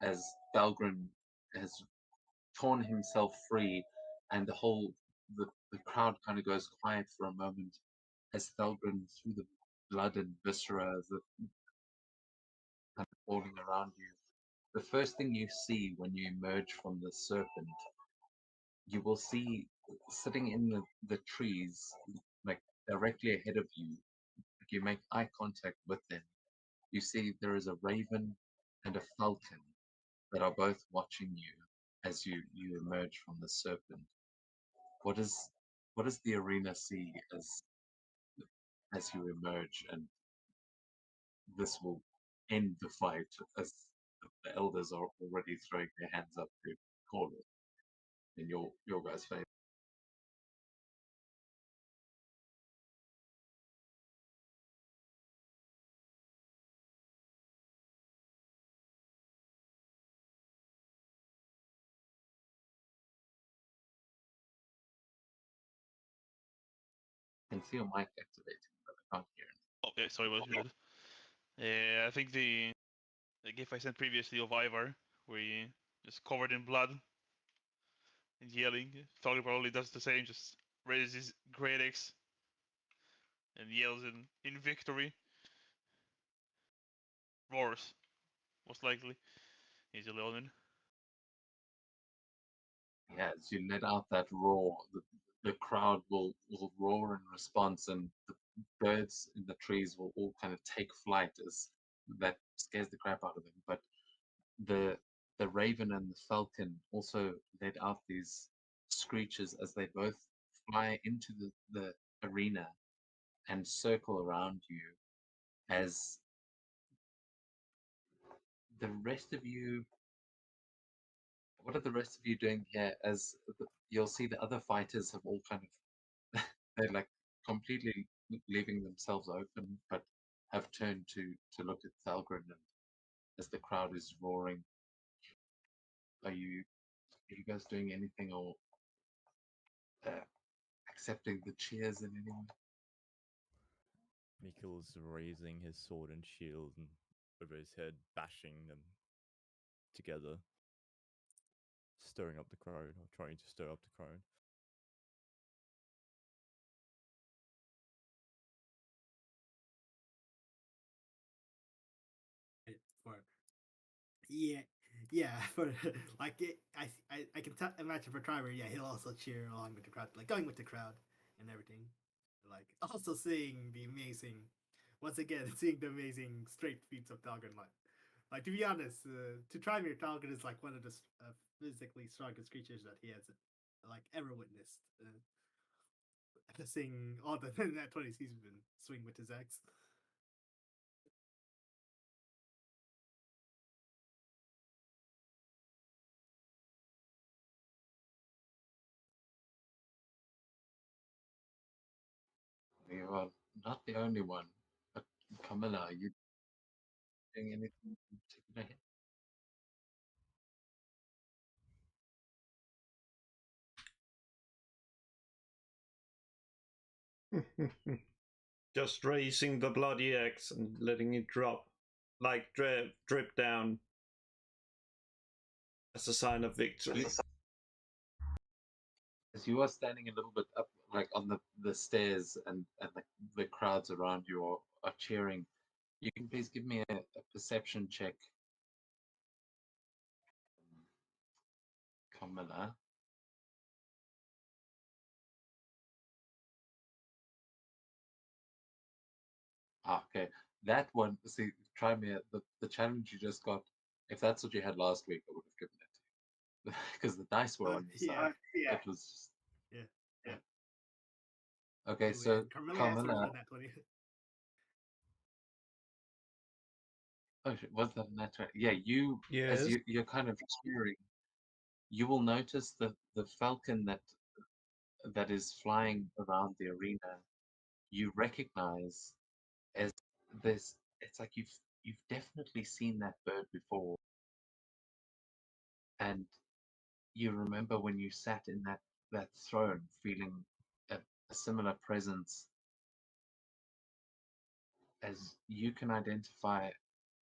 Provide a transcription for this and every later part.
as Valgren has torn himself free, and the crowd kind of goes quiet for a moment as Thalgren, through the blood and viscera that kind of falling around you. The first thing you see when you emerge from the serpent, you will see sitting in the trees, like directly ahead of you. If you make eye contact with them, you see there is a raven and a falcon that are both watching you as you emerge from the serpent. What is what does the arena see as you emerge, and this will end the fight as the elders are already throwing their hands up to call it in your guys' favor. I can see your mic activating, but I can't hear anything. Oh, yeah, sorry, was muted. I think the GIF I sent previously of Ivar, where he just covered in blood and yelling. Thali probably does the same, just raises his great axe and yells in victory. Roars, most likely. He's a Leonin. Yeah, as you let out that roar, the crowd will roar in response, and the birds in the trees will all kind of take flight as that scares the crap out of them. But the the raven and the falcon also let out these screeches as they both fly into the arena and circle around you as the rest of you. What are the rest of you doing here? As you'll see, the other fighters have all kind of they're like completely leaving themselves open, but have turned to look at Thalgren, and as the crowd is roaring, are you guys doing anything or uh, accepting the cheers in any way? Mikkel's raising his sword and shield and over his head, bashing them together, stirring up the crowd, or trying to stir up the crowd. For yeah, for like I can imagine for Trimer, yeah, he'll also cheer along with the crowd, like going with the crowd and everything, like also seeing the amazing, once again seeing the amazing straight feats of Talgan. Like to be honest, to Trimer, Talgan is like one of the physically strongest creatures that he has like ever witnessed. Seeing all the that 20s he's been swing with his axe. You are not the only one, but Camilla, are you doing anything in particular? Just raising the bloody axe and letting it drop, like drip down as a sign of victory. As you are standing a little bit up, like on the stairs, and the crowds around you are cheering, you can please give me a perception check, Camilla. Okay, that one. See, try me. The challenge you just got. If that's what you had last week, I would have given it to you because the dice were on your side. Yeah. It was just Yeah. okay. So Carmilla, oh, was that a natural? Yeah, you as Yes. you're kind of cheering, you will notice the falcon that is flying around the arena. You recognize as this. It's like you've definitely seen that bird before, and you remember when you sat in that throne, feeling a similar presence, as you can identify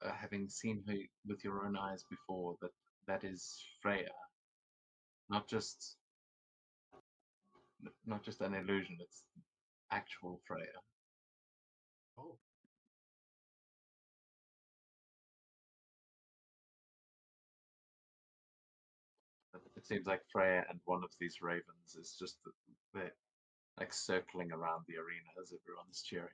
having seen her with your own eyes before, that that is Freya, not just not just an illusion. It's actual Freya. Oh, It seems like Freya and one of these ravens is just they're like circling around the arena as everyone's cheering.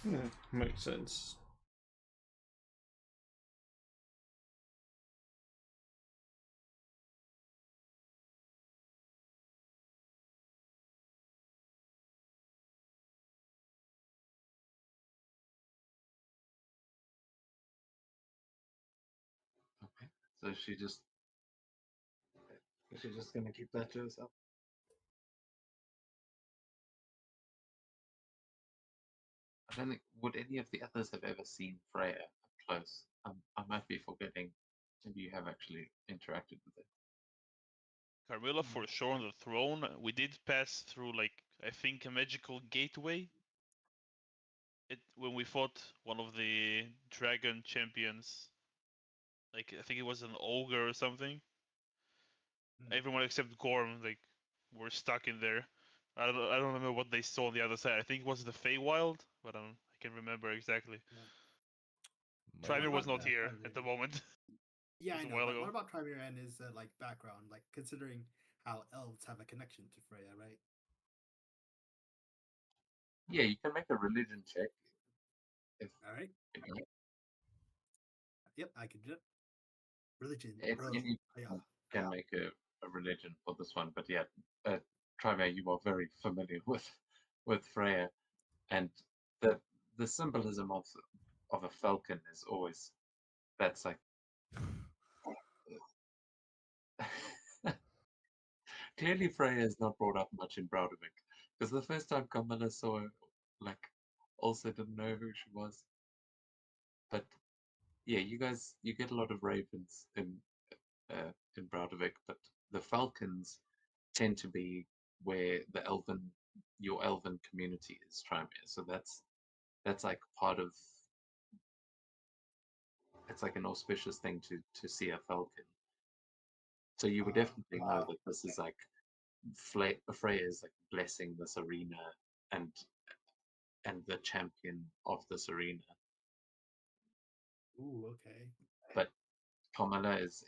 Yeah, makes sense. Okay, so she's just gonna keep that to herself. I don't think would any of the others have ever seen Freya up close. I might be forgetting. Maybe you have actually interacted with it. Carmilla for sure on the throne. We did pass through like I think a magical gateway. When we fought one of the dragon champions. Like I think it was an ogre or something. Everyone except Gorm like were stuck in there. I don't remember what they saw on the other side. I think it was the Feywild, but I can't remember exactly. Trimer was not here at the moment. Yeah, It was I a know. while But ago. what about Trymere and his like background, like considering how elves have a connection to Freya, right? Yeah, you can make a religion check. All right. Yep, I can do it. Religion, bro. Any Yeah. can make a religion for this one, but yeah, Trimer, you are very familiar with Freya, and the symbolism of a falcon is always that's like clearly Freya is not brought up much in Broudevik, because the first time Camilla saw her, like, also didn't know who she was. But yeah, you guys you get a lot of ravens in Broudevik, but the falcons tend to be where your elven community is, Trymere. So that's like part of it's like an auspicious thing to see a falcon. So you would definitely know that this is like Freya is like blessing this arena and and the champion of this arena. Ooh, okay. But Carmela is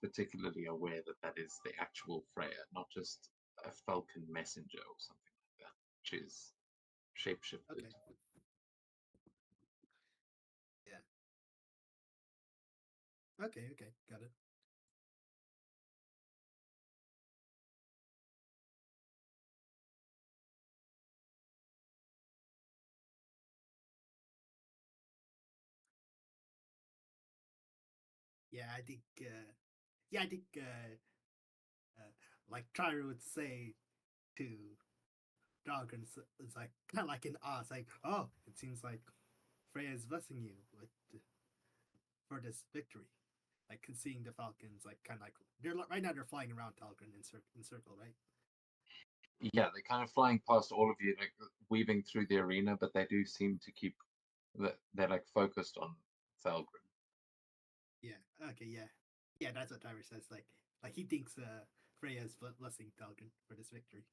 particularly aware that that is the actual Freya, not just a falcon messenger or something like that, which is shapeshifted. Okay. Yeah. Okay, okay, got it. Yeah, I think like Tyra would say to Dragon, it's like kind of like in Oz, like, oh, it seems like Freya is blessing you with for this victory. Like seeing the Falcons, like kind of like right now they're flying around Talgrin in circle, right? Yeah, they're kind of flying past all of you, like weaving through the arena, but they do seem to keep they're like focused on Thalgrim. Yeah. Okay. Yeah. Yeah. That's what Tyra says. Like he thinks Freya is blessing Talgrin for this victory.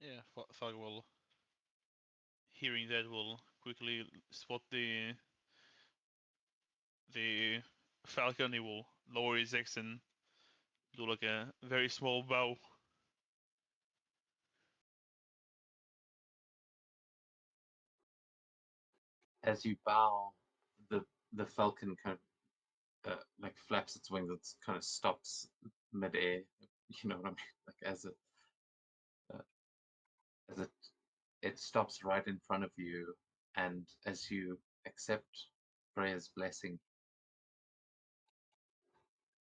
Yeah, Thug will hearing that will quickly spot the falcon. He will lower his axe and do like a very small bow. As you bow, the falcon kind of like flaps its wings. It kind of stops midair. You know what I mean? Like uh, as it stops right in front of you, and as you accept Freya's blessing,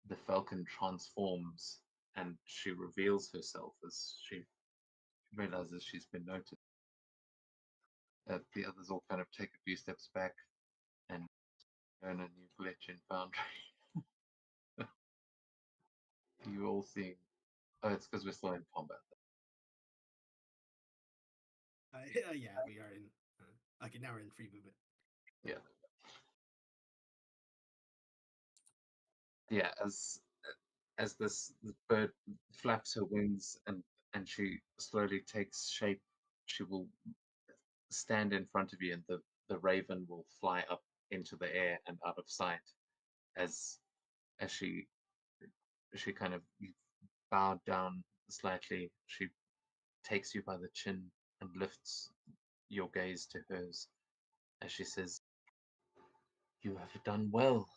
the falcon transforms and she reveals herself as she realizes she's been noticed. The others all kind of take a few steps back and earn a new glitch in Foundry. you all seeing? Oh, it's because we're still in combat. Yeah, we are in. Okay, now we're in free movement. Yeah. Yeah, as this bird flaps her wings and she slowly takes shape, she will stand in front of you, and the raven will fly up into the air and out of sight as as she kind of bowed down slightly. She takes you by the chin and lifts your gaze to hers as she says, "You have done well,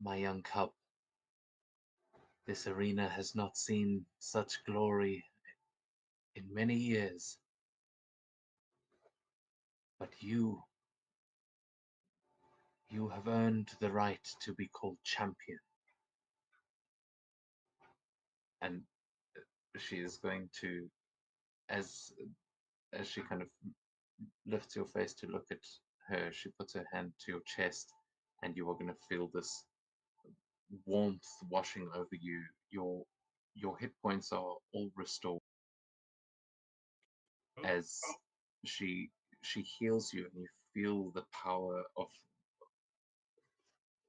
my young cub. This arena has not seen such glory in many years. But you have earned the right to be called champion." And she is going to, as as she kind of lifts your face to look at her, she puts her hand to your chest, and you are going to feel this warmth washing over you. Your hit points are all restored as she she heals you, and you feel the power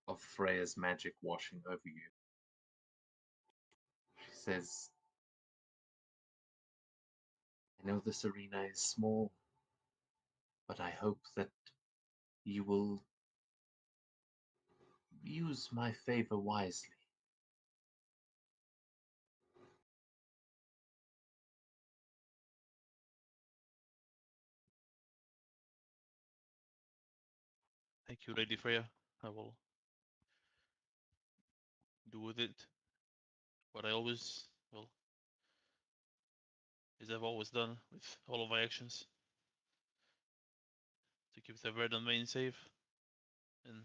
of Freya's magic washing over you. She says, "I know this arena is small, but I hope that you will use my favor wisely." Thank you, Lady Freya. I will do with it what I always, well, as I've always done with all of my actions, to keep the verdant main safe and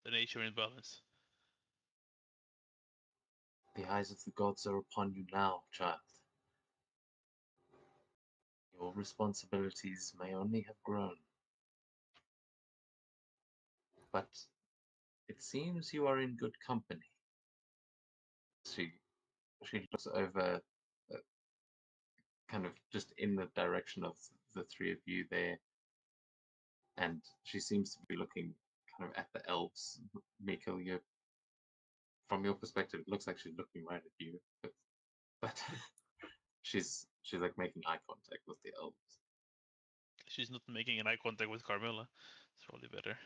the nature in balance. The eyes of the gods are upon you now, child. Your responsibilities may only have grown, but it seems you are in good company. She she looks over, uh, kind of just in the direction of the three of you there, and she seems to be looking kind of at the elves. Mikkel, you, from your perspective, it looks like she's looking right at you, but she's like making eye contact with the elves. She's not making an eye contact with Carmilla. It's probably better.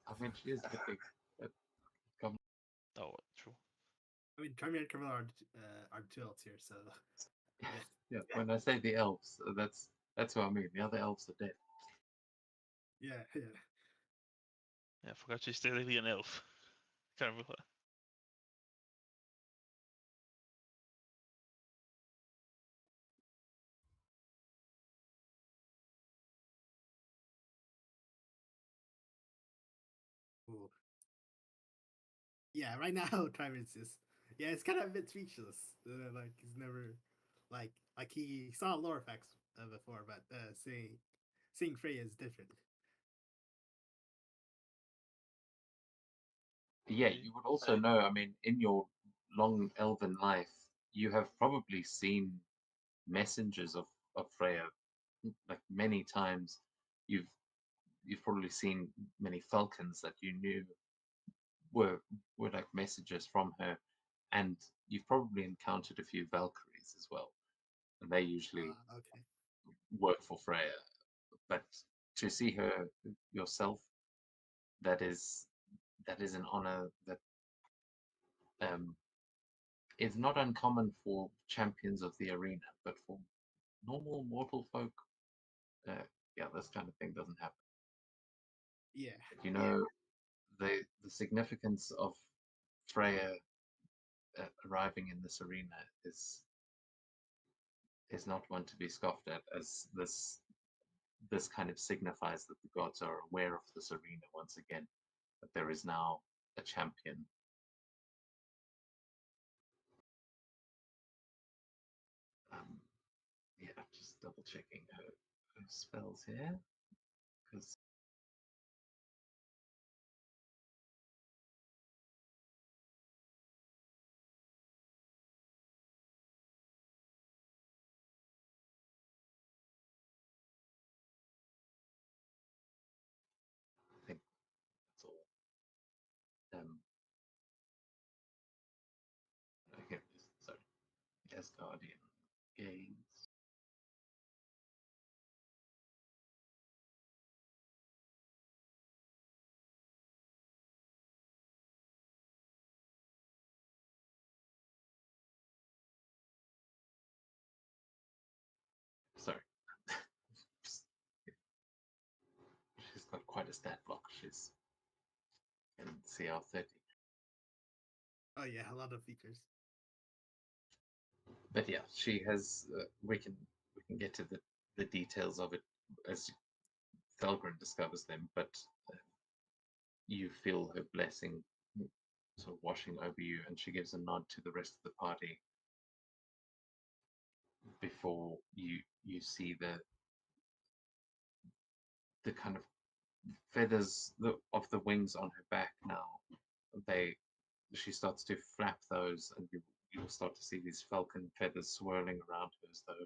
I mean, she is looking at. Oh, true. I mean, Charmy and Camilla are two elves here, so Yeah, when I say the elves, that's what I mean. The other elves are dead. yeah. Yeah, I forgot she's technically an elf. Carmilla. Ooh. Yeah, right now Travis is it's kind of a bit speechless. Like he's never like he saw Lorfax before, but seeing Freya is different. Yeah, you would also know, I mean, in your long elven life, you have probably seen messengers of Freya like many times. You've you've probably seen many falcons that you knew were like messages from her, and you've probably encountered a few Valkyries as well, and they usually Okay. work for Freya. But to see her yourself, that is an honor that um, is not uncommon for champions of the arena, but for normal mortal folk, yeah, this kind of thing doesn't happen. Yeah. You know, the significance of Freya arriving in this arena is not one to be scoffed at, as this kind of signifies that the gods are aware of this arena once again, that there is now a champion. Yeah, just double checking her spells here. 'cause I think that's all. Okay, sorry. Asgardian gaze. Sorry. She's got quite a stat block. She's in CR30. Oh yeah, a lot of features. But yeah, she has. We can get to the details of it as Thalgren discovers them. But uh, you feel her blessing sort of washing over you, and she gives a nod to the rest of the party before you see the kind of feathers of the wings on her back now. She starts to flap those, and you'll start to see these falcon feathers swirling around her, as though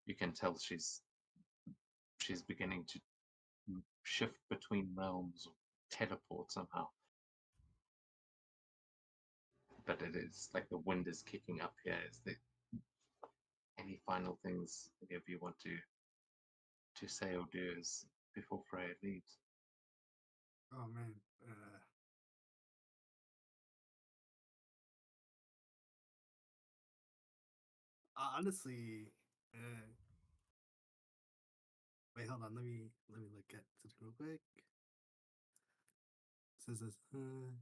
you can tell she's beginning to shift between realms or teleport somehow. But it is like the wind is kicking up here. Is there any final things any of you want to say or do as before Freya leaves? Oh man. Honestly, wait, hold on. Let me look at something real quick. It says this,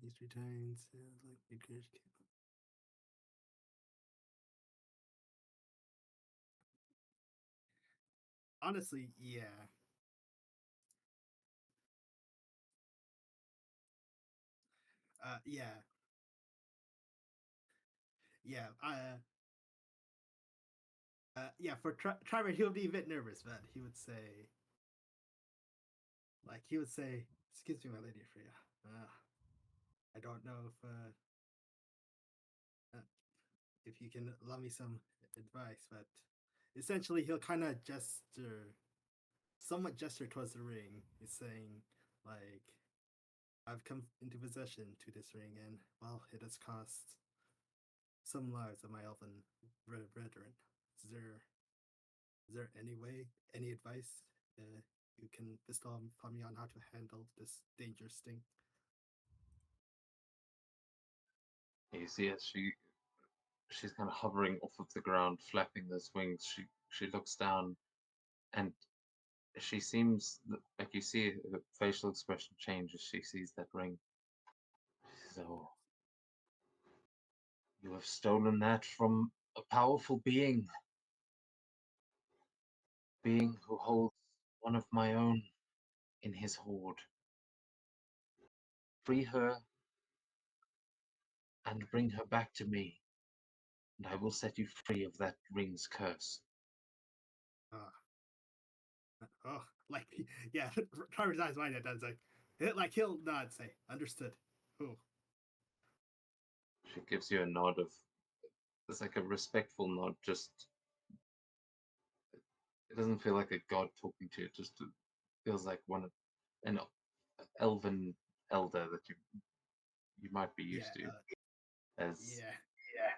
these 3 times. Like honestly, yeah. Yeah. Yeah. Yeah. For Trevor, he would be a bit nervous, but he would say, "Excuse me, my lady Freya. I don't know if you can allow me some advice, but essentially he'll kind of somewhat gesture towards the ring. He's saying, like, I've come into possession to this ring, and well, it has cost some lives of my elven brethren. Is there any way, any advice you can bestow upon me on how to handle this dangerous thing?" You see as she's kind of hovering off of the ground, flapping those wings. She looks down, and she seems like you see her facial expression change as she sees that ring. So you have stolen that from a powerful being who holds one of my own in his hoard. Free her and bring her back to me, and I will set you free of that ring's curse. Oh, like, yeah, Trevor's eyes wide at that. Like he'll nod, say, "Understood." Oh, She gives you a nod of, it's like a respectful nod, just, it doesn't feel like a god talking to you, it just feels like an elven elder that you might be used yeah, to. As yeah.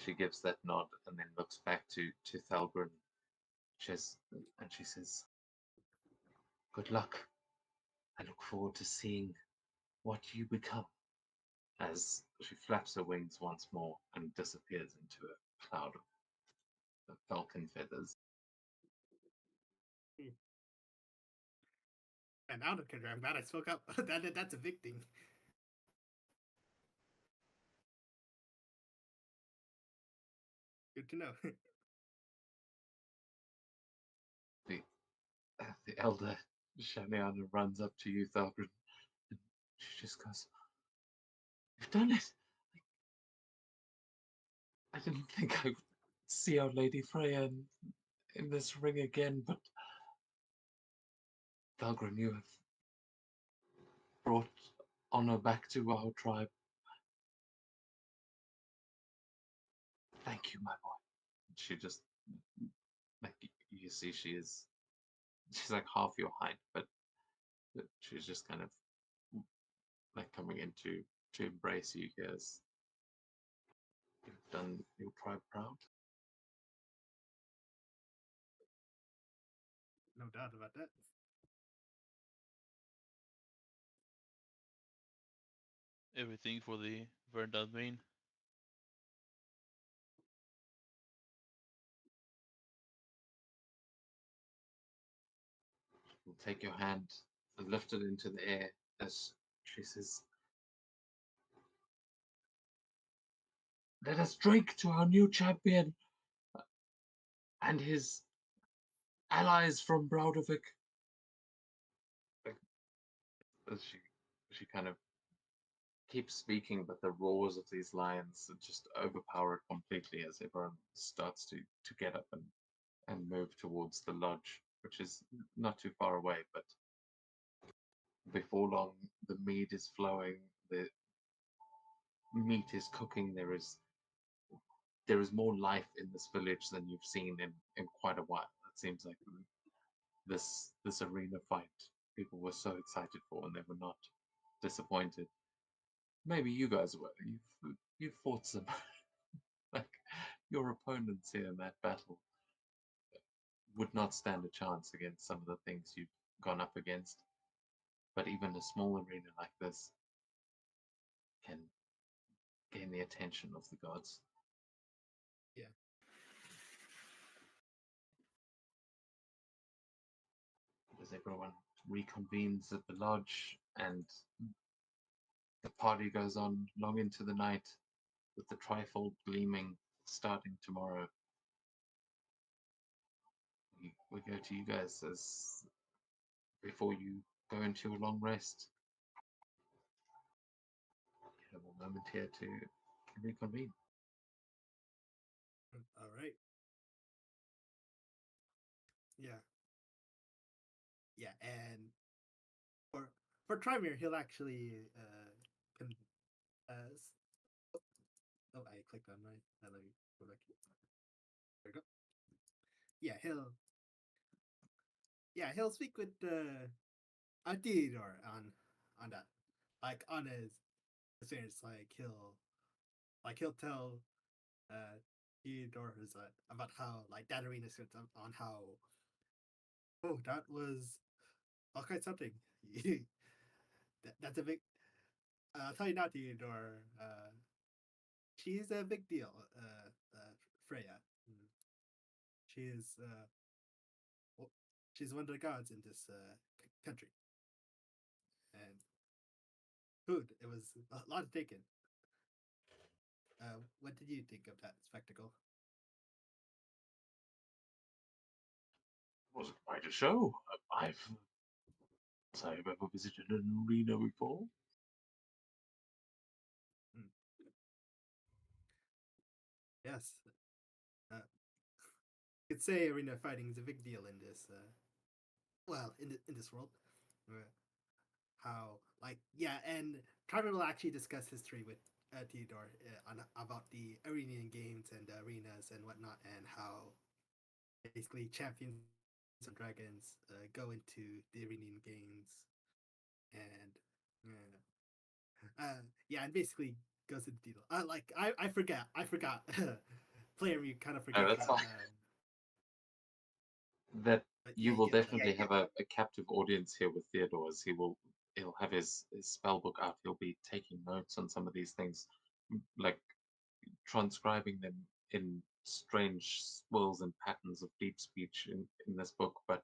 she gives that nod and then looks back to Thalgren, and she says, "Good luck. I look forward to seeing what you become." As she flaps her wings once more and disappears into a cloud of falcon feathers. And out of control. I'm glad I spoke up. That's a big thing. Good to know. The elder Shaniana runs up to you, Thalgren, and she just goes, "You've done it! I didn't think I would see our Lady Freya in this ring again, but Thalgrim, you have brought honor back to our tribe. Thank you, my boy. She just, like, you see, she's like half your height, but she's just kind of like coming in to embrace you guys. You've done your tribe proud. No doubt about that. Everything for the Verdant Main. Will take your hand and lift it into the air as she says, "Let us drink to our new champion and his allies from Browdovik." As she kind of keeps speaking, but the roars of these lions just overpower it completely as everyone starts to get up and move towards the lodge, which is not too far away. But before long, the mead is flowing, the meat is cooking. There is more life in this village than you've seen in quite a while. It seems like this arena fight people were so excited for, and they were not disappointed. Maybe you guys were. You've fought some like your opponents here in that battle would not stand a chance against some of the things you've gone up against. But even a small arena like this can gain the attention of the gods. Yeah. As everyone reconvenes at the lodge and the party goes on long into the night with the trifold gleaming starting tomorrow. We go to you guys as before you go into your long rest. You have a moment here to reconvene. All right. Yeah. Yeah, and for Trymir, he'll actually can oh, I clicked on my. Let me go back. There we go. He'll speak with Theodore on that, like on his experience. He'll tell Theodore about how like that arena sits on how that was all quite something. That's a big. I'll tell you now, Theodore. She's a big deal, Freya. Mm. She is she's one of the gods in this country, and food. It was a lot of taken. What did you think of that spectacle? It was quite a show. I've ever visited an arena before. Yes, you could say arena fighting is a big deal in this. In this world, how and Carter will actually discuss history with Theodore about the Arenian games and the arenas and whatnot, and how basically champions and dragons go into the Arenian games, and and basically goes into detail. I forgot. Player, you kind of forget. that's fine. That you will definitely have a captive audience here with Theodore, as he'll have his spell book out. He'll be taking notes on some of these things, like transcribing them in strange swirls and patterns of deep speech in this book. But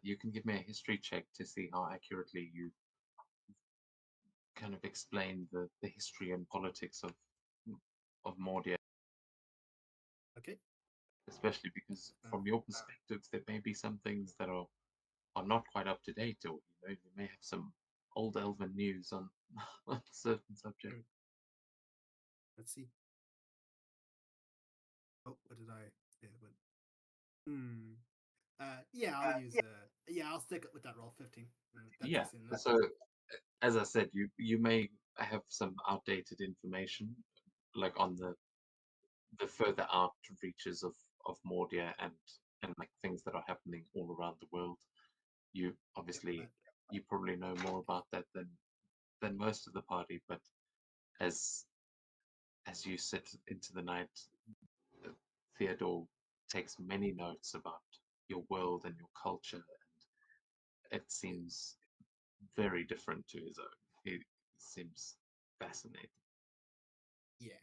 you can give me a history check to see how accurately you kind of explain the history and politics of Mordia. Okay. Especially because from your perspective, there may be some things that are not quite up to date, or you may have some old elven news on on certain subject. Let's see. Oh, what did I? Yeah, I'll use. Yeah, I'll stick with that roll 15. That's Yeah. decent enough. So, as I said, you may have some outdated information, like on the further out reaches of Mordia and like things that are happening all around the world. You obviously But you probably know more about that than most of the party, but as as you sit into the night, uh, Theodore takes many notes about your world and your culture, and it seems very different to his own. He seems fascinated. yeah,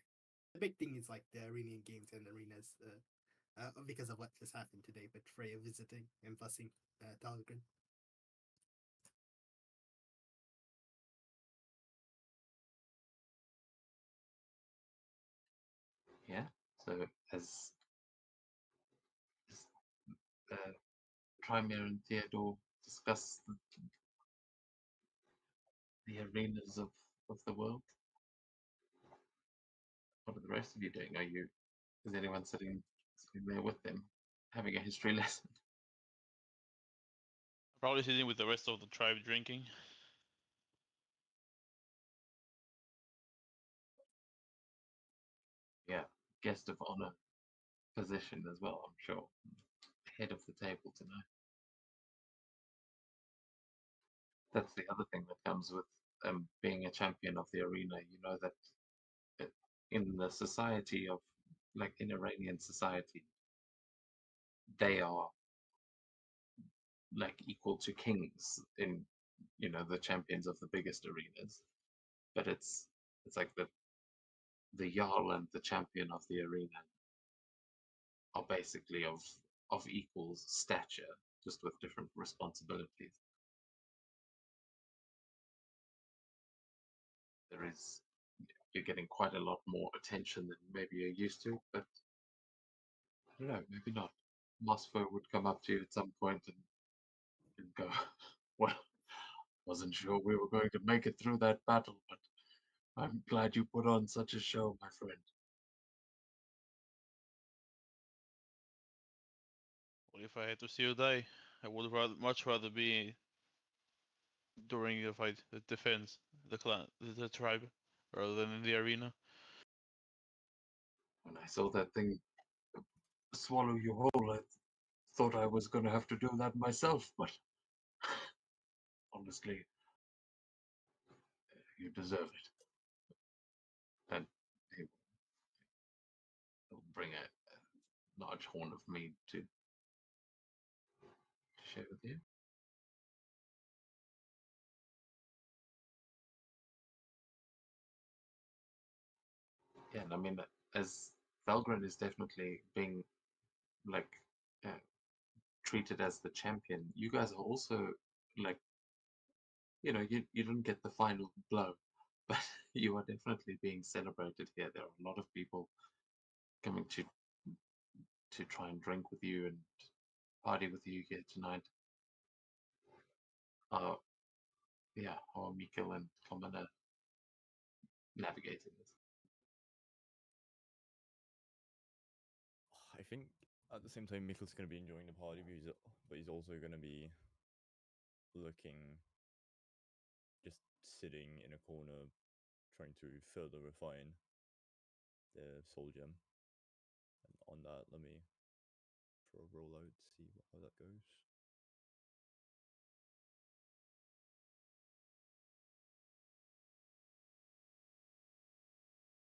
the big thing is like the Arenian games and arenas, because of what just happened today with Freya visiting and busing Dahlgren. Yeah. So as Trymere and Theodore discuss the arenas of the world, what are the rest of you doing? Is anyone sitting there with them having a history lesson? Probably sitting with the rest of the tribe drinking. Yeah, guest of honor position as well, I'm sure. Head of the table tonight. That's the other thing that comes with being a champion of the arena. You know that in the society of, like in Iranian society, they are like equal to kings in, the champions of the biggest arenas. But it's like the Jarl and the champion of the arena are basically of equal stature, just with different responsibilities. You're getting quite a lot more attention than maybe you're used to, but I don't know, maybe not. Mosfo would come up to you at some point and go, "Well, wasn't sure we were going to make it through that battle, but I'm glad you put on such a show, my friend." Well, if I had to see you die, I would much rather be during the fight, the defense, the clan, the tribe, rather than in the arena. When I saw that thing swallow you whole, I thought I was going to have to do that myself, but honestly, you deserve it. And he'll bring a large horn of mead to share with you. Yeah, and I mean, as Valgren is definitely being like uh, treated as the champion, you guys are also like, you didn't get the final blow, but you are definitely being celebrated here. There are a lot of people coming to try and drink with you and party with you here tonight. Yeah, how are Mikkel and Kamana navigating this? I think at the same time, Mikkel's going to be enjoying the party, but he's also going to be looking, just sitting in a corner, trying to further refine the soul gem. And on that, let me throw a roll out, see how that goes.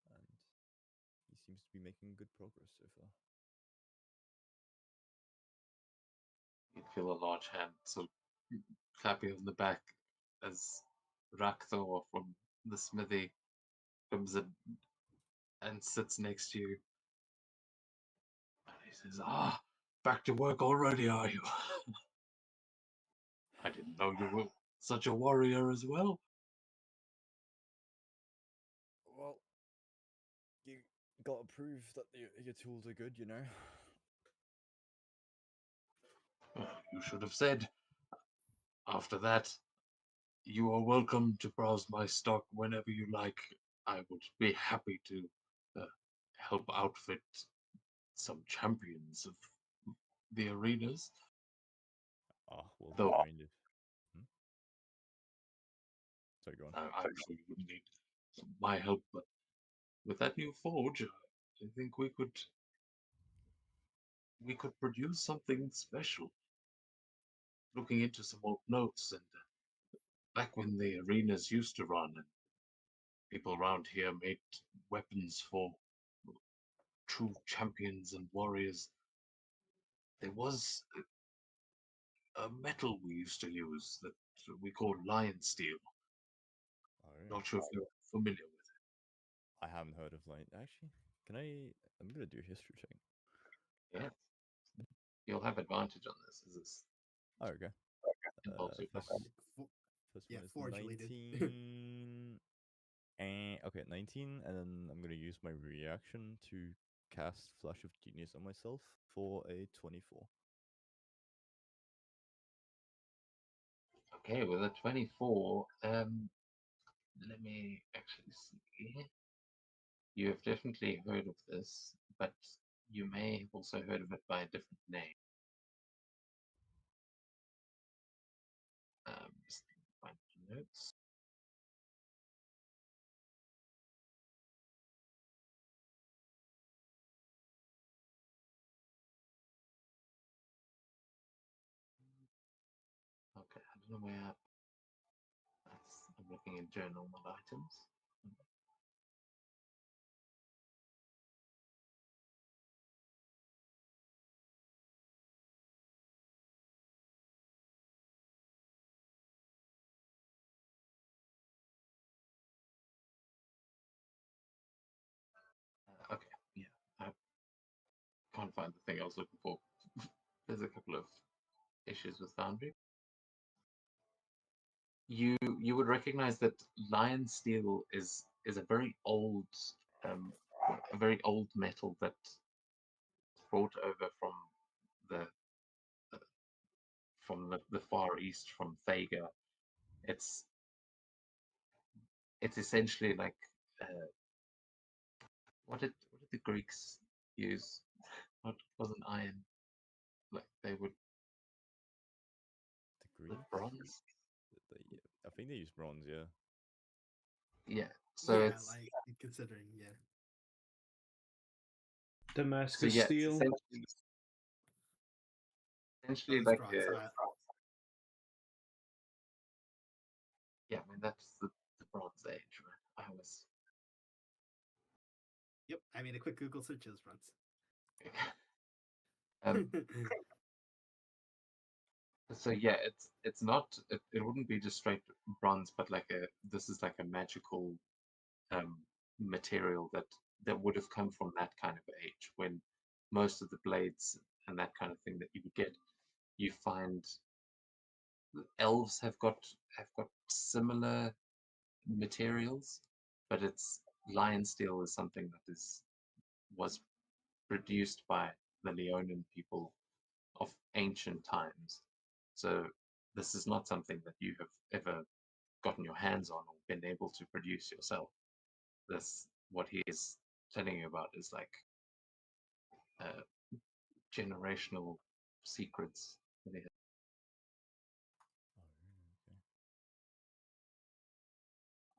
And he seems to be making good progress so far. You'd feel a large hand sort of clap you on the back as Rakthor from the smithy comes in and sits next to you. And he says, "Ah, back to work already, are you? I didn't know you were such a warrior as well." Well, you gotta prove that your tools are good, you know? You should have said. After that, you are welcome to browse my stock whenever you like. I would be happy to help outfit some champions of the arenas. Well, Though kind of. Hmm? Sorry, go on. I'm sure you wouldn't need my help, but with that new forge, I think we could produce something special. Looking into some old notes and back when the arenas used to run and people around here made weapons for true champions and warriors, there was a metal we used to use that we call lion steel. Oh, really? Not sure if you're familiar with I haven't heard of like actually. Can I? I'm gonna do a history check. it. Yeah, you'll have advantage on this as this Oh, okay. involves your First, background. first Yeah, one is Forge related. 19. And okay, 19, and then I'm gonna use my reaction to cast Flash of Genius on myself for a 24. Okay, with a 24, let me actually see. You have definitely heard of this, but you may have also heard of it by a different name. Just find the notes. Okay, I don't know where. I'm looking in journal mod items. Okay, yeah, I can't find the thing I was looking for. There's a couple of issues with Foundry. You would recognize that lion steel is um, a very old metal that brought over the the Far East, from Thega. It's it's essentially like uh, what did the Greeks use? What wasn't iron? Like they would The the Greeks? bronze. I think they use bronze, yeah. Yeah. So Yeah, it's like considering, yeah. Damascus it's steel. essentially Oh, it's like bronze. yeah. I mean that's the Bronze Age, right? I was Yep, I mean a quick Google search is bronze. um. So yeah, it's not it wouldn't be just straight bronze, but this is like a magical um, material that would have come from that kind of age when most of the blades and that kind of thing that you would get, you find elves have got similar materials, but it's lion steel is something that was produced by the Leonin people of ancient times. So this is not something that you have ever gotten your hands on or been able to produce yourself. This what he is telling you about is like uh, generational secrets. Oh, really? Okay.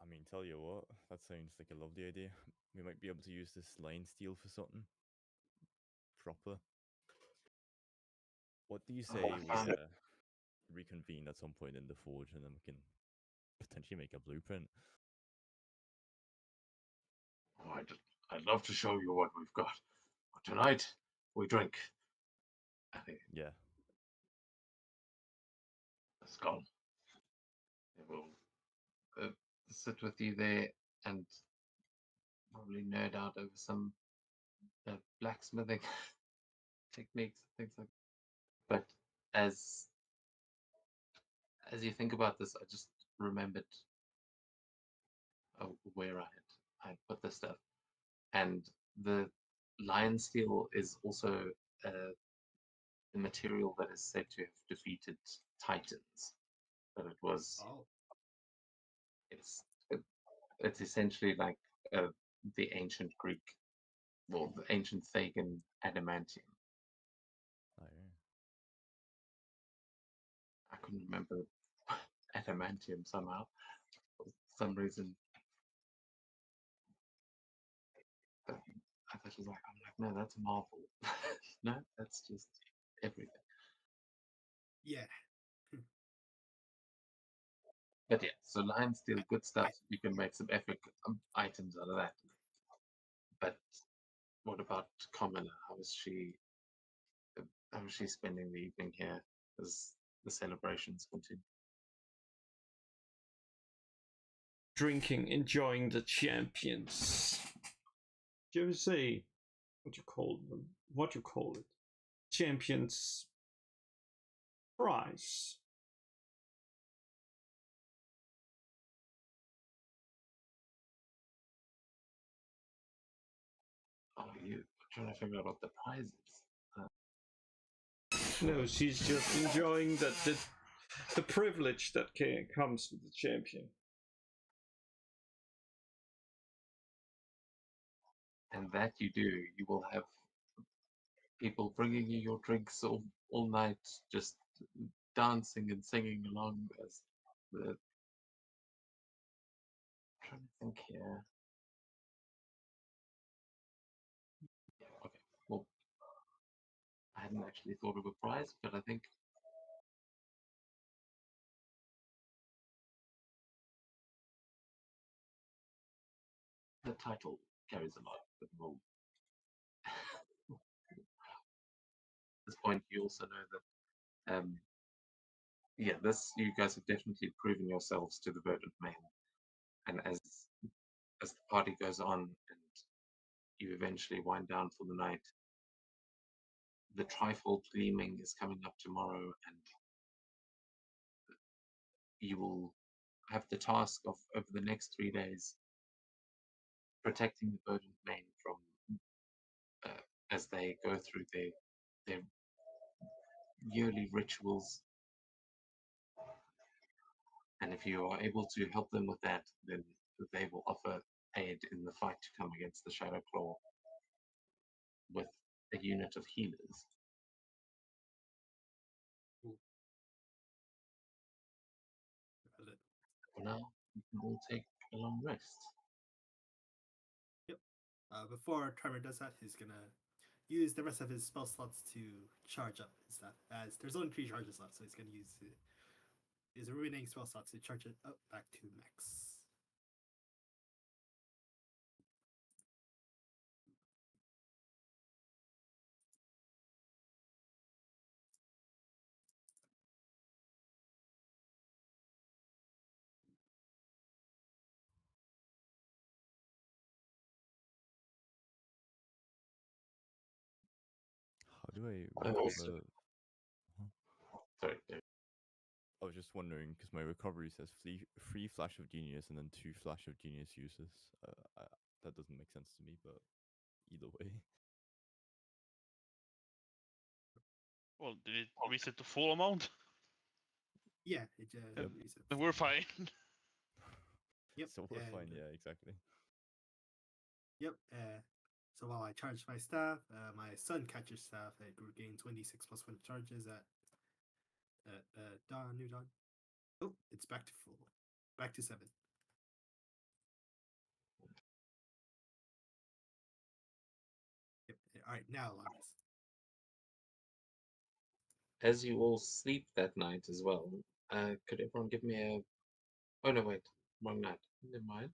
I mean, tell you what, that sounds like a lovely idea. We might be able to use this line steel for something proper. What do you say we reconvene at some point in the forge, and then we can potentially make a blueprint? Oh, I'd love to show you what we've got. But tonight we drink. I think Yeah. it's gone. It will sit with you there and probably nerd out over some blacksmithing techniques, things like that. But as as you think about this, I just remembered where I put this stuff, and the lion steel is also the material that is said to have defeated titans. But Oh, it's it's essentially like the ancient Greek, well, the ancient Thegan adamantium. Oh, yeah. couldn't remember adamantium somehow. For some reason, but I thought it was like, I'm like, no, that's Marvel. No, that's just everything. Yeah. But yeah, so Lion Steel, good stuff. I- You can make some epic items out of that. But what about Kamala? How is she spending the evening here as the celebrations continue? Drinking, enjoying the champions. Do you ever say what you call them? What you call it? Champions prize. Oh, you trying to figure out what the prize is? No, she's just enjoying the privilege that comes with the champion. And that you do. You will have people bringing you your drinks all night, just dancing and singing along as the. I'm trying to think here. Okay, well, I hadn't actually thought of a prize, but I think the title carries a lot. But we'll, at this point, you also know that, yeah, you guys have definitely proven yourselves to the Verdant Men, and as the party goes on and you eventually wind down for the night, the Trifold Gleaming is coming up tomorrow, and you will have the task of over the next 3 days protecting the Verdant Men from as they go through their yearly rituals. And if you are able to help them with that, then they will offer aid in the fight to come against the Shadow Claw with a unit of healers. For now, you can all take a long rest. Yep. Before Trevor does that, he's gonna use the rest of his spell slots to charge up his stuff. As there's only 3 charges left, so he's gonna use his remaining spell slots to charge it up back to max. How do I I also- recover? Sorry, Dave. I was just wondering because my recovery says free Flash of Genius and then 2 Flash of Genius uses. That doesn't make sense to me, but either way. Well, did it reset to full amount? Yeah, it Yep. resets. Then we're fine. Yep. So we're and, fine, yeah, exactly. Yep. So while I charge my staff, my Sun Catcher staff gains 26 plus 1 charges at New Dawn. Oh, it's back to full. Back to 7. Yep. All right, now Lamas. As you all sleep that night as well, could everyone give me a. Oh, no, wait. Wrong night. Never mind.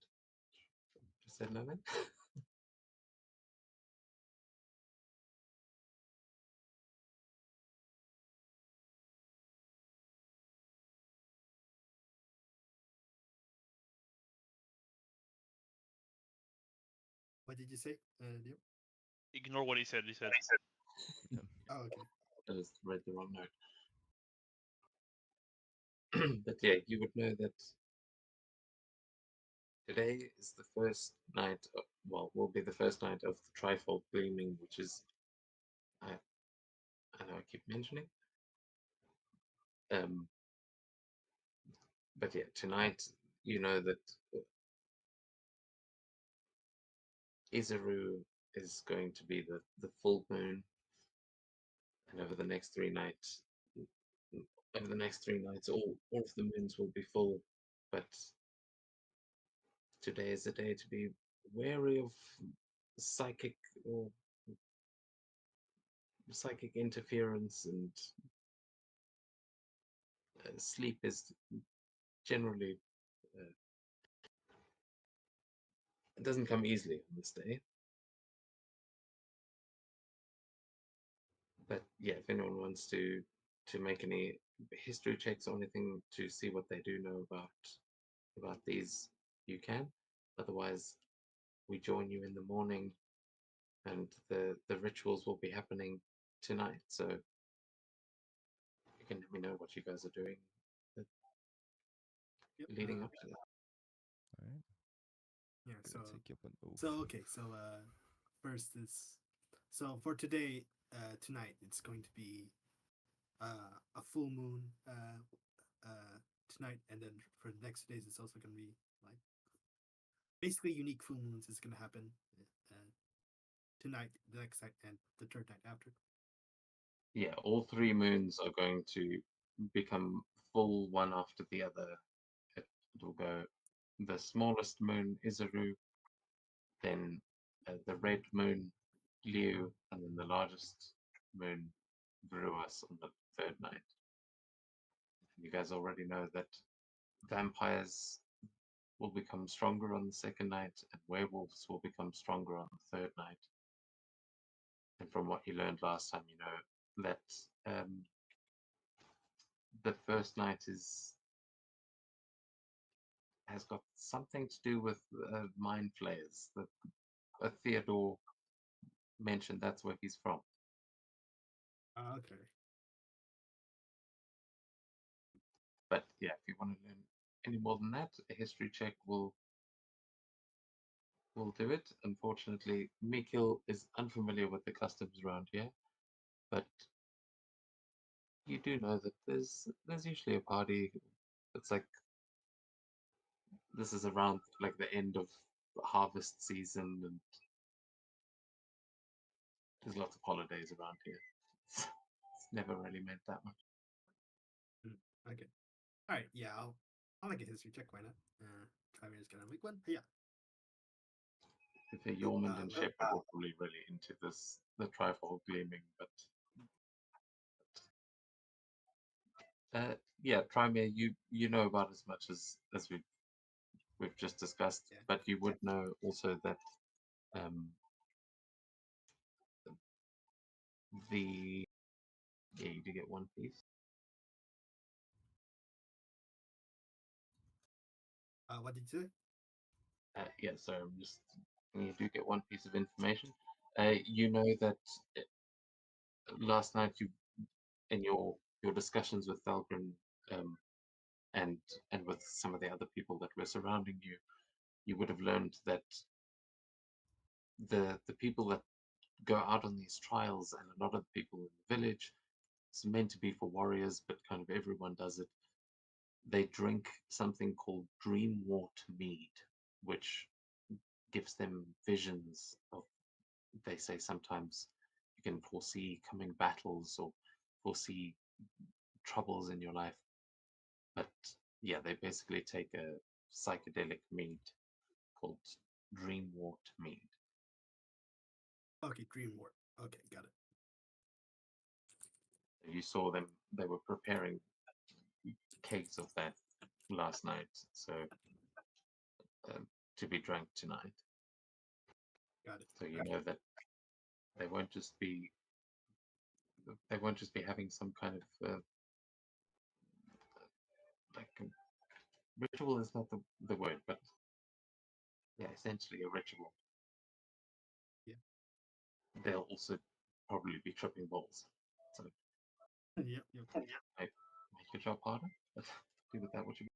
Just said nothing. What did you say, Neil? Ignore what he said. He said. Oh, okay. I just read the wrong note. But yeah, you would know that today is the first night, will be the first night of the Trifold Gleaming, which is, I know I keep mentioning. But yeah, tonight, you know that Izaru is going to be the full moon, and over the next 3 nights, over the next 3 nights, all of the moons will be full, but today is a day to be wary of psychic or psychic interference, and sleep is generally it doesn't come easily on this day. But yeah, if anyone wants to make any history checks or anything to see what they do know about these, you can. Otherwise, we join you in the morning, and the rituals will be happening tonight. So you can let me know what you guys are doing Yep. leading up to that. All right. Yeah. So Gonna take up an oath. okay. So first is for today, tonight it's going to be a full moon tonight, and then for the next 2 days it's also going to be like basically unique full moons is going to happen tonight, the next night, and the third night after. Yeah, all 3 moons are going to become full one after the other. It'll go the smallest moon, Isaru, then the red moon, Liu, and then the largest moon, Veruas, on the third night. You guys already know that vampires will become stronger on the second night, and werewolves will become stronger on the third night. And from what you learned last time, you know that the first night has got something to do with mind flayers. That Theodore mentioned that's where he's from. Okay. But yeah, if you want to learn any more than that, a history check will do it. Unfortunately, Mikil is unfamiliar with the customs around here, but you do know that there's usually a party. It's like this is around like the end of harvest season, and there's lots of holidays around here. It's never really meant that much. Okay. All right. Yeah. I'll make a history check. Why not? Travis gonna make one. Yeah. The Yormund and well, Shepherd are probably really into this, the Trifold Gleaming, but yeah, Trymere, you know about as much as we've just discussed, Yeah. but you would know also that the yeah, you do get one piece. What did you say? Yeah, so I'm just you do get one piece of information. You know that last night you in your discussions with Thalgrim and with some of the other people that were surrounding you, you would have learned that the people that go out on these trials, and a lot of the people in the village, it's meant to be for warriors, but kind of everyone does it. They drink something called Dreamwort mead, which gives them visions of, they say sometimes you can foresee coming battles or foresee troubles in your life. But yeah, they basically take a psychedelic mead called Dreamwort mead. Okay, Dream War. Okay, got it. You saw them, they were preparing kegs of that last night, so to be drank tonight. Got it. So you know that they won't just be having some kind of like ritual is not the word, but yeah, essentially a ritual. Yeah. They'll also probably be tripping balls. So Yep. make your job harder, but do with that what you.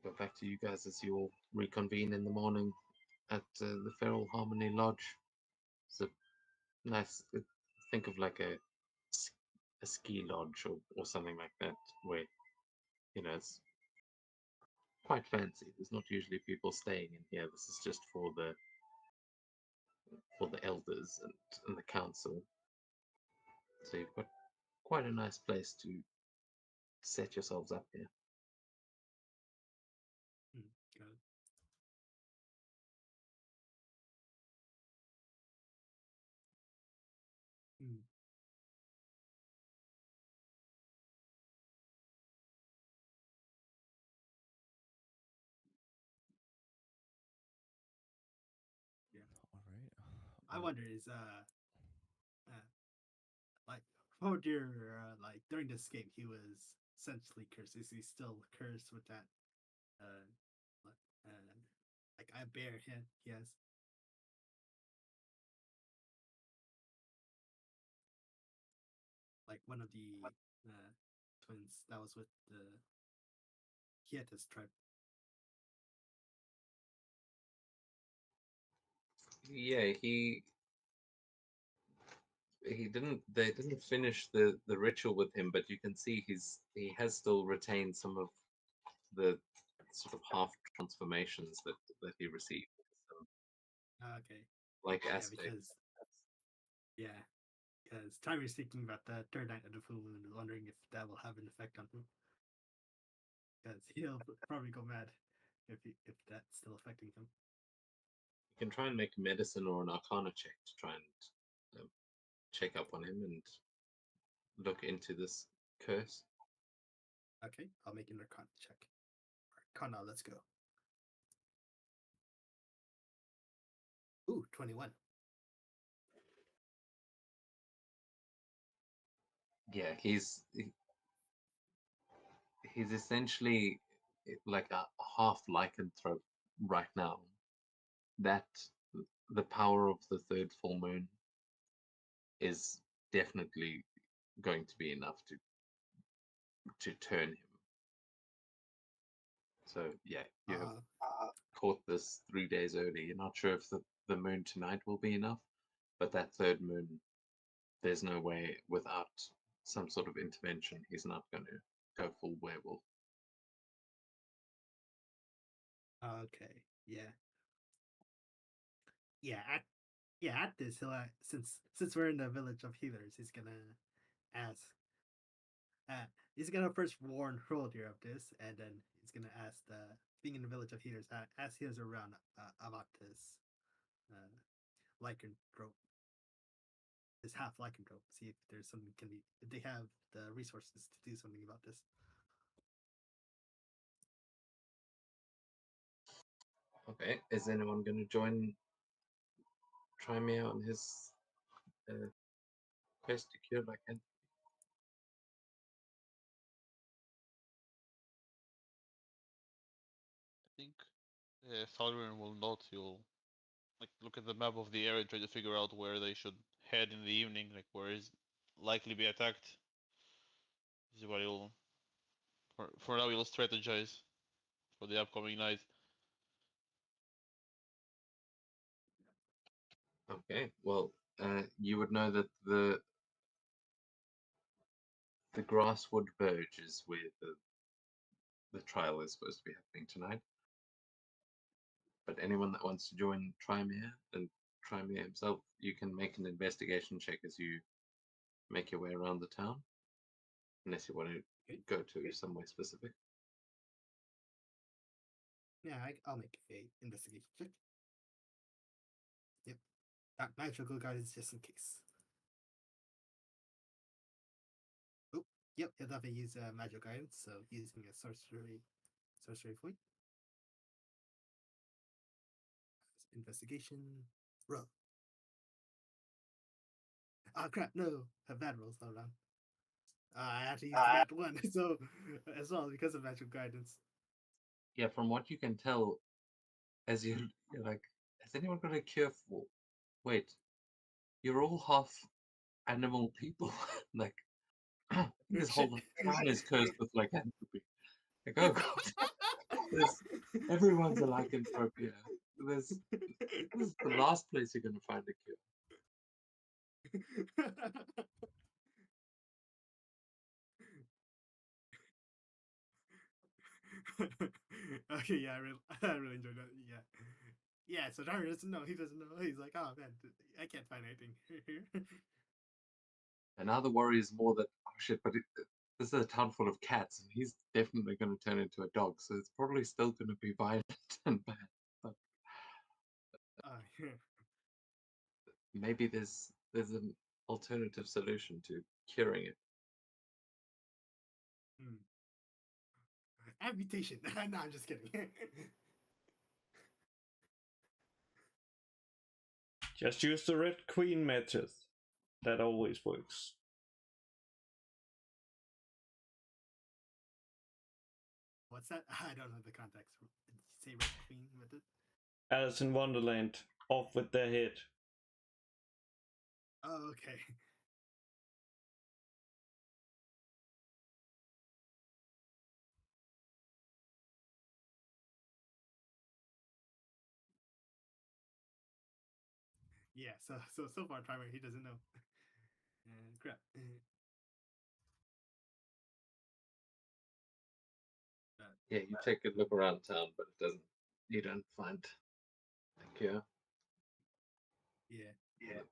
go back to you guys as you all reconvene in the morning at the Feral Harmony Lodge. It's a nice, think of like a ski lodge or something like that, where it's quite fancy. There's not usually people staying in here. This is just for the elders and the council. So you've got quite a nice place to set yourselves up here. Got it. Mm. All right. I wonder is like for your like during this game he was essentially cursed. Is he still cursed with that uh like a bare hand he has? Like one of the twins that was with the Kietis tribe. Yeah, he didn't. They didn't finish the ritual with him, but you can see he has still retained some of the sort of half transformations that he received. So, Okay. like Yeah, aspects. because Time is thinking about the third night of the full moon, wondering if that will have an effect on him. Because he'll probably go mad if that's still affecting him. You can try and make a medicine or an arcana check to try and check up on him and look into this curse. Okay, I'll make an Arcana check. Arcana, let's go. Ooh, 21. Yeah, he's essentially like a half lycanthrope right now. That the power of the third full moon is definitely going to be enough to turn him. So yeah, you have caught this 3 days early. You're not sure if the moon tonight will be enough, but that third moon, there's no way without some sort of intervention he's not going to go full werewolf. Okay, yeah. At this he'll since we're in the village of healers, he's gonna ask he's gonna first warn Hroldir of this, and then he's gonna ask being in the village of healers, ask healers around about this lycanthrope, this half lycanthrope, see if there's something if they have the resources to do something about this. Okay, is anyone going to try me out on his quest to cure lycanthropy? I think Thorgrim will not. He'll like look at the map of the area and try to figure out where they should head in the evening, like where is likely be attacked. This is what he'll for now he'll strategize for the upcoming night. Okay, well, you would know that the Grasswood Verge is where the trial is supposed to be happening tonight. But anyone that wants to join Trymere and Trymere himself, you can make an investigation check as you make your way around the town, unless you want to go to somewhere specific. Yeah, I'll make a investigation check. Yep, that magical guidance just in case. Oh, yep, he'll definitely use magical guidance, so using a sorcery point. Investigation roll. Oh crap! No, have bad rolls all around. I had to use that one, so as well because of magical guidance. Yeah, from what you can tell, as you're like, has anyone got a cure for? Wait, you're all half animal people. Like, this whole town is cursed with lycanthropy. Like, oh god. Everyone's a lycanthrope here. This is the last place you're going to find a cure. Okay, yeah, I really enjoyed that. Yeah, yeah. So Darren doesn't know. He doesn't know. He's like, oh man, I can't find anything here. And now the worry is more that, oh shit, but this is a town full of cats, and he's definitely going to turn into a dog, so it's probably still going to be violent and bad. But Yeah. maybe there's an alternative solution to curing it. Amputation. No, I'm just kidding. Just use the Red Queen method. That always works. What's that? I don't know the context. Did you say Red Queen with it? Alice in Wonderland. Off with their head. Oh, okay. Yeah. So far, Trimer, he doesn't know. Crap. Yeah, you take a look around town, but it doesn't. You don't find a cure. Yeah. Yeah.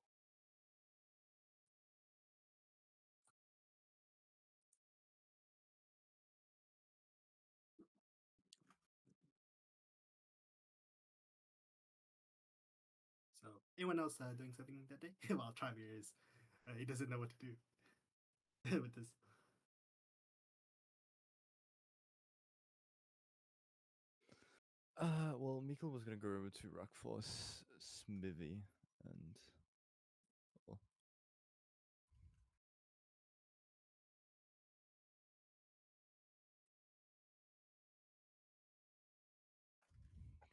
So, anyone else doing something that day? Well, Trimer is. He doesn't know what to do with this. Well, Mikkel was gonna go over to Rockforce Smithy and well,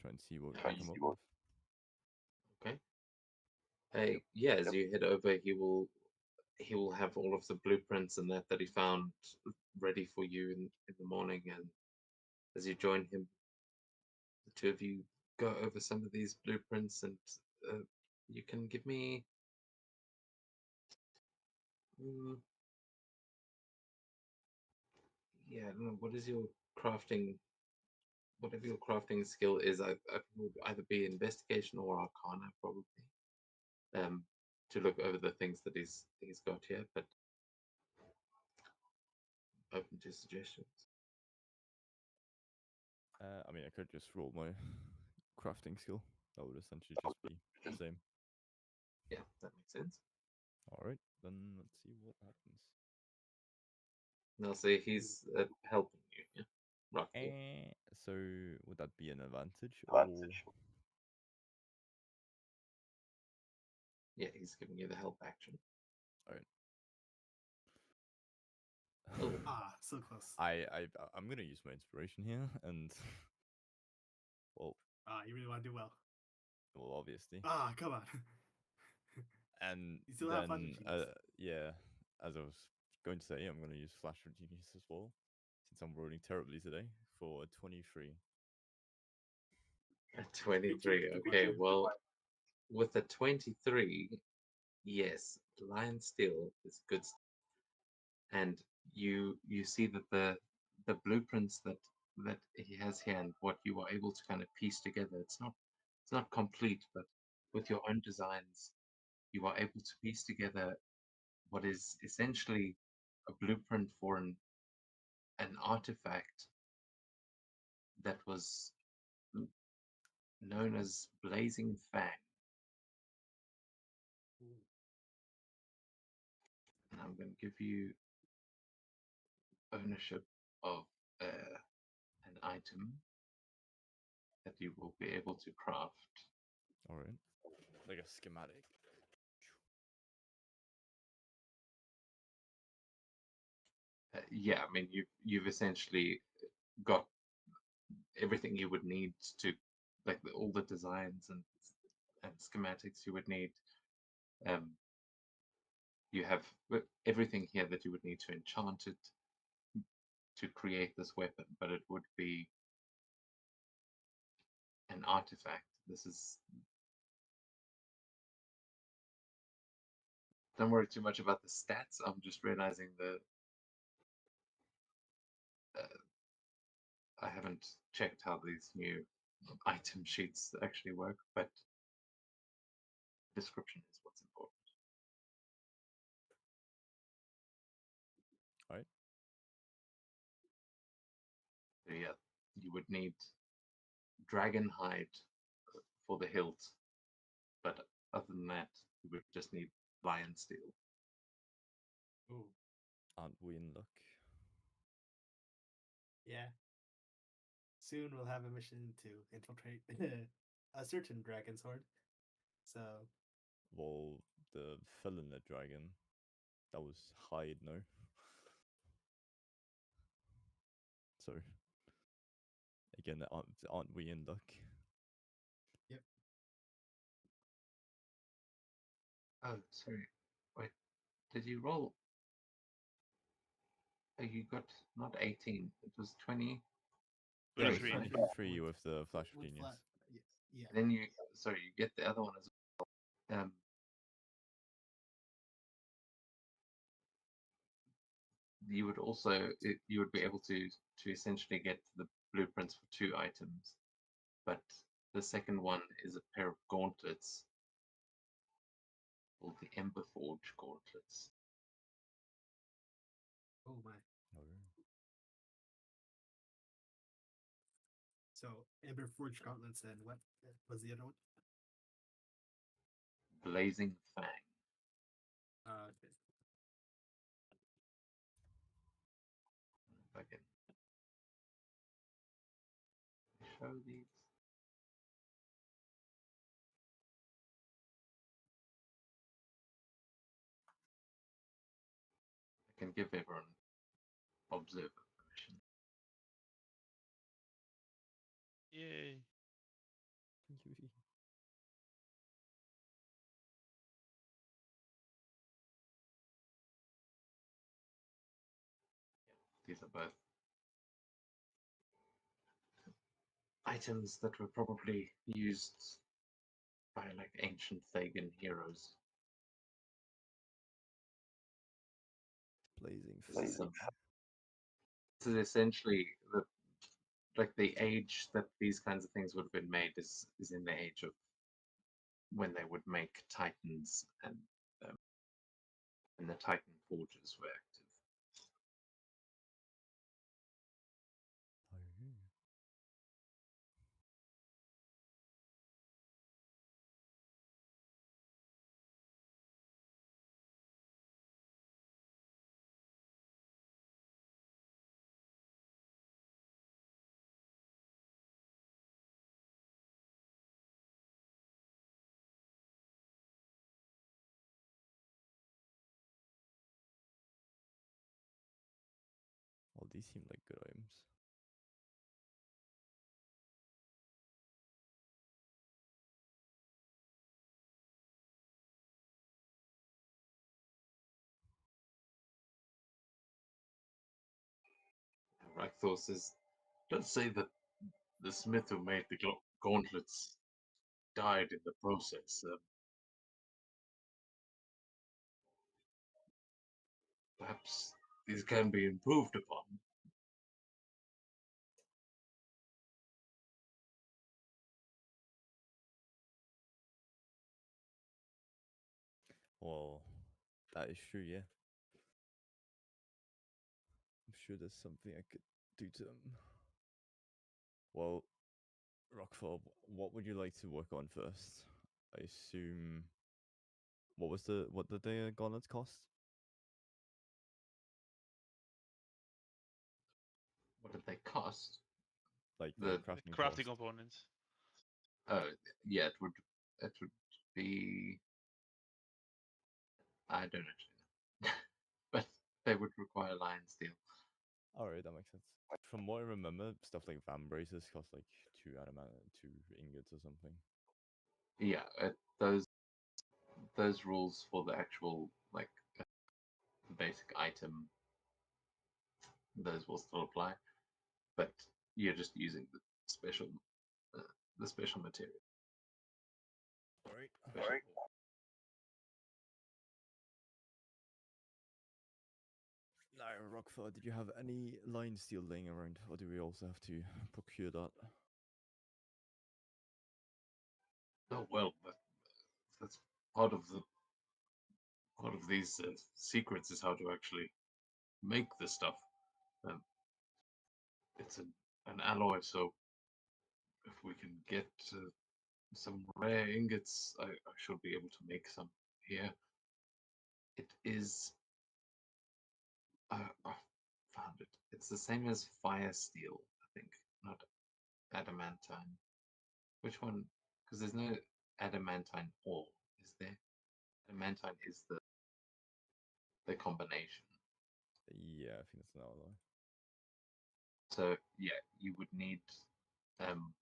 try and see what we can come up with. Okay. Yeah, as you head over, he will have all of the blueprints and that he found ready for you in the morning. And as you join him, the two of you go over some of these blueprints, and you can give me. Yeah, I don't know. What is your crafting? Whatever your crafting skill is, I would either be investigation or arcana, probably. To look over the things that he's got here, but open to suggestions. I mean, I could just roll my crafting skill. That would essentially just be the same. Yeah, that makes sense. All right, then let's see what happens. Now, say he's helping you. Yeah, roughly. So would that be an advantage? Or... Yeah, he's giving you the help action. All right. Oh. So close. I'm gonna use my inspiration here, and well. You really want to do well. Well, obviously. Come on. And you still then, have fun with genius. yeah, as I was going to say, I'm gonna use Flash for Genius as well, since I'm rolling terribly today for 23. 23. Okay, well, with a 23, yes, Lion Steel is good stuff. And you see that the blueprints that he has here and what you are able to kind of piece together, it's not complete, but with your own designs, you are able to piece together what is essentially a blueprint for an artifact that was known as Blazing Fang. And I'm going to give you ownership of an item that you will be able to craft. All right, like a schematic. Yeah, I mean you've essentially got everything you would need to, like all the designs and schematics you would need. You have everything here that you would need to enchant it to create this weapon, but it would be an artifact. This is. Don't worry too much about the stats. I'm just realizing I haven't checked how these new item sheets actually work, but description is what's important. Alright. So yeah, you would need dragon hide for the hilt, but other than that, you would just need lion steel. Ooh, Aren't we in luck? yeah. Soon we'll have a mission to infiltrate a certain dragon's horde. So Well, the Felina dragon, that was Hyde, no? So, again, aren't we in luck? yep. Oh, sorry. Wait, did you roll? Oh, you got not 18. It was 20. Yeah, it was 23. 23 with the Flash of With Genius. yes, yeah. Then you, sorry, you get the other one as well. You would also you would be able to essentially get the blueprints for 2 items, but the second one is a pair of gauntlets called the Emberforge gauntlets. Oh my. Oh, So Ember Forge gauntlets and what was the other one? Blazing Fang. Okay. If I can show these. I can give everyone observer permission. Yay. These are both items that were probably used by like ancient Thagan heroes. Blazing This is, Fang. this is essentially the age that these kinds of things would have been made is in the age of when they would make titans and the titan forges were active. Oh. Well, these seem like good items. Rakthor says, "Does say that the smith who made the gauntlets died in the process. Perhaps these can be improved upon." Well, that is true, yeah. I'm sure there's something I could do to them. Well, Rockfall, what would you like to work on first? I assume. What did the gauntlets cost? What did they cost? Like the The crafting Crafting cost? components. Oh, yeah, it would be. I don't actually know, but they would require lion steel. Alright, that makes sense. From what I remember, stuff like van braces cost like 2 ingots or something. Yeah, those rules for the actual like basic item, those will still apply, but you're just using the special the special material. Alright. Special Now, Rockford, did you have any line steel laying around, or do we also have to procure that? Oh well, that's part of these secrets is how to actually make this stuff. Um, it's an alloy, so if we can get some rare ingots, I should be able to make some here. It is. I found it. It's the same as fire steel, I think, not adamantine. Which one? Because there's no adamantine ore, is there? Adamantine is the combination. Yeah, I think that's an alloy. So yeah, you would need um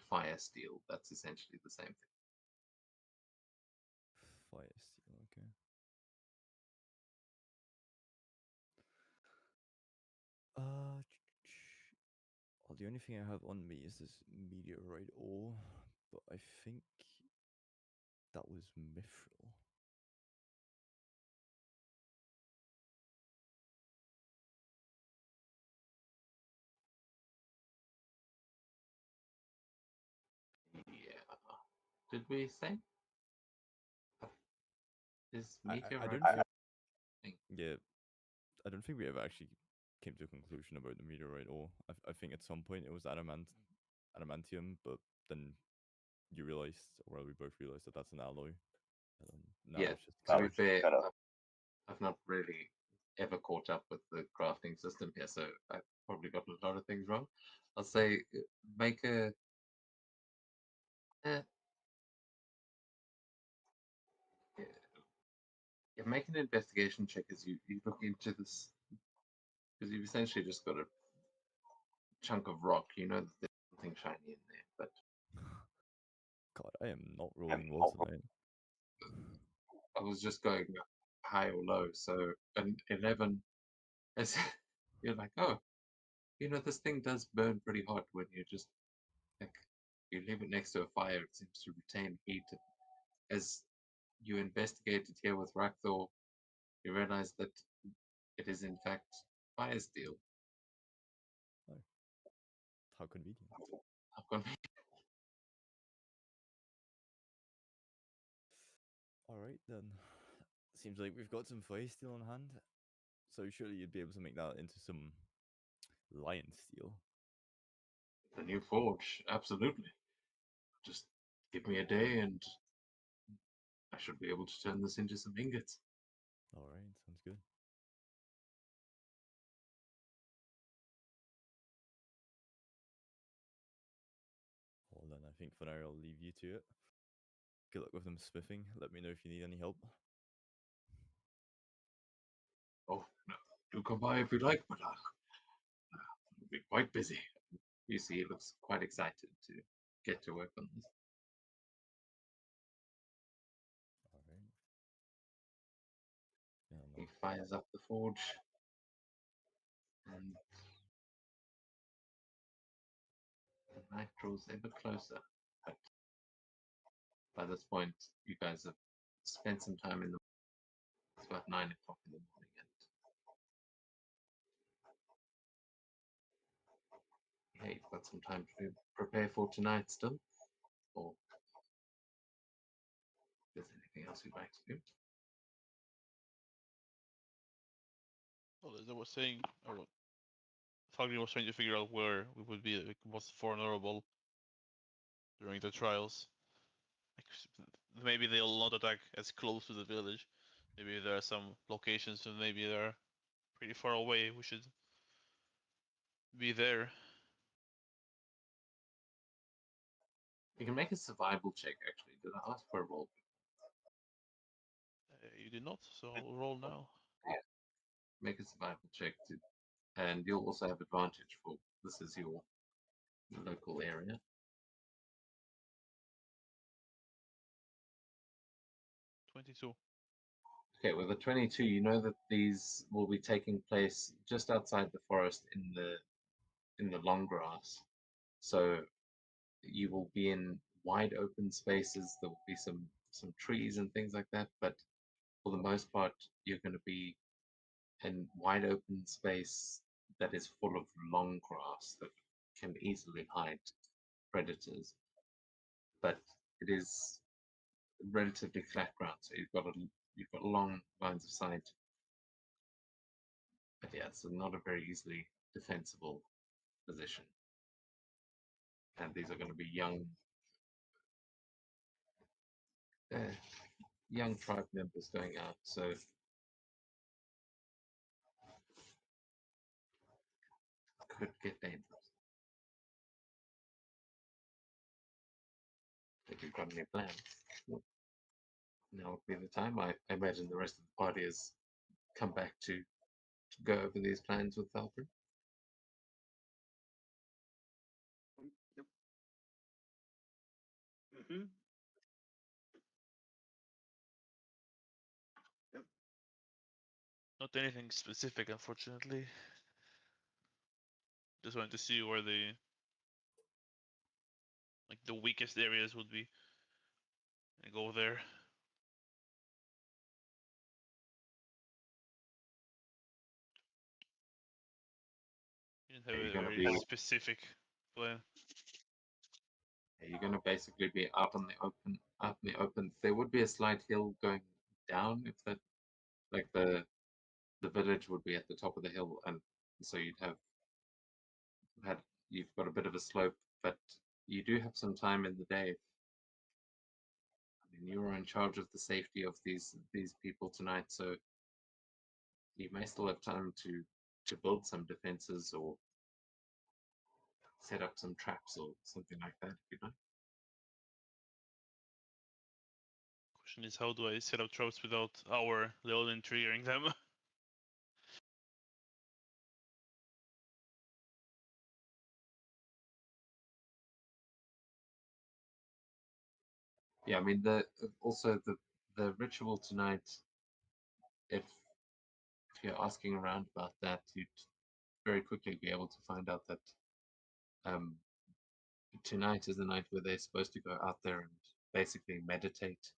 fire steel. That's essentially the same thing. Fire steel, okay. Well, the only thing I have on me is this meteorite ore, but I think that was mithril. Yeah. Did we say? Is I meteorite? don't think. Yeah, I don't think we ever actually came to a conclusion about the meteorite ore. I think at some point it was adamantium, but then you realized, well, we both realized that that's an alloy. And then now Yeah. it's just To kind be of fair, I've not really ever caught up with the crafting system here, so I've probably gotten a lot of things wrong. I'll say make a. Uh, yeah, make an investigation check as you look into this, because you've essentially just got a chunk of rock. You know that there's something shiny in there, but God, I am not rolling well tonight. I was just going high or low. So an 11, as you're like, oh, this thing does burn pretty hot when you just like you leave it next to a fire. It seems to retain heat. As you investigate it here with Rakthor, you realize that it is in fact fire steel. Oh, how convenient. How come? Alright then. Seems like we've got some fire steel on hand. So surely you'd be able to make that into some lion steel. The new forge, absolutely. Just give me a day and I should be able to turn this into some ingots. Alright, sounds good. Well then, I think for now I'll leave you to it. Good luck with them smithing. Let me know if you need any help. Oh, no, do come by if you like, but I'll be quite busy. You see, he looks quite excited to get to work on this. Alright. Yeah, no. He fires up the forge and the night draws ever closer. But by this point, you guys have spent some time in the. It's about 9 o'clock in the morning, and hey, you've got some time to prepare for tonight still. Or if there's anything else you'd like to do. Well, as I was saying, or Thagrin was trying to figure out where we would be most vulnerable during the trials. Maybe they'll not attack as close to the village. Maybe there are some locations and maybe they're pretty far away. We should be there. You can make a survival check, actually. Did I ask for a roll? You did not, so roll now. Make a survival check, and you'll also have advantage for this is your local area. 22. Okay, with a 22, you know that these will be taking place just outside the forest in the in the long grass. So you will be in wide open spaces. There will be some trees and things like that, but for the most part, you're going to be in wide open space that is full of long grass that can easily hide predators. But it is relatively flat ground, so you've got long lines of sight. But yeah, it's not a very easily defensible position. And these are going to be young tribe members going out, so could get dangerous. If you've got any plans, now would be the time. I imagine the rest of the party has come back to go over these plans with Valkyrie. Yep. Mm-hmm. Not anything specific, unfortunately. Just wanted to see where the weakest areas would be, and go there. You didn't Yeah, have you're a gonna very be specific plan. you're going to basically be out in the open. There would be a slight hill going down if that, like the village would be at the top of the hill, and so you've got a bit of a slope, but you do have some time in the day. I mean, you are in charge of the safety of these people tonight, so you may still have time to build some defenses or set up some traps or something like that, if you know. Question is, how do I set up traps without our Leonin triggering them? Yeah, I mean also the ritual tonight. If you're asking around about that, you'd very quickly be able to find out that um, tonight is the night where they're supposed to go out there and basically meditate.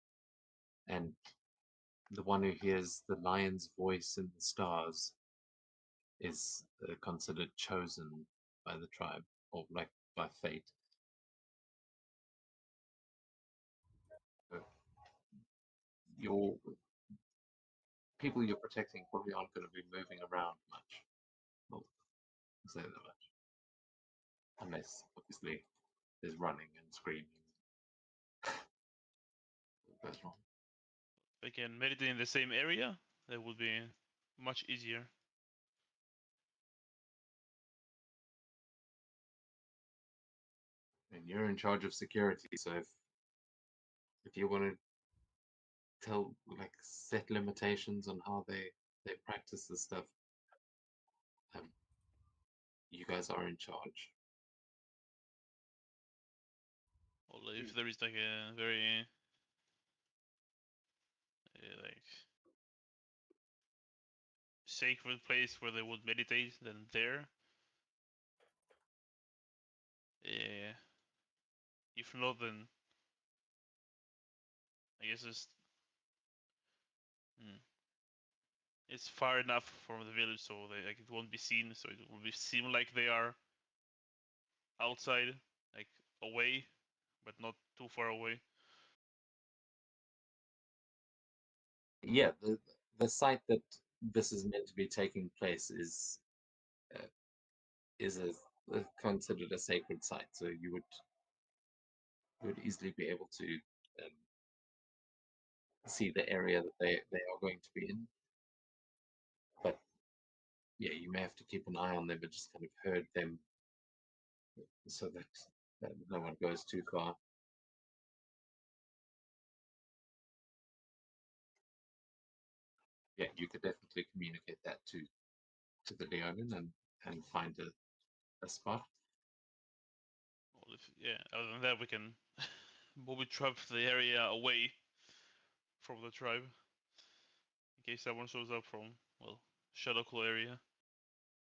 And the one who hears the lion's voice in the stars is considered chosen by the tribe, or like by fate. So your people you're protecting probably aren't going to be moving around much. Well, I'll say that much, unless obviously there's running and screaming. What goes wrong? If I can meditate in the same area, that would be much easier. And you're in charge of security, so if you want to tell like set limitations on how they practice this stuff, um, you guys are in charge. Or if there is like a very like sacred place where they would meditate, then there. If not, then I guess it's far enough from the village so like it won't be seen, so it will seem like they are outside, like away, but not too far away. Yeah, the site that this is meant to be taking place is uh, considered a sacred site, so you would easily be able to um, see the area that they are going to be in. But yeah, you may have to keep an eye on them and just kind of herd them so that no one goes too far. Yeah, you could definitely communicate that to the Leonin and find a spot. Well, other than that, we can booby trap the area away from the tribe in case someone shows up from, well, Shadow Claw area.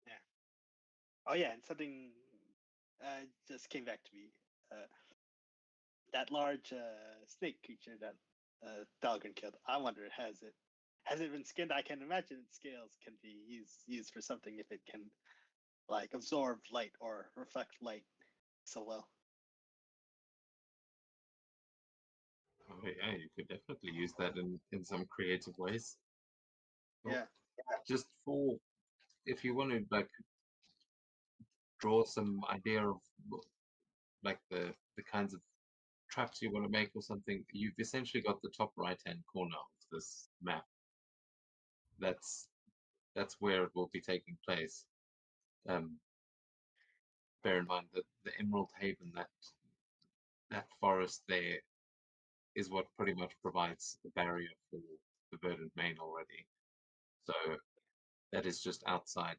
Yeah. Oh yeah, and something just came back to me. That large snake creature that Dahlgren killed. I wonder, has it been skinned? I can imagine its scales can be used for something if it can like absorb light or reflect light so well. Oh yeah, you could definitely use that in some creative ways. Well, Yeah. just for if you want to like draw some idea of like the kinds of traps you want to make or something, you've essentially got the top right hand corner of this map. That's where it will be taking place. Bear in mind that the Emerald Haven, that forest there, is what pretty much provides the barrier for the Verdant Main already. So that is just outside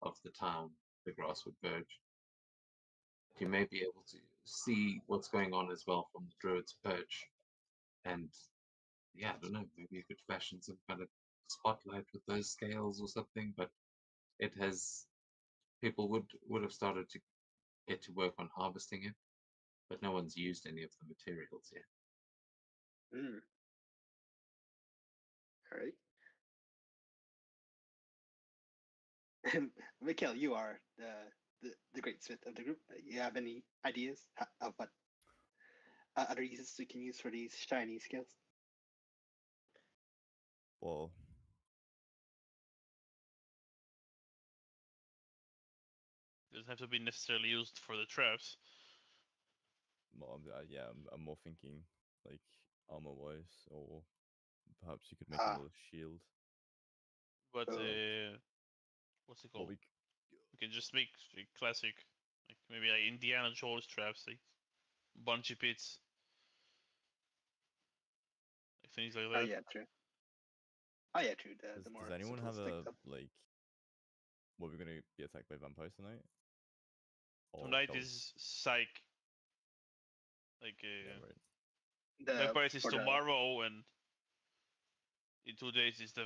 of the town, the Grasswood Verge. You may be able to see what's going on as well from the Druid's Perch. And yeah, I don't know, maybe you could fashion some kind of spotlight with those scales or something, but it has people would have started to get to work on harvesting it, but no one's used any of the materials yet. Mm. All right. Mikhail, you are the great smith of the group. You have any ideas of what other uses we can use for these shiny scales? Well, Doesn't have to be necessarily used for the traps. yeah, I'm more thinking like armor-wise, or perhaps you could make Ah. another shield. But Oh. what's it Well, called? We can just make a classic, like maybe like Indiana Jones traps, like bunchy pits, like things like Oh that. yeah, true. Oh yeah, true. The Does more anyone have simplistic a stuff. like? What we're gonna be attacked by vampires tonight? Or Tonight Charles? is Psych. Like Yeah, right. The Vampires is for the tomorrow, and in 2 days is the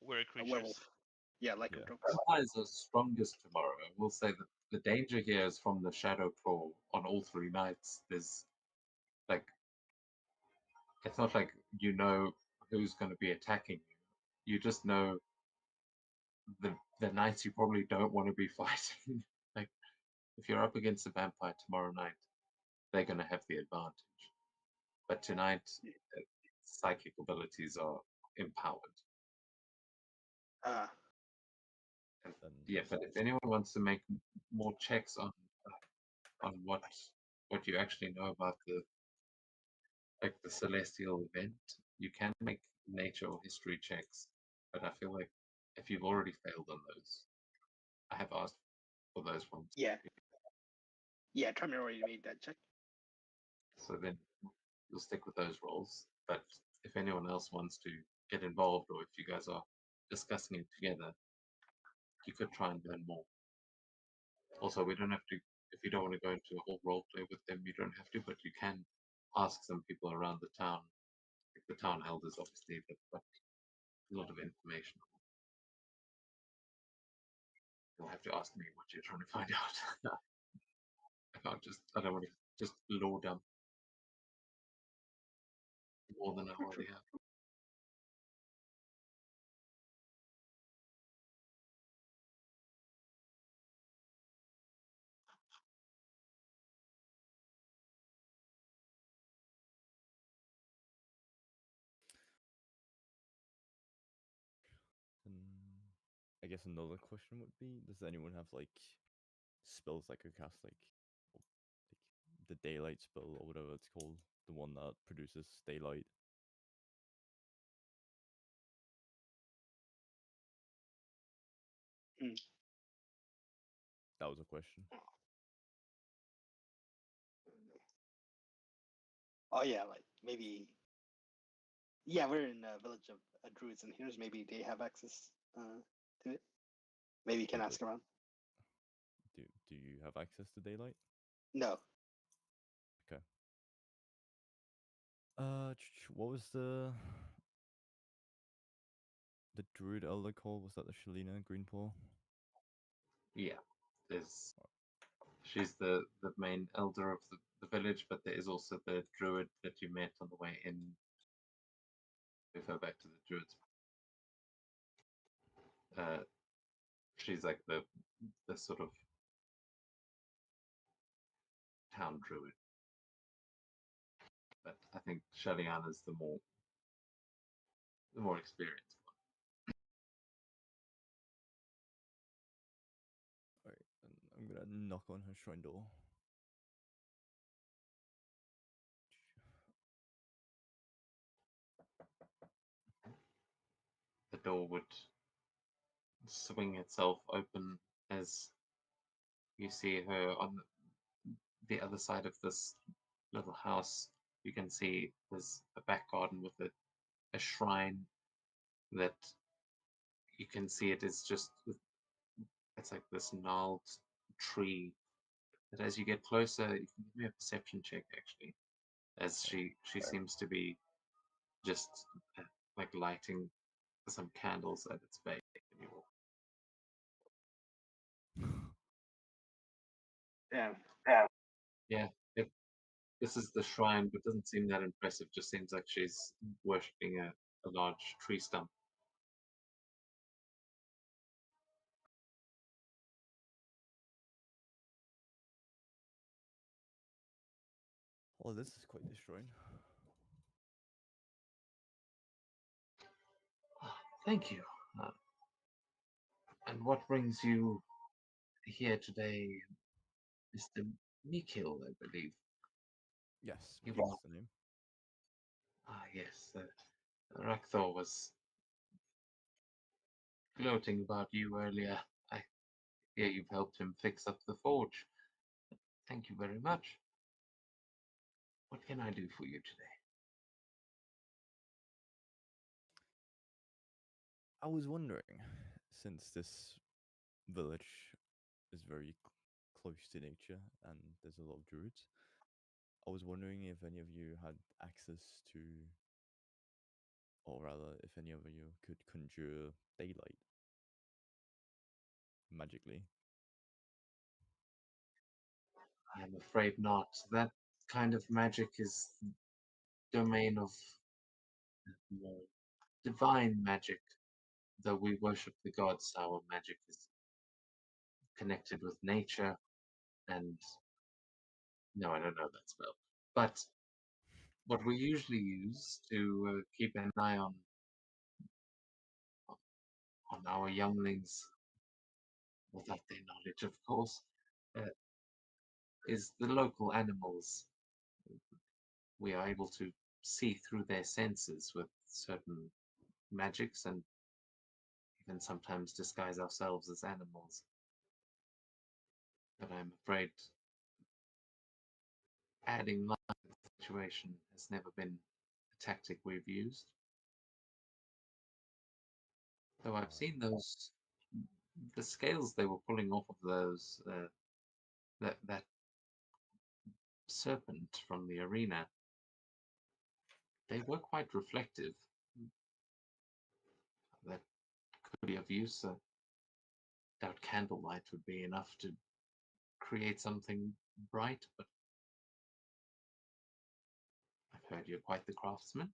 were creatures. werewolf. Yeah, like Yeah. Vampires are strongest tomorrow. I will say that the danger here is from the Shadow Claw on all 3 nights. There's like it's not like you know who's going to be attacking you. You just know the nights you probably don't want to be fighting. Like if you're up against a vampire tomorrow night, they're going to have the advantage. But tonight, psychic abilities are empowered. Ah, Then Yeah, but if anyone wants to make more checks on what you actually know about the celestial event, you can make nature or history checks. But I feel like if you've already failed on those, I have asked for those ones. yeah. Yeah, Tremor already made that check. So then you'll stick with those roles. But if anyone else wants to get involved, or if you guys are discussing it together, you could try and learn more. Also, we don't have to, if you don't want to go into a whole role play with them, you don't have to, but you can ask some people around the town. Like the town elders, obviously, they've got a lot of information. You'll have to ask me what you're trying to find out. I don't want to just lore dump more than I already have. I guess another question would be: does anyone have like spells that could cast like the daylight spell or whatever it's called, the one that produces daylight? Hmm. That was a question. Oh yeah, like maybe. Yeah, we're in a village of druids and healers. Maybe they have access to it. Maybe you can Okay. ask around. Do you have access to daylight? No. Okay. What was the druid elder called? Was that the Shalina Greenpaw? Yeah, there's she's the main elder of the village, but there is also the druid that you met on the way in. Move her back to the druids. She's like the sort of town druid, but I think Shaliana's the more experienced one. Alright, and I'm gonna knock on her shrine door. The door would swing itself open as you see her on the other side of this little house. You can see there's a back garden with a shrine that you can see it is just it's like this gnarled tree. But as you get closer, you can give me a perception check actually, as she seems to be just like lighting some candles at its base. Damn. Yeah, this is the shrine, but doesn't seem that impressive. Just seems like she's worshipping a large tree stump. Oh, this is quite the shrine. Thank you. And what brings you here today, Mr. Mikil, I believe? Yes, You that's are. the name. Ah, yes. Rakthor was gloating about you earlier. I hear you've helped him fix up the forge. Thank you very much. What can I do for you today? I was wondering, since this village is very close to nature and there's a lot of druids, I was wondering if any of you had access to, or rather, if any of you could conjure daylight magically. I'm afraid not. That kind of magic is the domain of more divine magic. Though we worship the gods, our magic is connected with nature, and no, I don't know that spell. But what we usually use to keep an eye on our younglings, without their knowledge, of course, uh, is the local animals. We are able to see through their senses with certain magics, and even sometimes disguise ourselves as animals. But I'm afraid adding life to the situation has never been a tactic we've used. Though I've seen the scales they were pulling off of those, that serpent from the arena, they were quite reflective. That could be of use. Doubt candlelight would be enough to create something bright, but I've heard you're quite the craftsman.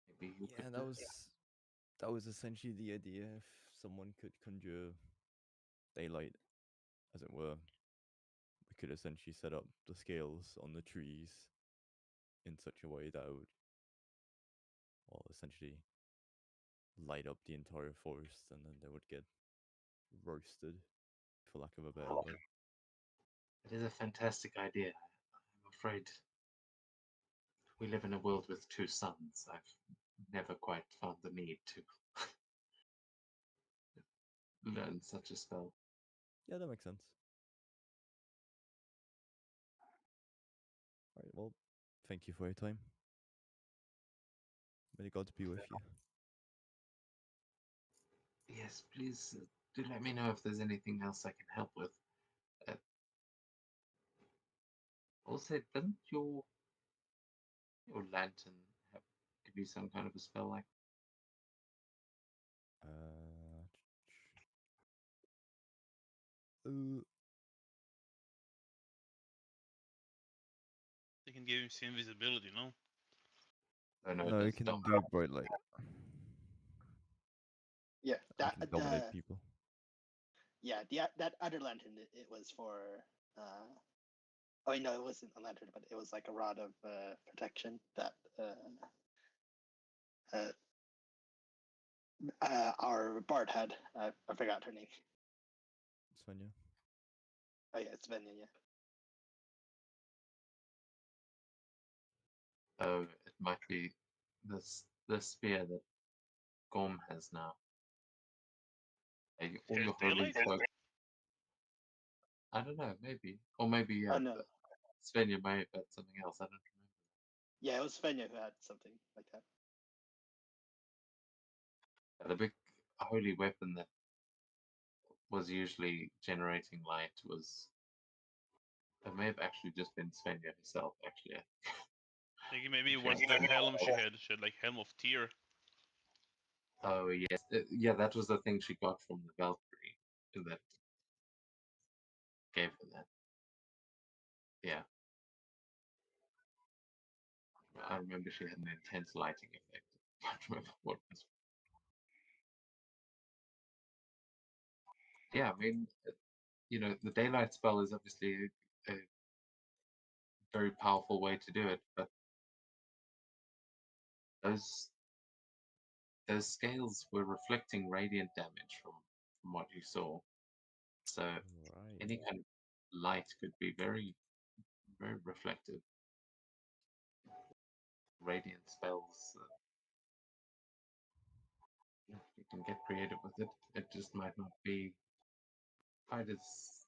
Maybe you Yeah, could. that was essentially the idea. If someone could conjure daylight, as it were, we could essentially set up the scales on the trees in such a way that it would, well, essentially light up the entire forest, and then they would get roasted, for lack of a better word. It is a fantastic idea. I'm afraid we live in a world with two suns. I've never quite found the need to learn such a spell. Yeah, that makes sense. Alright, well, thank you for your time. May the gods be with you. Yes, please do let me know if there's anything else I can help with. Uh, Also, doesn't your lantern have, give you some kind of a spell like? Uh, They can give him some invisibility, no? Oh, no, no, it you does can dark. do bright light. Yeah, You that can dominate people. yeah, that other lantern it was for. Oh no, it wasn't a lantern, but it was like a rod of protection that our bard had. I forgot her name. Svenja. Oh yeah, it's Venya. Yeah. Oh, it might be this spear that Gorm has now. All Has your holy daylight? folk. I don't know, maybe. Or maybe Oh no, Svenja may have had something else. I don't remember. yeah, it was Venya who had something like that. The big holy weapon that was usually generating light was. It may have actually just been Svenja herself, actually. I think maybe it Okay. was the helm she had. She had like helm of Tyr. Oh, yes. Yeah, that was the thing she got from the Valkyrie that gave her that. Yeah. I remember she had an intense lighting effect. I can't remember what it was. Yeah, I mean, the daylight spell is obviously a very powerful way to do it, but those scales were reflecting radiant damage from what you saw. So Right. any kind of light could be very, very reflective. Radiant spells, you can get creative with it. It just might not be quite as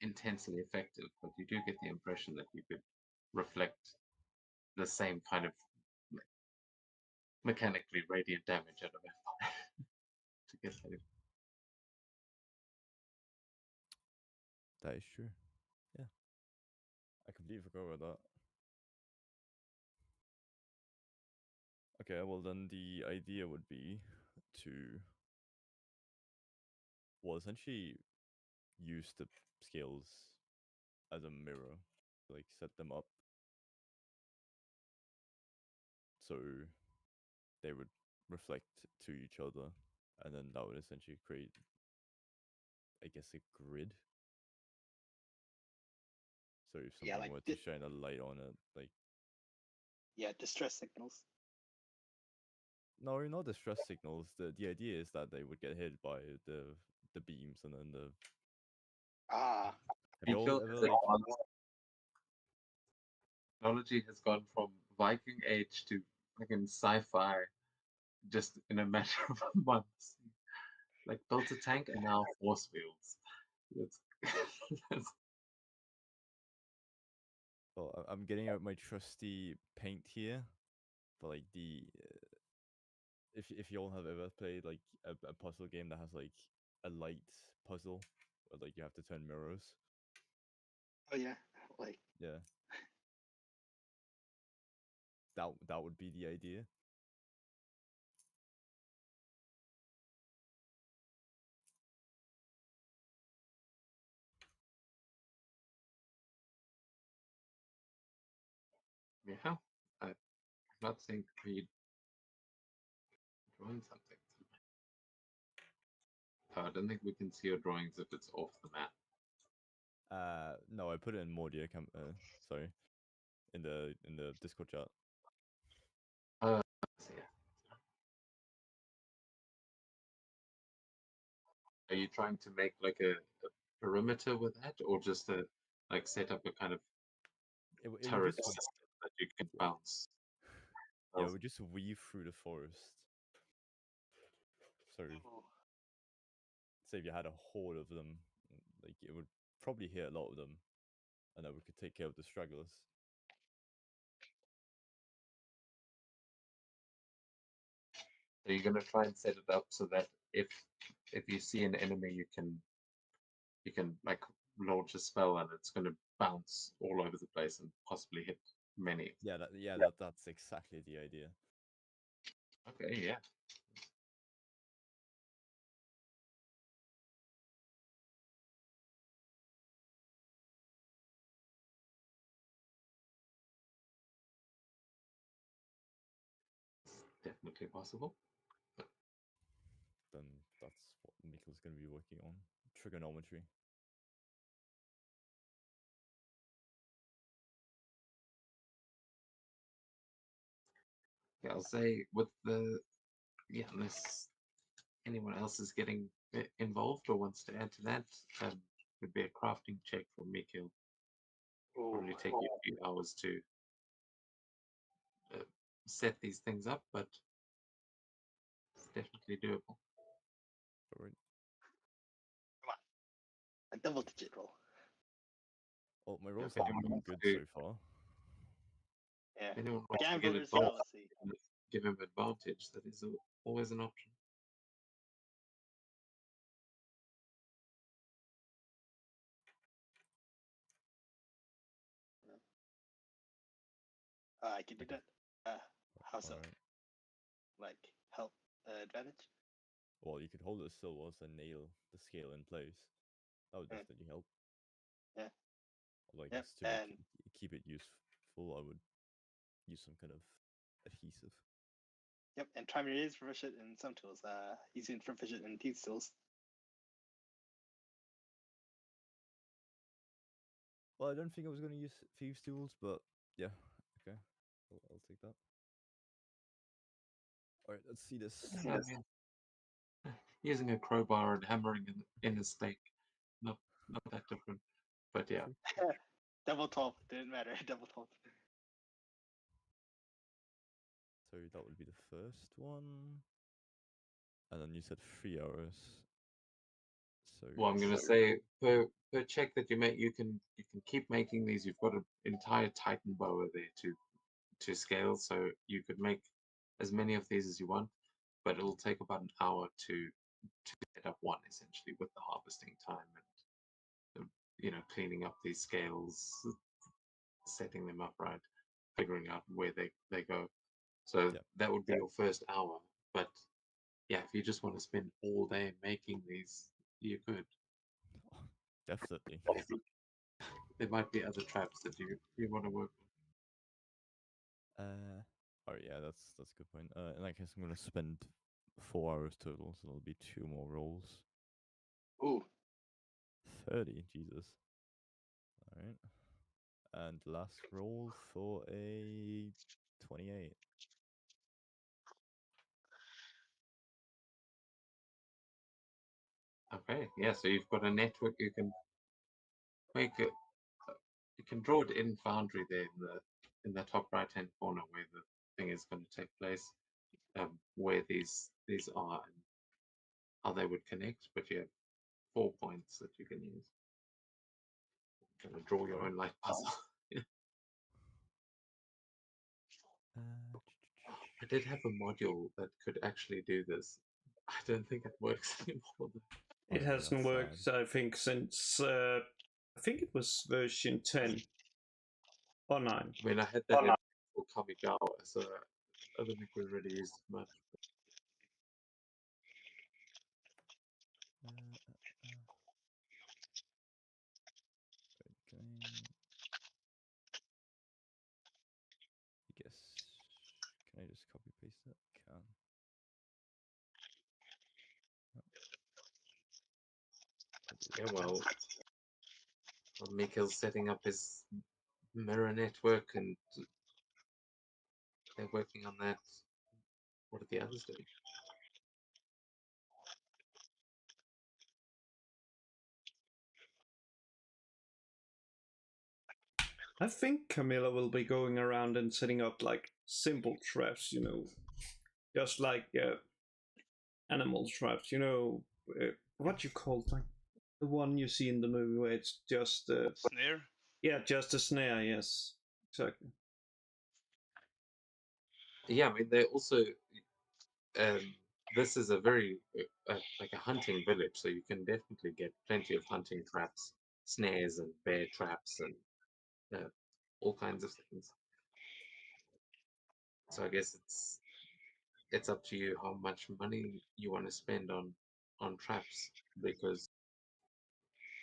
intensely effective, but you do get the impression that you could reflect the same kind of mechanically radiant damage out of it to get that. That is true. Yeah. I completely forgot about that. Okay, well then the idea would be to, well, essentially use the scales as a mirror, like set them up so they would reflect to each other, and then that would essentially create, I guess, a grid. So if Yeah, something like were to shine a light on it, like, yeah, distress signals. no, not distress signals. The idea is that they would get hit by the beams, and then the. Ah, Have you You all feel ever as like? technology has gone from Viking Age to fucking sci-fi just in a matter of months. Like built a tank and now force wheels. It's, it's- Well, I'm getting out my trusty paint here, but like the if you all have ever played like a puzzle game that has like a light puzzle where like you have to turn mirrors. oh yeah, like Yeah. That would be the idea. yeah, I'm not saying we drawing something. Oh, I don't think we can see your drawings if it's off the map. No, I put it in Mordia sorry. In the Discord chat. So yeah. Are you trying to make like a perimeter with that, or just to like set up a kind of It would turret just system that you can yeah. bounce? Yeah, it would just weave through the forest. So oh, say if you had a horde of them, like it would probably hit a lot of them, and then we could take care of the stragglers. So you're gonna try and set it up so that if you see an enemy, you can like launch a spell and it's gonna bounce all over the place and possibly hit many. Yeah, that's exactly the idea. Okay, yeah. definitely possible. Then that's what Mikkel's going to be working on. Trigonometry. Yeah, I'll say with the unless anyone else is getting involved or wants to add to that, would be a crafting check for Mikhail. Ooh, Probably take you a few hours to set these things up, but it's definitely doable. Alright. a double digit roll. Well, my rolls if haven't anyone been wants good to- so far. Yeah. If anyone wants to get Gambler's involved, fallacy. give him advantage. That is always an option. I can do that. How so? Alright. Like help advantage? Well, you could hold it still whilst I nail the scale in place. That would Yeah. definitely help. Yeah. Although I Yep, guess to make and- keep it useful, I would use some kind of adhesive. Yep, and Trimer is proficient in some tools. He's been proficient in these tools. Well, I don't think I was going to use thieves' tools, but yeah, okay, I'll take that. All right, let's see this. Yeah, I mean, using a crowbar and hammering in a stake, not that different. But yeah, Double 12, didn't matter. Double 12. So that would be the first one, and then you said 3 hours. So well, I'm going to say per check that you make, you can keep making these. You've got an entire Titan boa there to scale, so you could make as many of these as you want, but it'll take about an hour to set up one essentially with the harvesting time and cleaning up these scales, setting them up right, figuring out where they go. So Yep. that would be your first hour. But yeah, if you just want to spend all day making these, you could. definitely. There might be other traps that you want to work on. All right, yeah, that's a good point. In that case, I'm gonna spend 4 hours total, so there'll be 2 more rolls. Ooh, 30, Jesus. All right, and last roll for a 28. Okay, yeah. So you've got a network. You can make it. You can draw it in Foundry there in the top right hand corner where the thing is going to take place, where these are and how they would connect. But you have 4 points that you can use. Kind of draw your own light puzzle. I did have a module that could actually do this. I don't think it works anymore. Oh, It yeah, hasn't that's worked, sad. I think, since I think it was version 10 or 9. I mean, I had that for Kamigawa, so I don't think we really used it much. Okay. I guess. Can I just copy paste that? Can. Yeah, well, Mikkel's setting up his mirror network and they're working on that. What are the others doing? I think Camilla will be going around and setting up like simple traps, just like animal traps, what you call like the one you see in the movie where it's just Snare? yeah, just a snare. Yes, exactly. Yeah, I mean, they also. This is a very like a hunting village, so you can definitely get plenty of hunting traps, snares, and bear traps, and all kinds of things. So I guess it's up to you how much money you want to spend on traps, because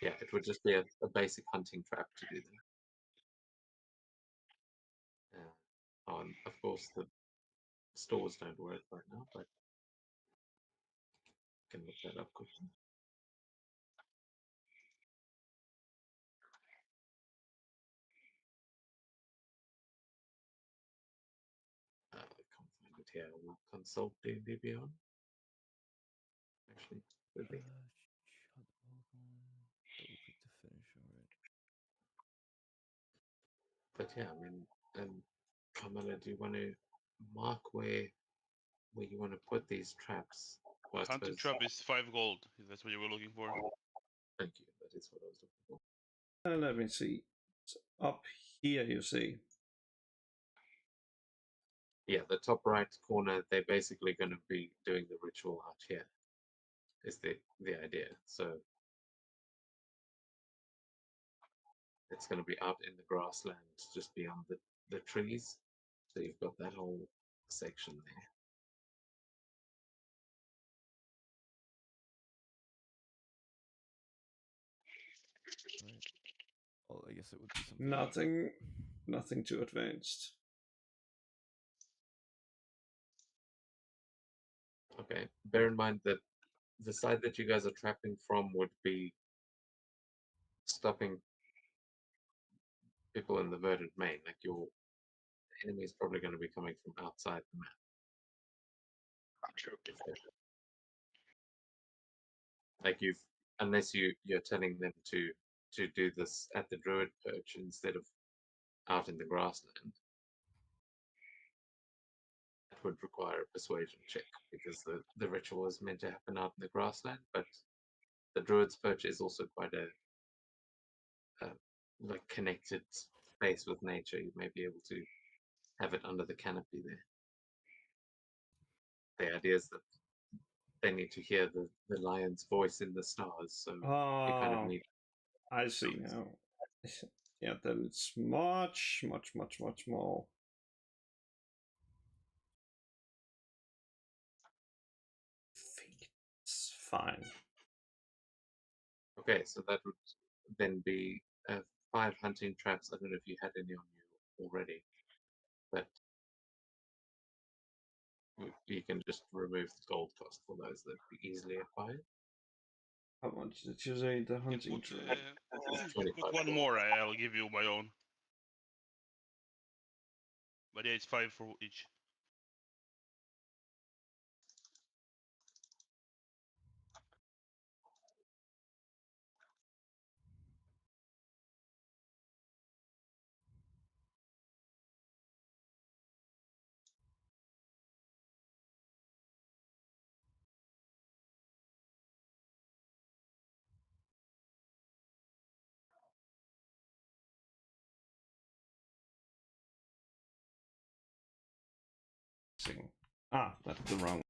yeah, it would just be a basic hunting trap to do that. Of course, stores don't work right now, but can look that up quickly. I can't find it here. We'll consult D&D Beyond. Actually, could be. Double click to finish. Alright. But yeah, I mean, Kamala, do you want to mark where you want to put these traps? Well, I Hunting suppose- trap is 5 gold, if that's what you were looking for. Thank you. That is what I was looking for. Let me see. It's up here, you see. Yeah, the top right corner, they're basically going to be doing the ritual out here. Is the idea. So it's going to be out in the grassland, just beyond the trees. So you've got that whole section there. Right. Well, I guess it would be something. Nothing too advanced. Okay. Bear in mind that the side that you guys are trapping from would be stopping people in the verdant main. Like your enemy is probably going to be coming from outside the map. True. Like unless you're telling them to do this at the druid perch instead of out in the grassland. That would require a persuasion check because the ritual is meant to happen out in the grassland, but the druid's perch is also quite a like connected space with nature. You may be able to have it under the canopy there. The idea is that they need to hear the lion's voice in the stars, so you kind of Oh, need. I see now. Yeah, then it's much more. I think it's fine. Okay, so that would then be 5 hunting traps. I don't know if you had any on you already, but you can just remove the gold cost for those that be easily acquired. How much did you say the You hunting can trap? put one more, I'll give you my own. But yeah, it's 5 for each. That's the wrong.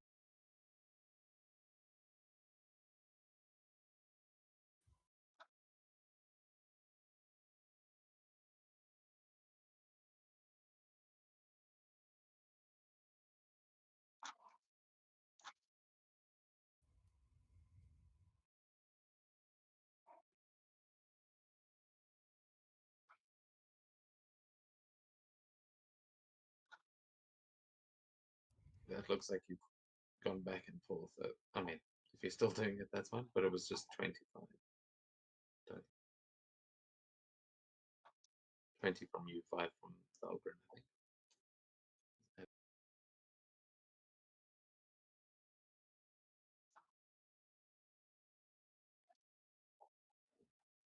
That looks like you've gone back and forth. I mean, if you're still doing it, that's fine, but it was just 25. 20 from you, 5 from Thalgren, I think.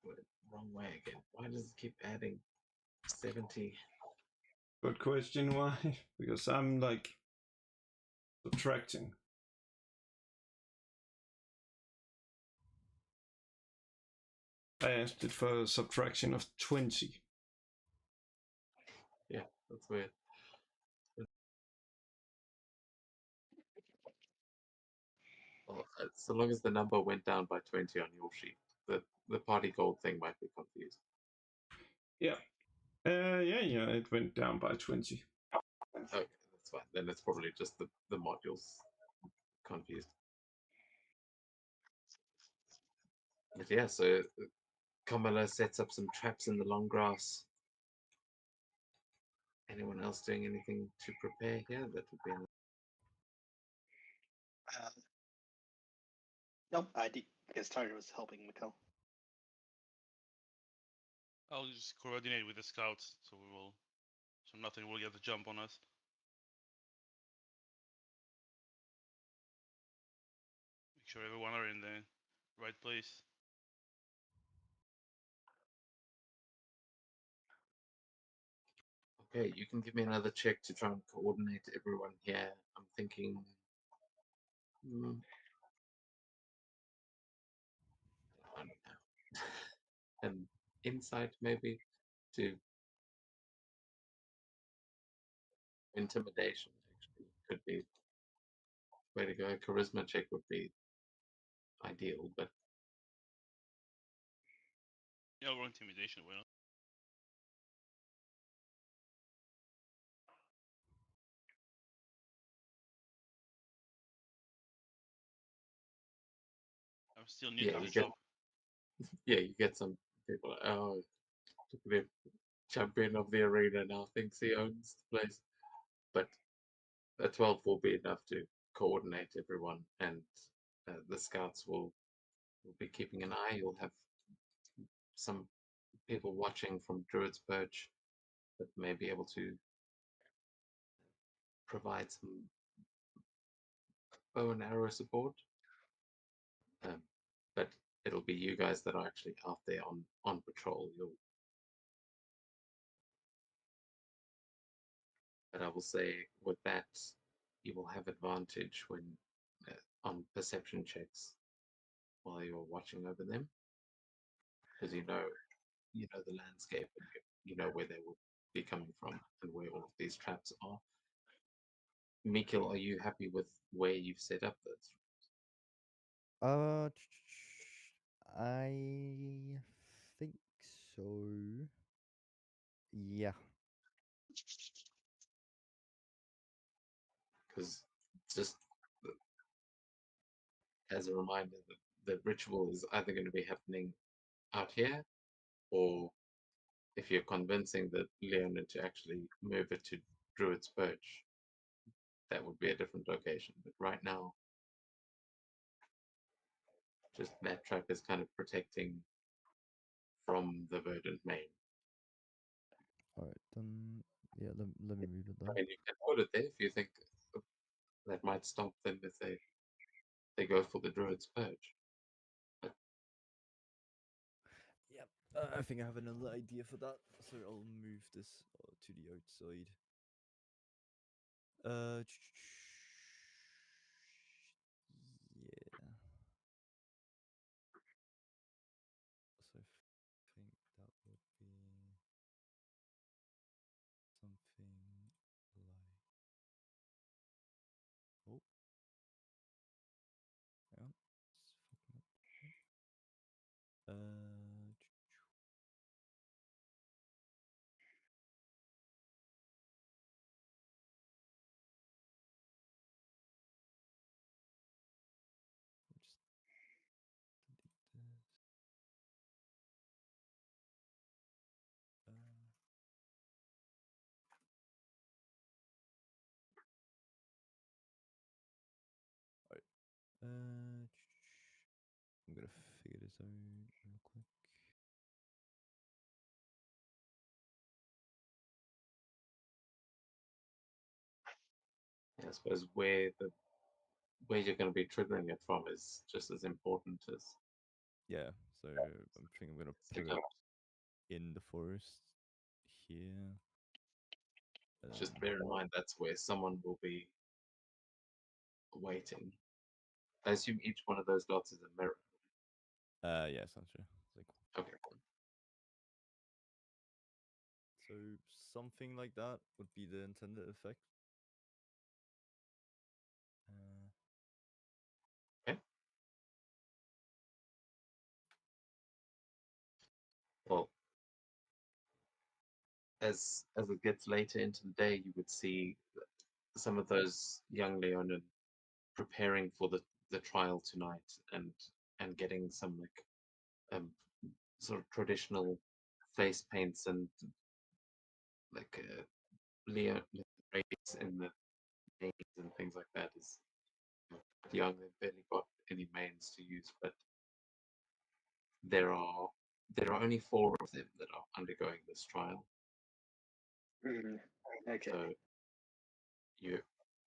Wait, wrong way again. Why does it keep adding 70? Good question. Why? Because I'm like subtracting. I asked it for a subtraction of 20. Yeah, that's weird. Well, so long as the number went down by 20 on your sheet, the party gold thing might be confused. Yeah. Yeah, it went down by 20. Okay, that's fine. Then it's probably just the modules confused. But yeah, so Kamala sets up some traps in the long grass. Anyone else doing anything to prepare here? That would be Nope, I did because Tyler was helping Mikkel. I'll just coordinate with the scouts, so nothing will get the jump on us. Make sure everyone are in the right place. Okay, you can give me another check to try and coordinate everyone here. I'm thinking. I don't know. An insight maybe to intimidation actually could be way to go. A charisma check would be ideal, but Yeah, or intimidation, why not? I'm still new yeah, to you this get job. you get some people. Oh, the champion of the arena now thinks he owns the place, but a 12 will be enough to coordinate everyone, and the scouts will be keeping an eye. You'll have some people watching from Druid's Perch that may be able to provide some bow and arrow support. But it'll be you guys that are actually out there on patrol. But I will say with that, you will have advantage when on perception checks while you're watching over them, because you know the landscape and you know where they will be coming from and where all of these traps are. Mikil, are you happy with where you've set up this? I think so. Yeah. Because just as a reminder, the ritual is either going to be happening out here, or if you're convincing the Leonid to actually move it to Druid's Perch, that would be a different location. But right now, just that trap is kind of protecting from the verdant main. All right. Then yeah. Let me move it I then. mean, you can put it there if you think that might stop them if they go for the Druid's Perch. Yep. I think I have another idea for that. So I'll move this to the outside. Yeah. So I think that would be something like. Oh. Hang on. It's fucking up. Just delete this. Alright. I'm gonna figure this out real quick. Yeah, I suppose where you're going to be triggering it from is just as important as Yeah, so I'm thinking I'm gonna put stick it up. in the forest here. Just bear in mind that's where someone will be waiting. I assume each one of those dots is a mirror. Yeah, sounds true. Like, Okay. so something like that would be the intended effect. Okay. Well, as it gets later into the day, you would see some of those young Leonin preparing for the trial tonight and getting some like sort of traditional face paints and like Leo rays in the names and things like that is young, they've barely got any mains to use, but there are only 4 of them that are undergoing this trial. Okay. So you,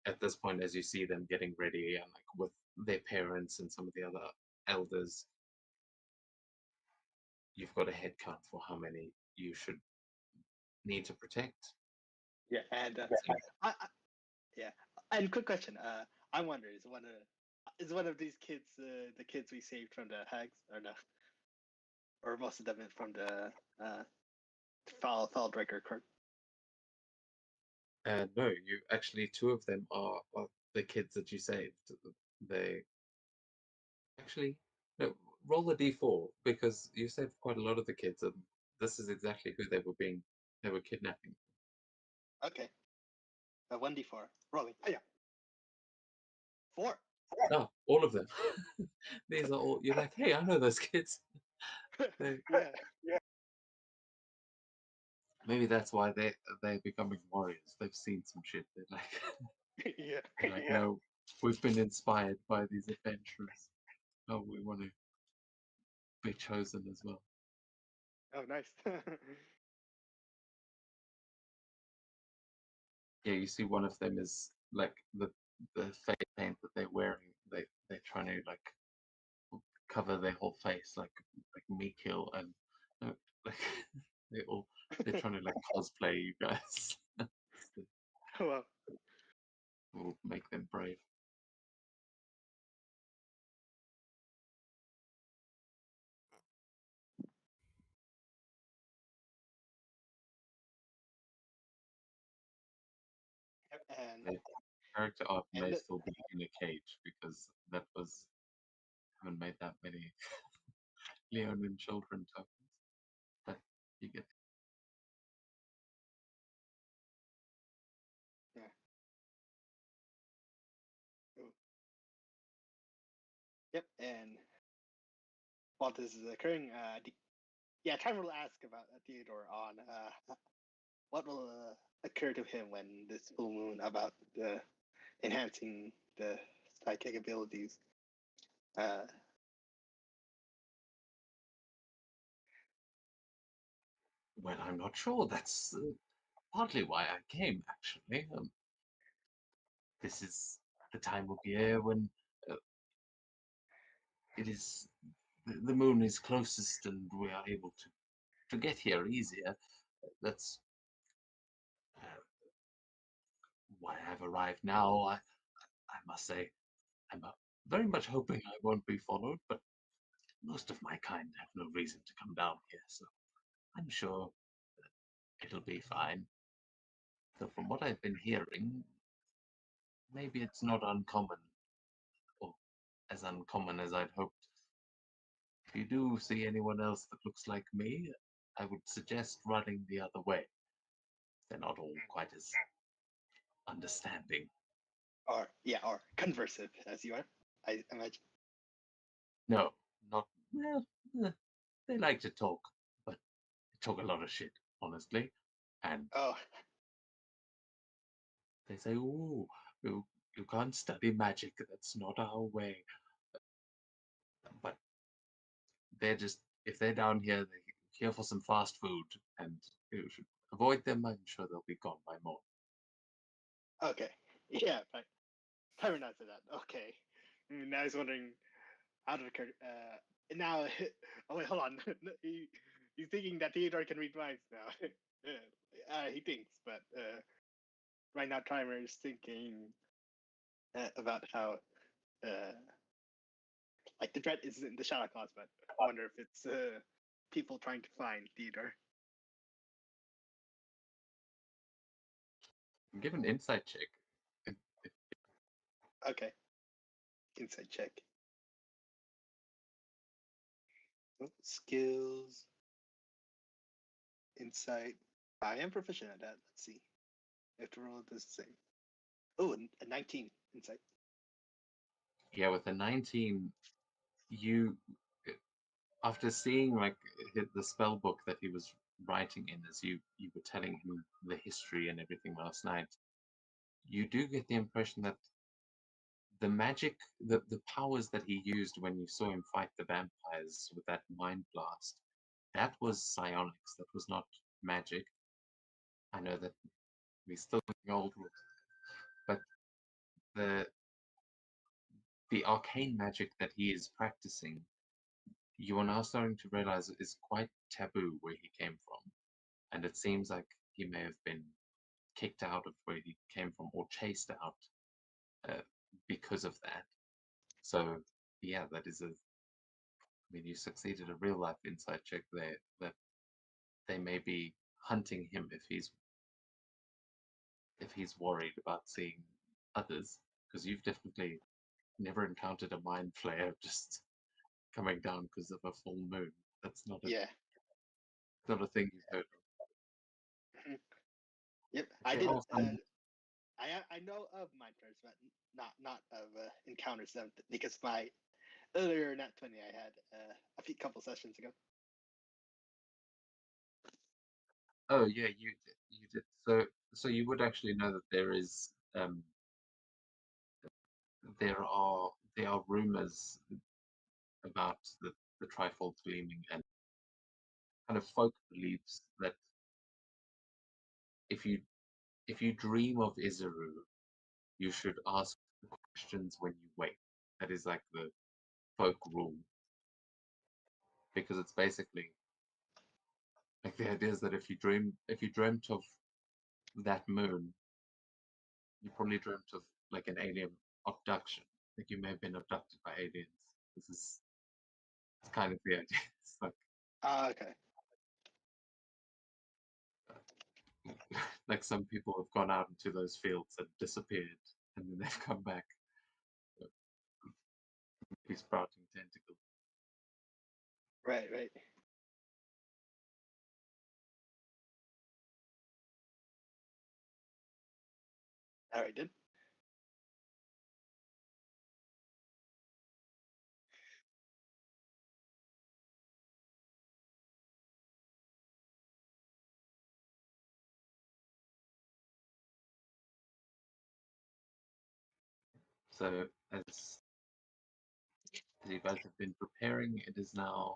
at this point, as you see them getting ready and like with their parents and some of the other elders, you've got a head count for how many you should need to protect. Yeah, and yeah, and quick question. I wonder, is one of these kids the kids we saved from the hags, or no, or most of them is from the Faldrecker court? No, you actually 2 of them are the kids that you saved. They actually no, roll a d4 because you saved quite a lot of the kids, and this is exactly who they were kidnapping. Okay. 1d4 rolling. Oh yeah. 4. No, all of them. These are all. You're like, hey, I know those kids. They, Yeah. maybe that's why they're becoming warriors. They've seen some shit. They're like, Yeah. they're like, no, we've been inspired by these adventurers. Oh, we want to be chosen as well. Oh, nice. Yeah, you see one of them is like the face paint that they're wearing. They're trying to like cover their whole face like Mikil and like they're trying to like cosplay you guys. Well, Will make them brave. and The character art And may the- still be in a cage because that was haven't made that many Leonin children tokens. But you get yep, and while this is occurring, yeah, Timer will ask about Theodore on what will occur to him when this full moon about enhancing the psychic abilities. Uh, well, I'm not sure. That's partly why I came, actually. This is the time of year when uh, it is the moon is closest and we are able to get here easier. That's uh, why I've arrived now. I must say, I'm very much hoping I won't be followed, but most of my kind have no reason to come down here, so I'm sure it'll be fine. So from what I've been hearing, maybe it's not uncommon, or as uncommon as I'd hoped. If you do see anyone else that looks like me, I would suggest running the other way. They're not all quite as understanding. or conversive as you are, I imagine. No, not well. They like to talk, but they talk a lot of shit, honestly. And Oh, they say, "Ooh, you can't study magic. That's not our way." But they're just if they're down here, they're here for some fast food, and you should avoid them. I'm sure they'll be gone by morning. okay. Yeah, fine. Timer nods for that. Okay. Now he's wondering how to occur. Now, oh wait, hold on. He's thinking that Theodore can read minds now. He thinks, but right now Timer is thinking about how like the threat is in the shadow class, but I wonder if it's people trying to find Theodore. Give an insight check. Okay. Insight check. Oh, skills. Insight. I am proficient at that. Let's see. I have to roll this same. Oh, a 19 insight. Yeah, with a 19, you after seeing like the spell book that he was writing in as you were telling him the history and everything last night, you do get the impression that the magic, the powers that he used when you saw him fight the vampires with that mind blast, that was psionics. That was not magic. I know that we're still in the old rules, but the the arcane magic that he is practicing, you are now starting to realize is quite taboo where he came from, and it seems like he may have been kicked out of where he came from or chased out uh, because of that. So yeah, that is a. I mean, you succeeded a real life inside check there that they may be hunting him if he's worried about seeing others, because you've definitely never encountered a mind flare just coming down because of a full moon. That's Yeah. not a thing you've heard Mhm. Yep. of. I There did. are some. I know of mind flares, but not of encounters them because my earlier Nat 20 I had couple sessions ago. Oh yeah, you did. So you would actually know that there are rumors about the Trifold gleaming, and kind of folk beliefs that if you if you dream of Izaru, you should ask questions when you wake. That is like the folk rule, because it's basically like the idea is that if you dreamt of that moon, you probably dreamt of like an alien abduction. Like you may have been abducted by aliens. This is it's kind of the idea. It's like Okay. like some people have gone out into those fields and disappeared, and then they've come back, maybe sprouting tentacles. Right. Right. All right. Did. So as you guys have been preparing, it is now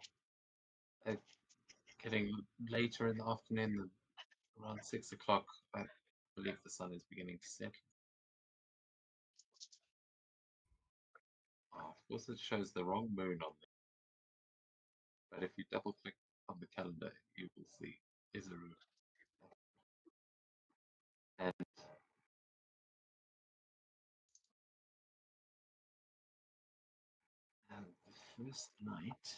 uh, getting later in the afternoon, around 6 o'clock. I believe the sun is beginning to set. Oh, of course, it shows the wrong moon on there. But if you double click on the calendar, you will see Izaru. And the first night,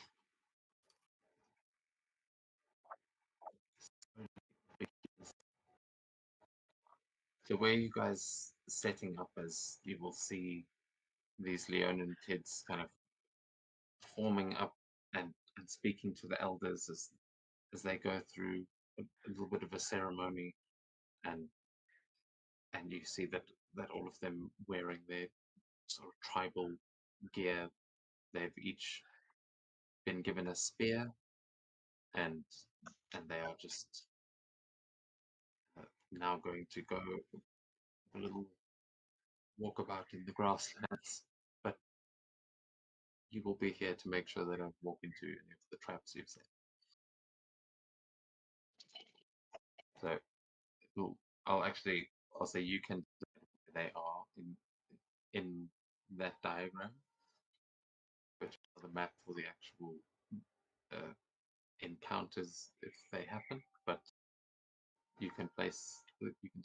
so where you guys setting up, as you will see these Leonin kids kind of forming up and speaking to the elders as they go through a little bit of a ceremony, and you see that all of them wearing their sort of tribal gear. They've each been given a spear, and they are just now going to go a little walkabout in the grasslands. But you will be here to make sure they don't walk into any of the traps you've set. So I'll say you can they are in that diagram, which are the map for the actual uh, encounters if they happen. But you can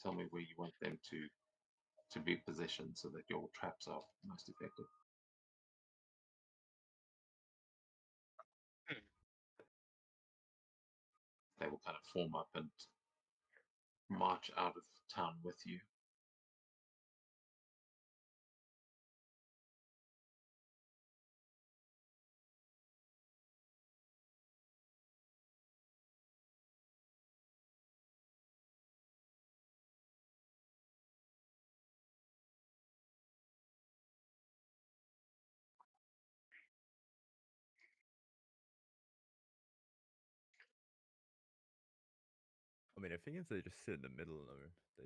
tell me where you want them to be positioned so that your traps are most effective. They will kind of form up and march out of town with you. I mean, I think if they just sit in the middle, though, they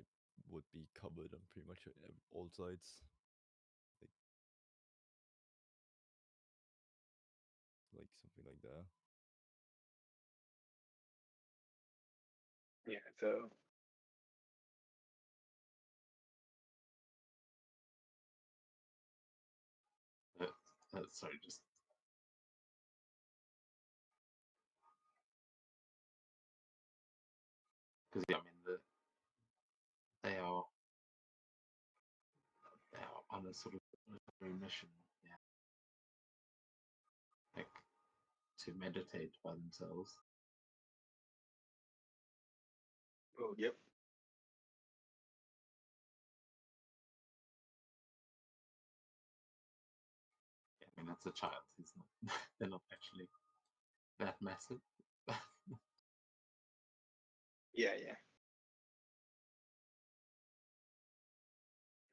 would be covered on pretty much all sides. Like, something like that. Yeah, so Sorry, just because yeah, I mean they are on a sort of military mission, yeah, like to meditate by themselves. oh yep. Yeah, I mean that's a child. He's not. They're not actually that massive. Yeah, yeah.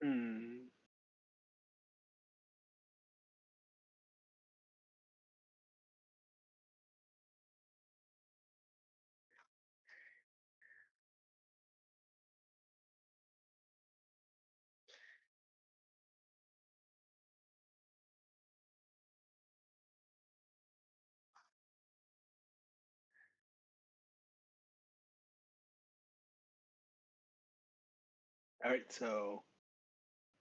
Hmm. All right, so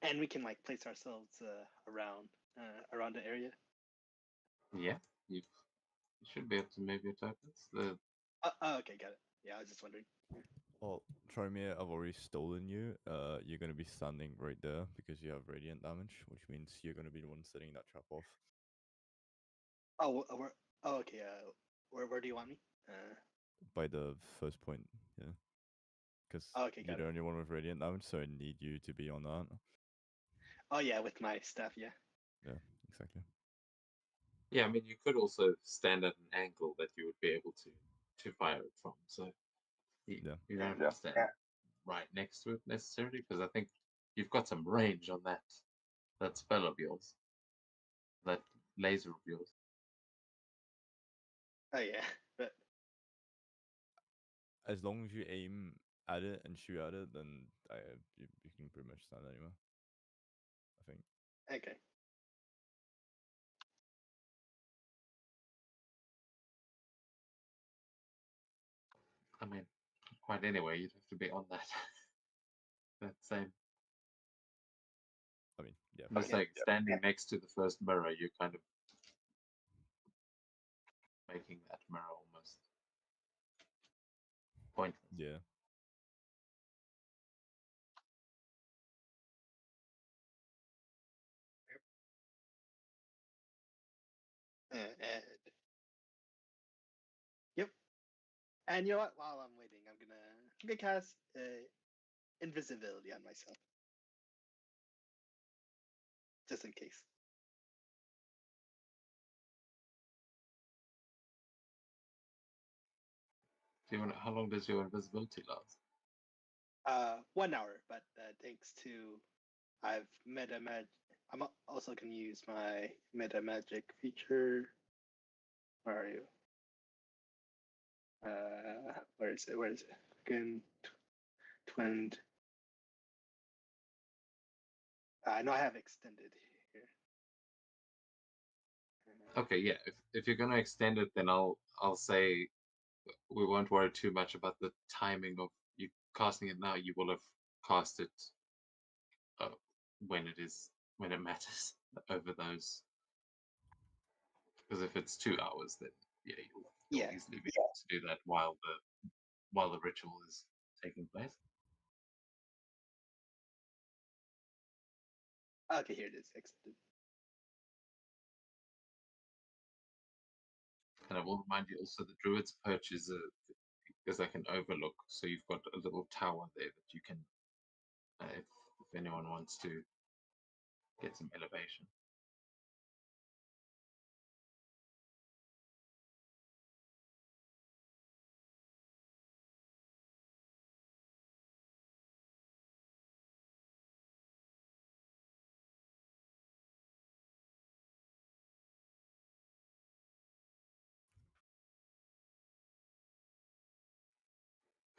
and we can like place ourselves around the area. Yeah, you should be able to move your tokens. Okay, got it. Yeah, I was just wondering. Well, Tromir, I've already stolen you. You're gonna be standing right there because you have radiant damage, which means you're gonna be the one setting that trap off. Oh, okay. Where do you want me? By the first point, yeah. Because Okay, you're got the it. only one with radiant damage, so I need you to be on that. Oh yeah, with my staff. Yeah. Yeah, exactly. Yeah, I mean you could also stand at an angle that you would be able to fire it from. So Yeah. you don't have to stand right next to it necessarily, because I think you've got some range on that spell of yours, that laser of yours. Oh yeah, but As long as you aim at it and shoot at it, then you can pretty much stand anywhere. I think. okay. I mean, quite anyway, you'd have to be on that that same. I mean, yeah. I'm just Okay, saying, standing next to the first mirror, you're kind of making that mirror almost pointless. Yeah. and yep. And you know what? While I'm waiting, I'm gonna cast invisibility on myself, just in case. Do you want? How long does your invisibility last? 1 hour, but thanks to I've meta mag. I'm also gonna use my meta magic feature. Where are you? Where is it? Where is it? Again, twinned. I know I have extended here. Okay, yeah. If you're gonna extend it, then I'll say we won't worry too much about the timing of you casting it now. You will have cast it uh, when it matters over those. Because if it's 2 hours, then yeah, you'll Yeah. easily be able to do that while the ritual is taking place. Okay, here it is. Extended. And I will remind you also the Druid's Perch is like an overlook, so you've got a little tower there that you can, if anyone wants to get some elevation.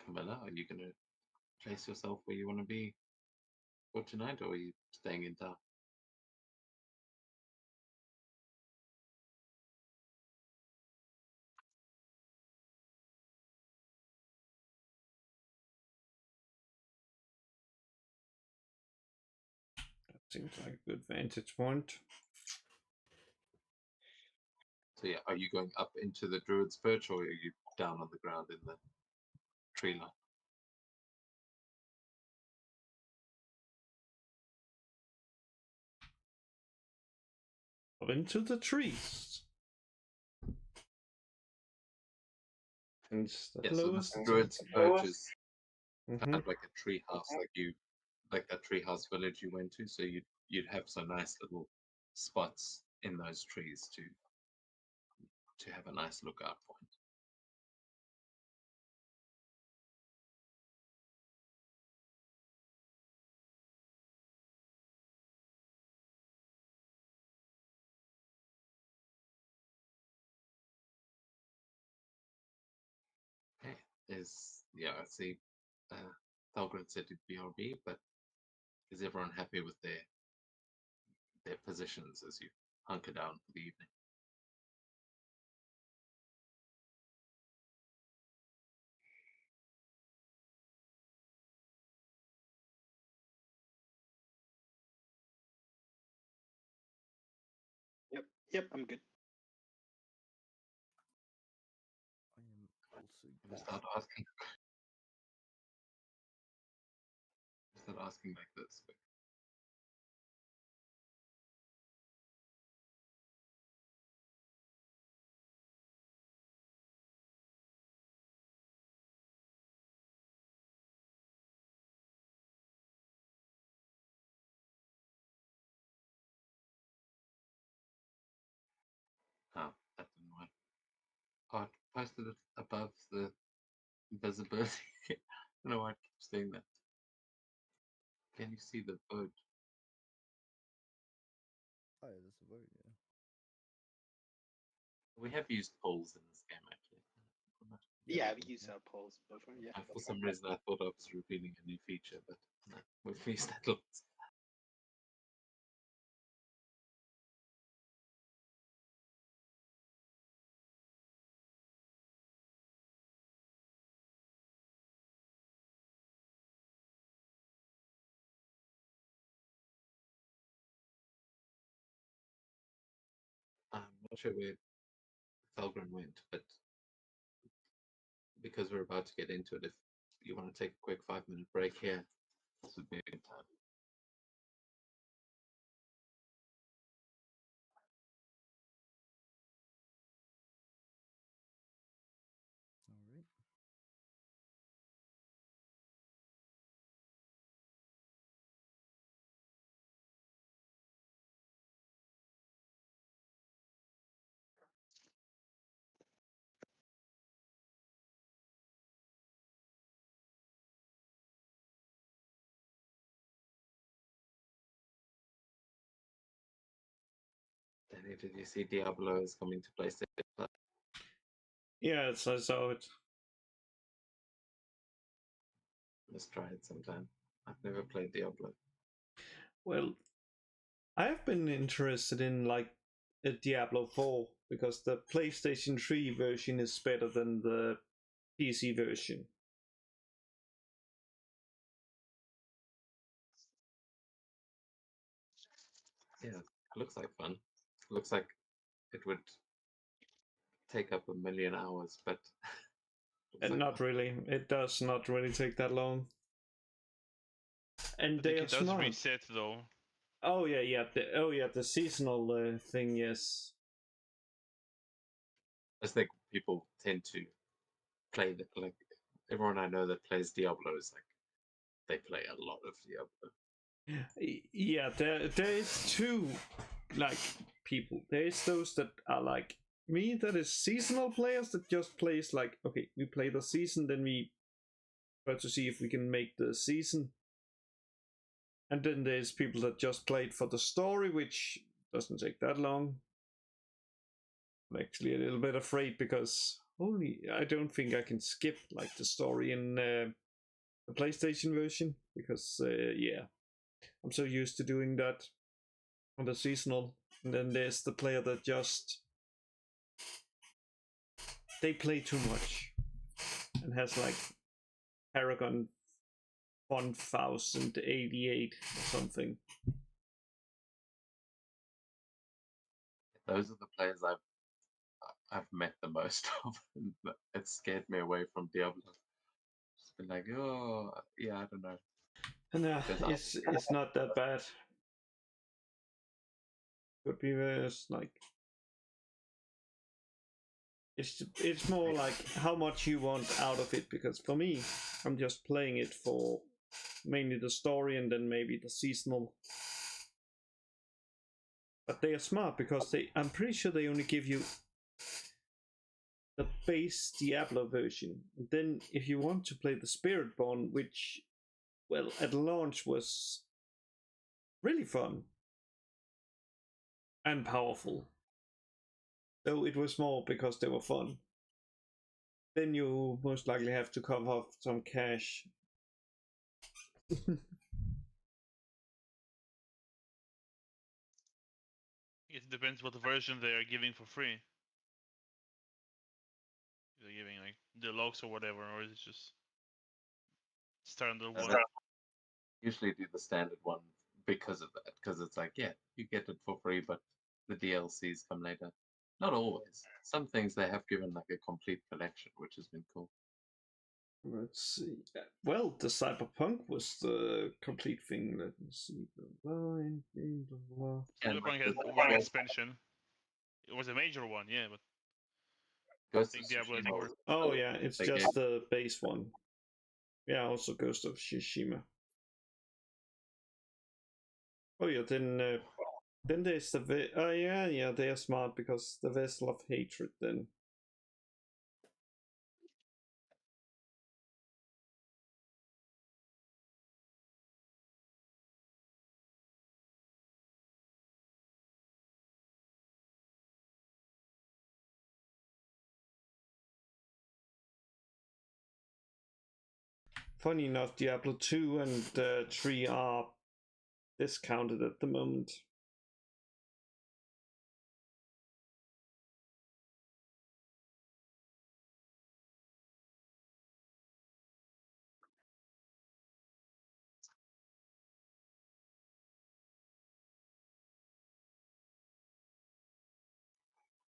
Camilla, are you going to place yourself where you want to be for tonight, or are you staying in town? Seems like a good vantage point. So yeah, are you going up into the druid's perch, or are you down on the ground in the tree line? Up into the trees. And the Yeah, so the lowest. druid's perch is Mhm. kind of like a tree house, like that tree house village you went to. So you'd have some nice little spots in those trees to have a nice lookout point. Okay, I see. Thalgren said it'd BRB, but is everyone happy with their positions as you hunker down for the evening? Yep, I'm good. I am also I'm good. start asking. Start asking like this. But oh, that didn't work. Oh, I posted it above the visibility. I don't know why it keeps doing that. Can you see the bird? Oh, yeah, there's a vote, yeah. We have used polls in this game actually. Yeah, we we use can. polls before. Yeah. For some reason, I thought I was revealing a new feature, but no, we've used that lots. I'm not sure where Thalgren went, but because we're about to get into it, if you want to take a quick 5-minute break here, this would be a good time. All right. Danny, did you see Diablo is coming to PlayStation? Yes, I saw it. Let's try it sometime. I've never played Diablo. Well, I've been interested in like a Diablo 4 because the PlayStation 3 version is better than the PC version. Yeah, it looks like fun. It looks like it would take up 1,000,000 hours, but looks And like not fun. really. It does not really take that long. And I they think are it does smart. reset though. Oh yeah. The seasonal thing. Yes. I just think people tend to play like everyone I know that plays Diablo is like they play a lot of Diablo. Yeah. There is two like people. There is those that are like me, that is seasonal players that just plays like, okay, we play the season, then we try to see if we can make the season. And then there's people that just played for the story, which doesn't take that long. I'm actually a little bit afraid because I don't think I can skip like the story in the PlayStation version because yeah, I'm so used to doing that on the seasonal. And then there's the player that just they play too much and has like Paragon 1088 or something. those are the players I've met the most of. And it scared me away from Diablo. Just been like, oh yeah, I don't know. And Because it's not that bad. Could be worse. Like it's more like how much you want out of it. Because for me, I'm just playing it for mainly the story and then maybe the seasonal. But they are smart because I'm pretty sure they only give you the base Diablo version. And then if you want to play the Spiritborn, which, well, at launch was really fun and powerful, though it was more because they were fun, then you most likely have to cover up some cash. It depends what version they are giving for free. If they're giving like deluxe or whatever, or is it just standard one? usually do the standard one because of that. Because it's like, yeah, you get it for free, but the DLCs come later. Not always. Some things they have given like a complete collection, which has been cool. Let's see. Well, the Cyberpunk was the complete thing. Let me see. And Cyberpunk had the- one expansion. It was a major one, yeah, but Ghost I of think Diablo has Tsushima more. was Oh another yeah, one it's they just gave. the base one. Yeah, also Ghost of Tsushima. Oh yeah, then there's the oh yeah, they are smart because the Vessel of Hatred then. Funny enough, Diablo 2 and 3 are discounted at the moment.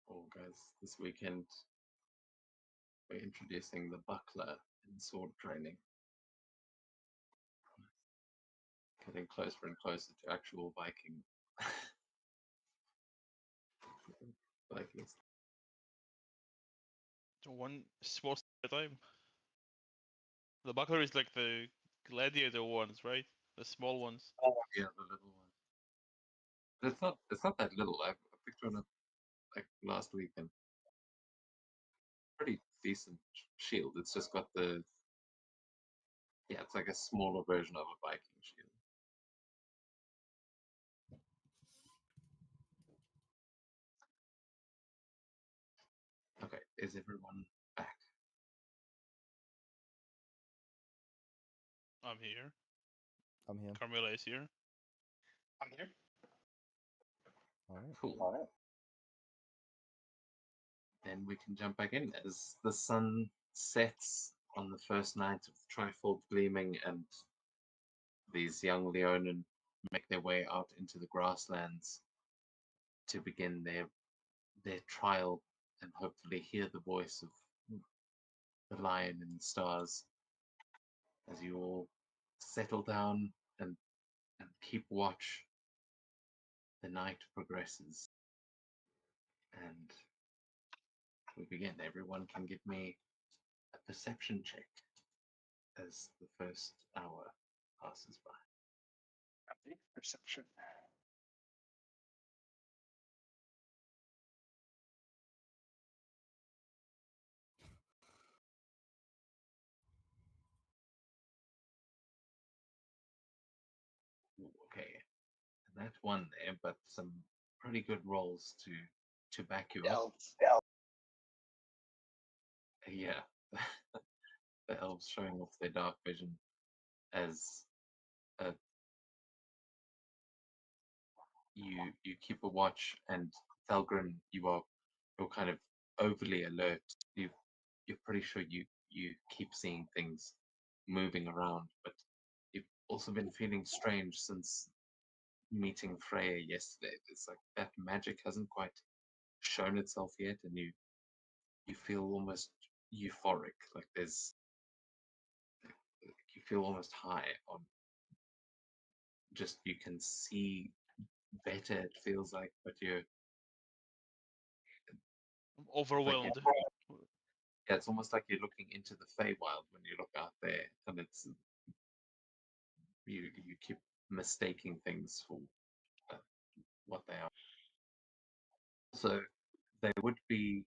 Oh, guys, this weekend we're introducing the buckler in sword training. Getting closer and closer to actual Viking. Vikings. One small step at a time. The buckler is like the gladiator ones, right? The small ones. Yeah, the little one. But it's not that little. I picked one up like last weekend. Pretty decent shield. It's just got the it's like a smaller version of a Viking shield. Okay, is everyone back? I'm here. I'm here. Carmilla is here. I'm here. Alright. Cool. Then we can jump back in as the sun sets on the first night of the Trifold Gleaming, and these young Leonin make their way out into the grasslands to begin their trial and hopefully hear the voice of the lion in the stars as you all settle down and keep watch. The night progresses and we begin. Everyone can give me a perception check as the first hour passes by. Okay, perception. Ooh, okay, and that's one there, but some pretty good rolls to back you up. Elves. Yeah, the elves showing off their dark vision as you keep a watch, and Thalgrim, you're kind of overly alert. You're pretty sure you keep seeing things moving around, but you've also been feeling strange since meeting Freya yesterday. It's like that magic hasn't quite shown itself yet, and you feel almost euphoric, like you feel almost high on just you can see better. It feels like, but you're I'm like overwhelmed. yeah, it's almost like you're looking into the Feywild when you look out there, and it's you keep mistaking things for uh, what they are. So they would be.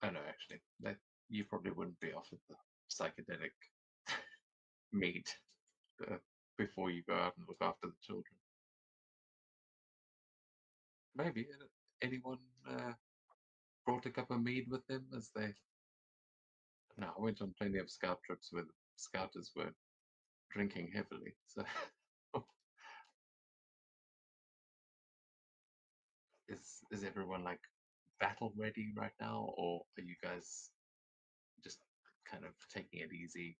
Oh no, actually, that you probably wouldn't be offered the psychedelic meat before you go out and look after the children. Maybe anyone brought a cup of mead with them as they. No, I went on plenty of scout trips where the scouters were drinking heavily. So, is everyone like battle ready right now, or are you guys just kind of taking it easy,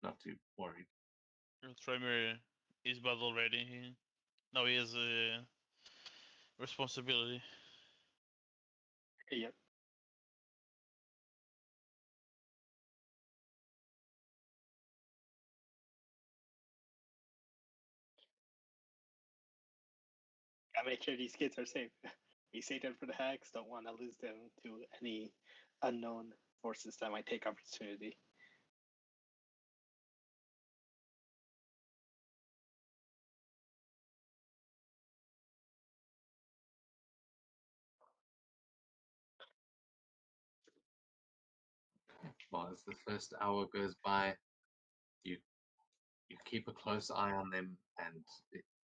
not too worried? Trimer is battle ready. Now he has a responsibility. Yep. Gotta make sure these kids are safe. We say them for the hacks. Don't want to lose them to any unknown forces that might take opportunity. Well, as the first hour goes by, you you keep a close eye on them, and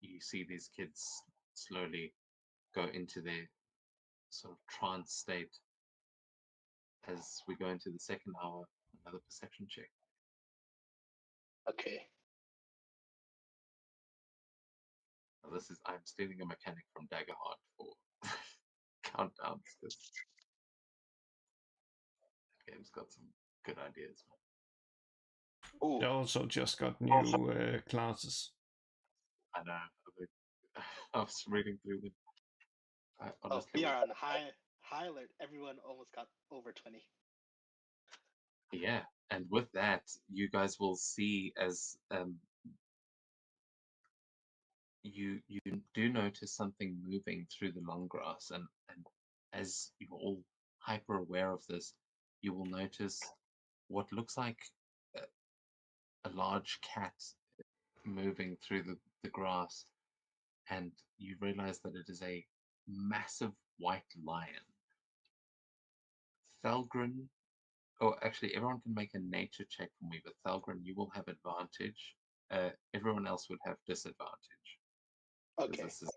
you see these kids slowly go into their sort of trance state. As we go into the second hour, another perception check. Okay. Now, this is I'm stealing a mechanic from Daggerheart for countdowns because the game's got some good ideas. Oh, They also just got new classes. I know. I was reading through them. I oh, honestly, we are on high alert. Everyone almost got over 20. yeah. And with that, you guys will see as you do notice something moving through the long grass, and as you're all hyper aware of this, you will notice what looks like a large cat moving through the grass, and you realize that it is a massive white lion. Thalgren, oh, actually, everyone can make a nature check for me, but Thalgren, you will have advantage. Everyone else would have disadvantage. Okay. This is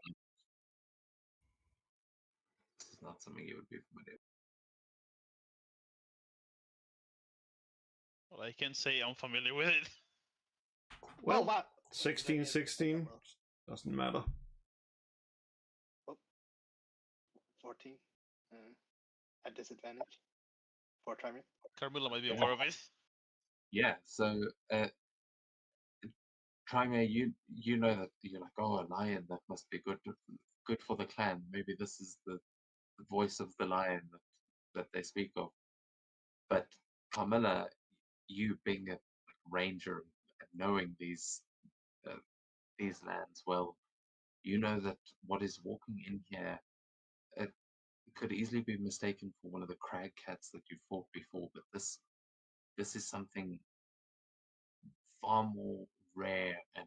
not something you would be familiar with. Well, I can say I'm familiar with it. Well, oh, wow. 16, 16. Doesn't matter. 14. At disadvantage. For Trimer. Carmilla might be Yeah. aware of it. Yeah, so Trime, you know that you're like, oh, a lion, that must be good for the clan. Maybe this is the voice of the lion that they speak of. But Carmilla, you being a ranger and knowing these lands well, you know that what is walking in here it could easily be mistaken for one of the crag cats that you fought before. But this is something far more rare, and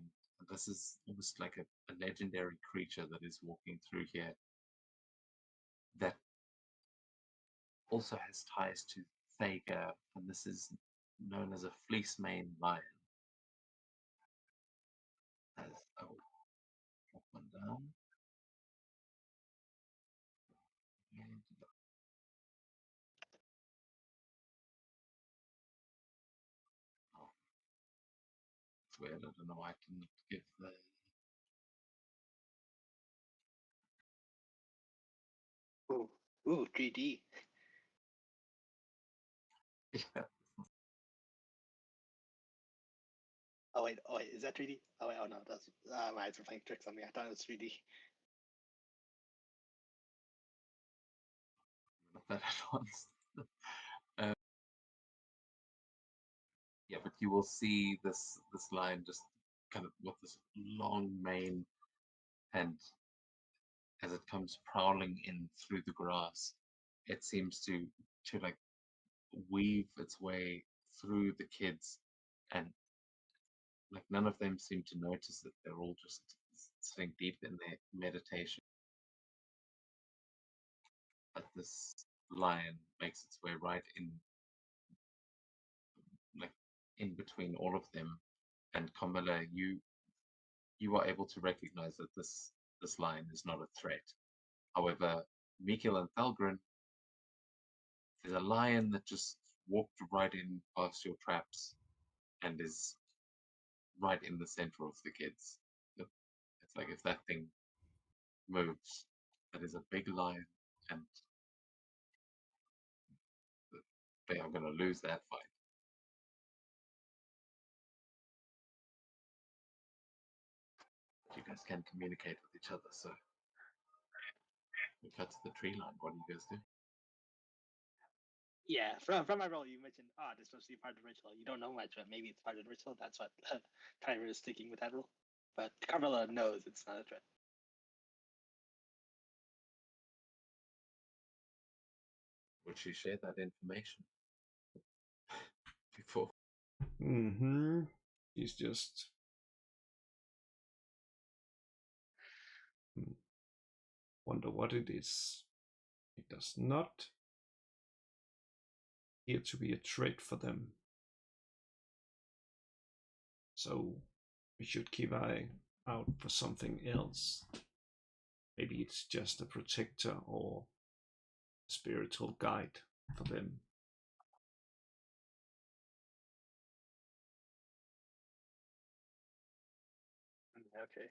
this is almost like a legendary creature that is walking through here that also has ties to Thager, and this is known as a fleece mane lion. As I will drop one down. And oh, it's weird, I don't know why I can give the Ooh, 3D. yeah. Oh wait, is that 3D? Oh wait, oh no, that's my eyes were playing tricks on me. I thought it was 3D. not that advanced. um, yeah, but you will see this lion just kind of with this long mane, and as it comes prowling in through the grass, it seems to like weave its way through the kids, and like none of them seem to notice that they're all just sitting deep in their meditation. But this lion makes its way right in, like in between all of them, and Camilla, you are able to recognize that this lion is not a threat. However, Mikkel and Thalgren, there's a lion that just walked right in past your traps and is right in the center of the kids. It's like if that thing moves, that is a big lion, and they are going to lose that fight. You guys can communicate with each other, so we cut to the tree line. What do you guys do? Yeah, from my role, you mentioned, this must be part of the ritual. You don't know much, but maybe it's part of the ritual. That's what Kyra is sticking with that rule. But Carmilla knows it's not a threat. Would she share that information before? Mm-hmm. He's just wonder what it is. It does not appear to be a trait for them. So we should keep eye out for something else. Maybe it's just a protector or a spiritual guide for them. Okay.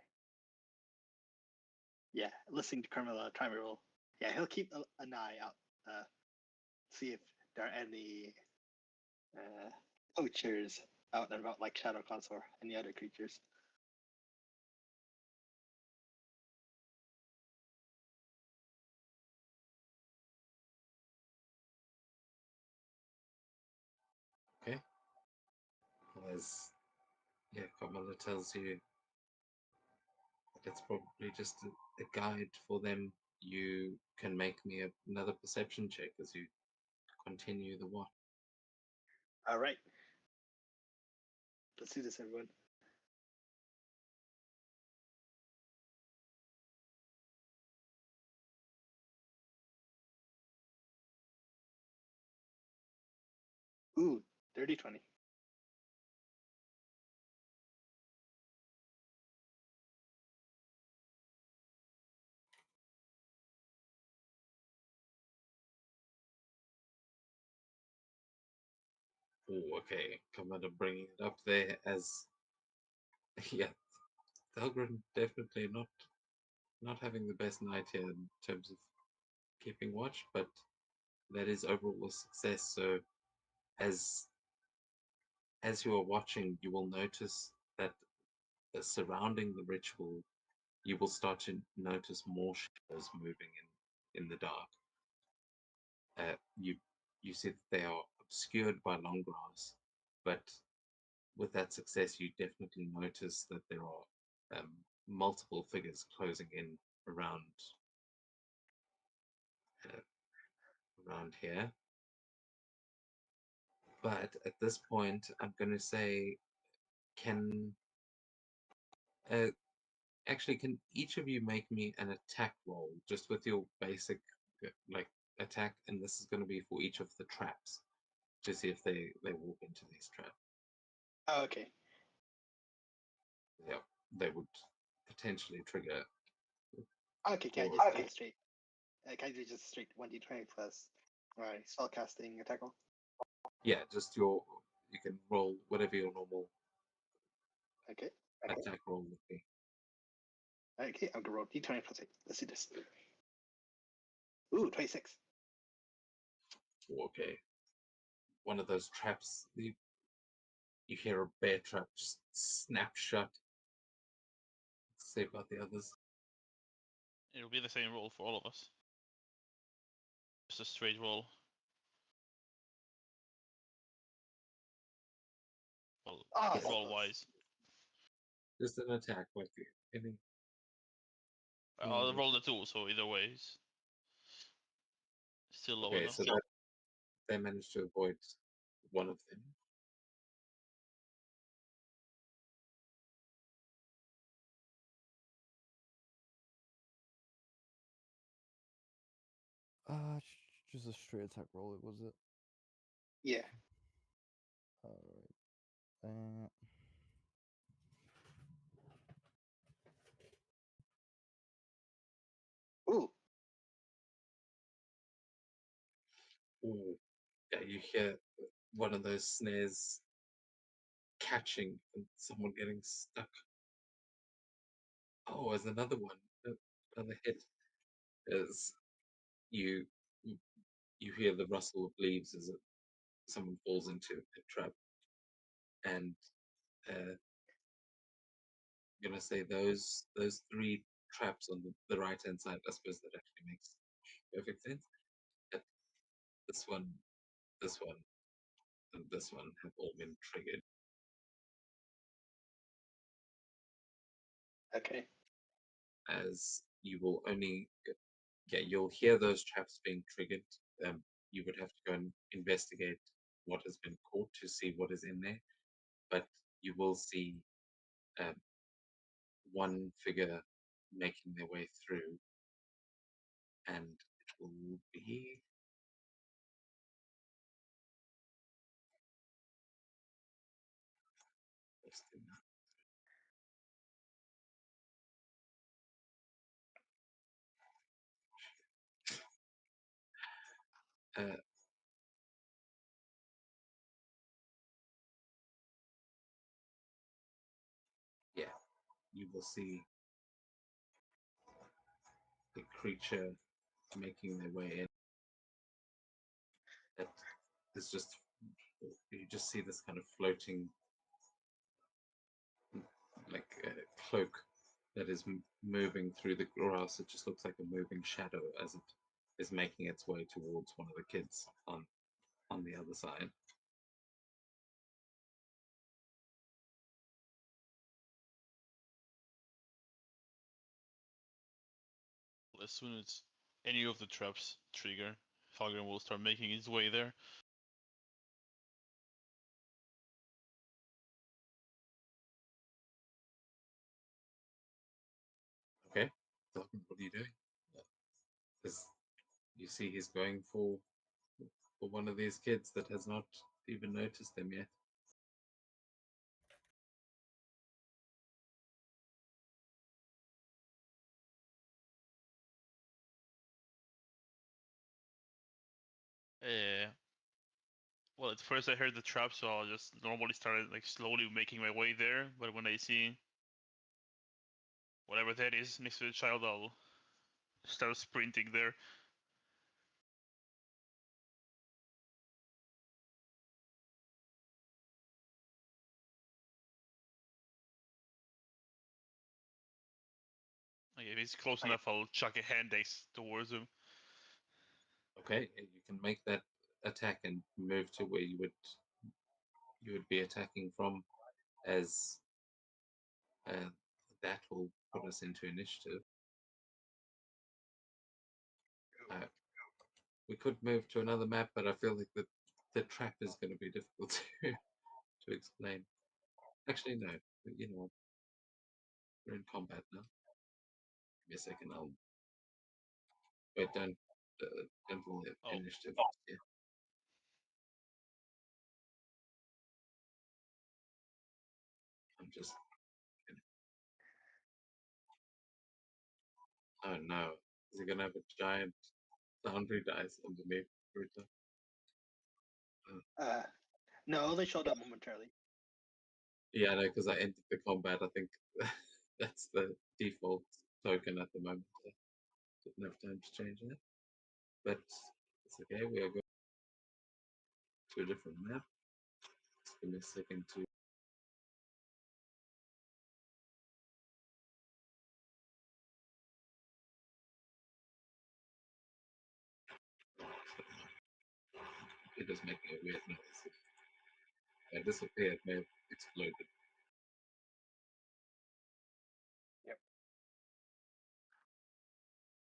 Yeah, listening to Carmilla, try my roll. Yeah, he'll keep an eye out, see if there are any poachers out and about, like Shadowclaws or any other creatures. Okay. As Kamala tells you that it's probably just a guide for them. You can make me another perception check as you continue the watch. All right. Let's do this, everyone. Ooh, 30-20. Oh, okay. Commander bringing it up there as yeah, Thalgren definitely not having the best night here in terms of keeping watch, but that is overall a success. So as you are watching, you will notice that surrounding the ritual, you will start to notice more shadows moving in the dark. You see that they are obscured by long grass, but with that success, you definitely notice that there are multiple figures closing in around around here. But at this point, I'm going to say, can actually, can each of you make me an attack roll just with your basic like attack, and this is going to be for each of the traps to see if they walk into these traps. Oh, okay. Yeah, they would potentially trigger. Okay, can I Or- just do straight? Can I do just straight 1d20 plus spellcasting attack roll? Yeah, just you can roll whatever your normal Okay. attack roll would be. Okay, I'm gonna roll d20 plus 8. Let's do this. Ooh, 26. Okay. One of those traps, you hear a bear trap just snap shut. Let's see about the others. It'll be the same roll for all of us. Just a straight roll. Well, Oh, roll wise. Just an attack, like any. I'll roll the 2, so either way, it's still low Okay, enough. so that they managed to avoid one of them. Just a straight attack roll, was it? yeah. Alright. Ooh. Ooh, yeah, you hear one of those snares catching and someone getting stuck. Oh, there's another one. Another hit. As you you hear the rustle of leaves as someone falls into a trap, and I'm gonna say those 3 traps on the right hand side. I suppose that actually makes perfect sense. But this one, this one, and this one have all been triggered. Okay. As you will only you'll hear those traps being triggered. You would have to go and investigate what has been caught to see what is in there, but you will see um, one figure making their way through, and it will be uh, yeah, you will see the creature making their way in. That is just you just see this kind of floating like cloak that is moving through the grass. It just looks like a moving shadow as it is making its way towards one of the kids on the other side. As soon as any of the traps trigger, Falgrim will start making his way there. Okay, Falcon, what are you doing? Because you see he's going for one of these kids that has not even noticed them yet. Well, at first I heard the trap, so I'll just normally start like slowly making my way there. But when I see whatever that is next to the child, I'll start sprinting there. Like, if he's close enough, I'll chuck a hand axe towards him. Okay, and you can make that attack and move to where you would be attacking from, as that will put us into initiative. We could move to another map, but I feel like the trap is going to be difficult to explain. Actually, no. You know what? We're in combat now. Give me a second. I'll wait. Don't roll the Oh. initiative. Yeah. I'm just. Oh no! Is he gonna have a giant foundry dice underneath? Rita? No, they showed up momentarily. Yeah, no, because I entered the combat. I think that's the default token at the moment. I didn't have time to change that, but it's okay. We are going to a different map. Just give me a second to. It is making a weird noise. If I disappeared, may have exploded.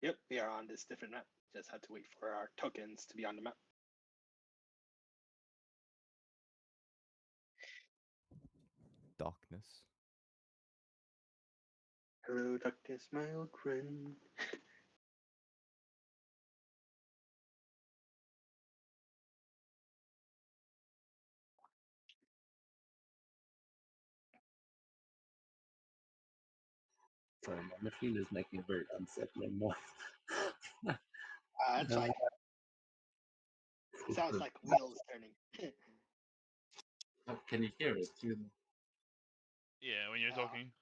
Yep, we are on this different map. Just had to wait for our tokens to be on the map. Darkness. Hello, darkness, my old friend. Sorry, my machine is making a very unsettling noise. That's fine. Sounds like wheels turning. Can you hear it through the... Yeah, when you're talking.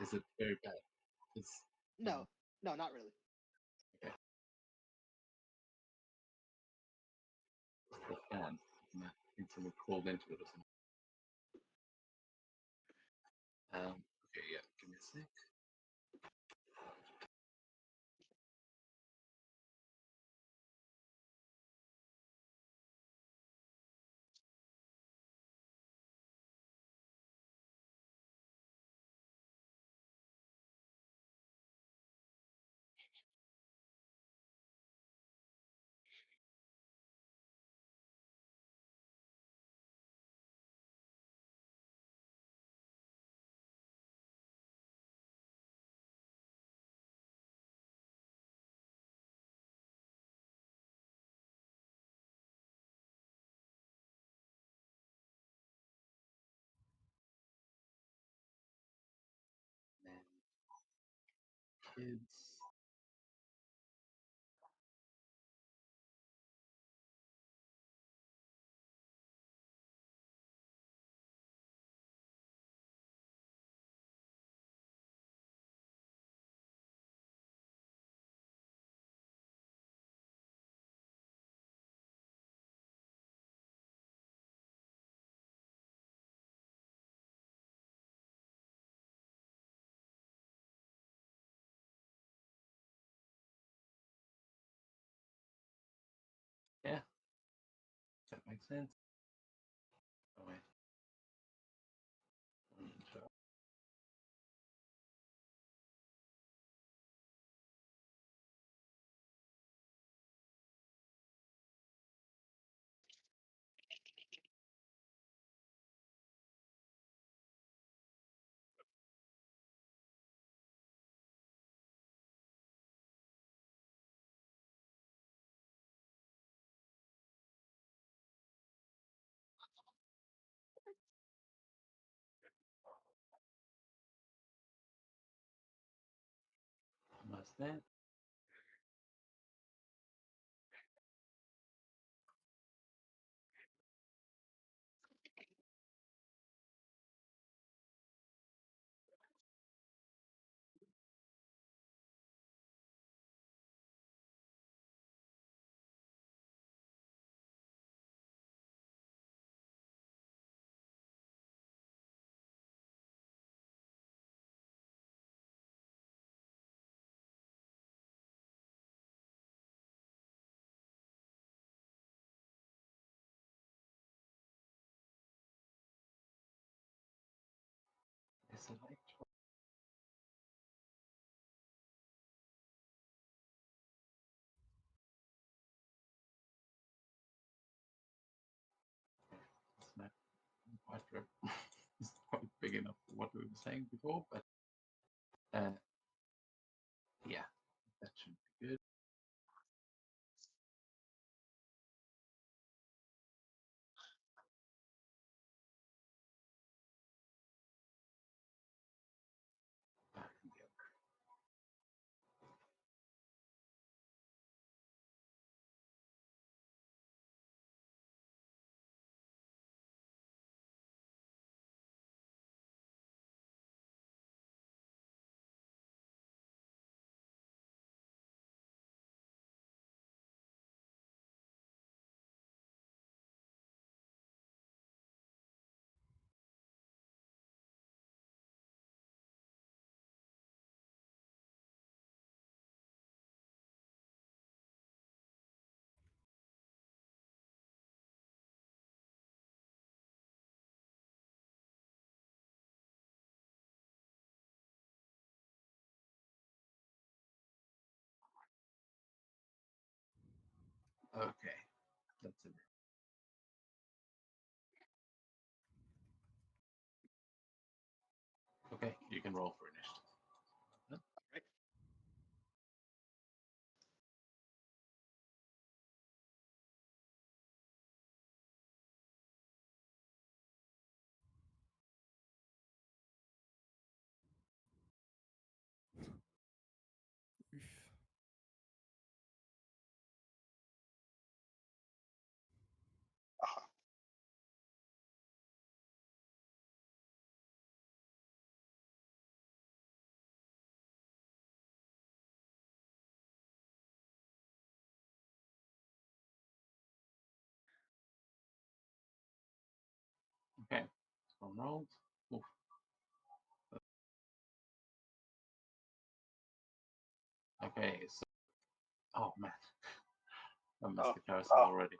Is it very bad? It's No, no, not really. the fan. I think someone crawled into it or something. Okay, yeah, give me a sec. And kids. Yeah, that makes sense. Oh wait. So, almost there. Is it like it's not quite it's quite big enough for what we were saying before, but yeah, that should be good. Back and the other. Okay, that's it. Okay, you can roll for initiative. Right. Okay, one rolled. Oof. Okay, so oh man, I missed Oh. the carousel already.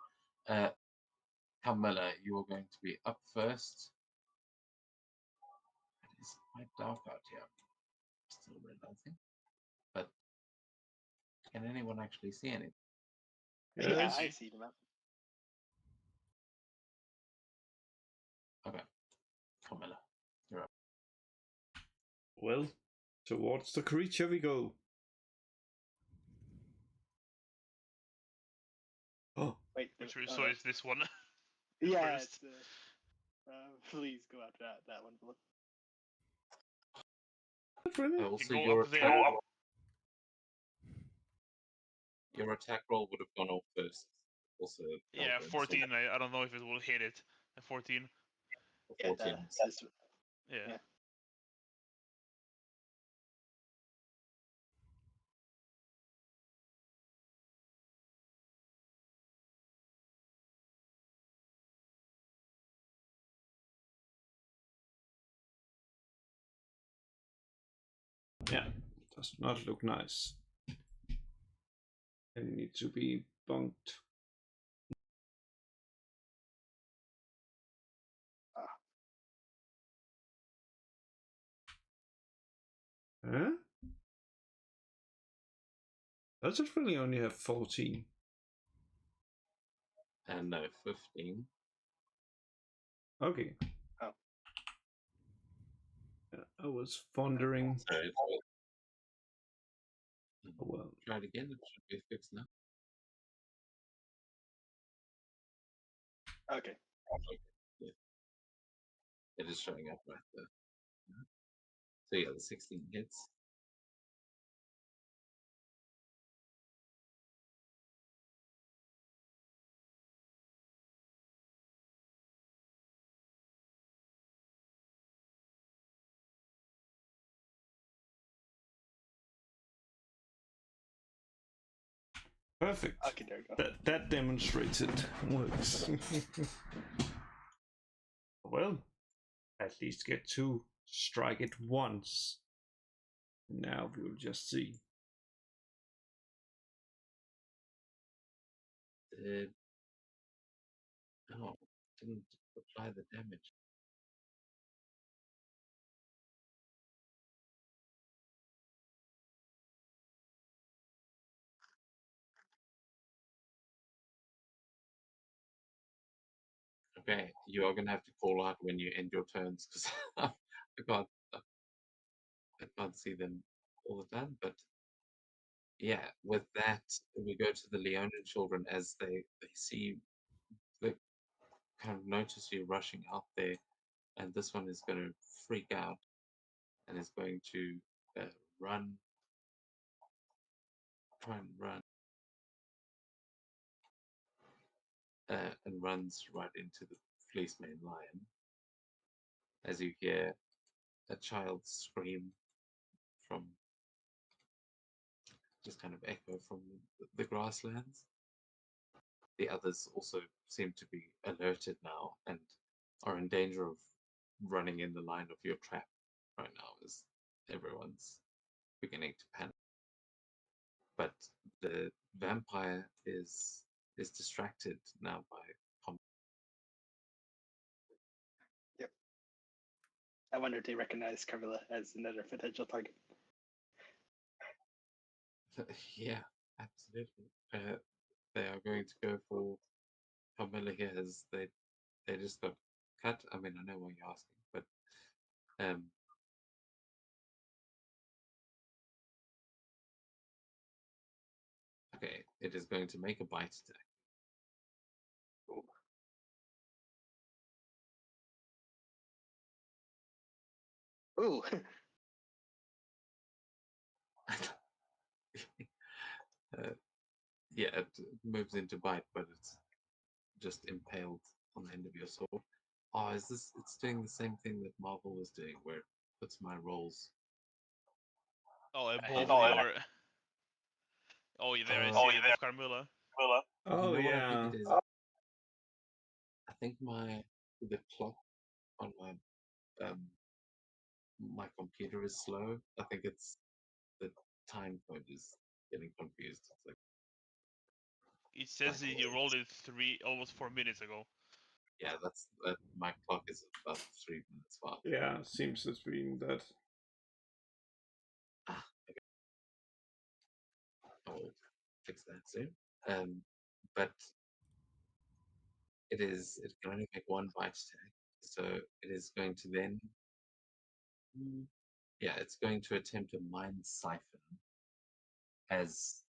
Camilla, you are going to be up first. It's quite dark out here. Still realizing, but can anyone actually see anything? Yeah, Yes. I see the map. Okay, Camilla, you're up. Well, towards the creature we go. Oh, Wait. Which we saw is this one. Yeah, first. it's please go after that one. Philip. really? Also, go your up there. attack roll would have gone off first. Also, Yeah, Eldrin, 14. I don't know if it will hit it. 14. So Yeah, 14. that's Yeah. Yeah. Yeah, does not look nice. They need to be bunked. Huh? Does it really only have 14? And no, 15. Okay. Oh. I was wondering. So it's Oh, well. try it again. It should be fixed now. okay. Yeah. It is showing up right there. So yeah, the 16 hits. Perfect. Okay, there we go. That demonstrated works. Well, at least get to strike it once. Now we'll just see. Oh, didn't apply the damage. Okay, you are gonna have to call out when you end your turns because I can't see them all the time. But yeah, with that, we go to the Leonin children as they see the kind of notice you rushing out there, and this one is going to freak out and is going to run, try and run, and runs right into the fleece mane lion. As you hear a child scream from just kind of echo from the grasslands. The others also seem to be alerted now and are in danger of running in the line of your trap right now as everyone's beginning to panic. But the vampire is distracted now by I wonder if they recognize Carmilla as another potential target. yeah, absolutely. they are going to go for Carmilla here as they just got cut. I mean, I know why you're asking, but okay, it is going to make a bite attack. Ooh. Yeah, it moves into bite, but it's just impaled on the end of your sword. Oh, is this? It's doing the same thing that Marvel was doing, where it puts my rolls. Oh, above No, your. Oh, there I Oh, see above Carmilla. Oh you know what I yeah. think it is? I think the clock on my computer is slow. I think it's the time code is getting confused. It's like, It says that you rolled it almost 4 minutes ago. yeah, that's my clock is about 3 minutes fast. Yeah, seems to be that. Okay. I'll fix that soon. But it can only make one bite attack, so it is going to then. Yeah, it's going to attempt a mind siphon as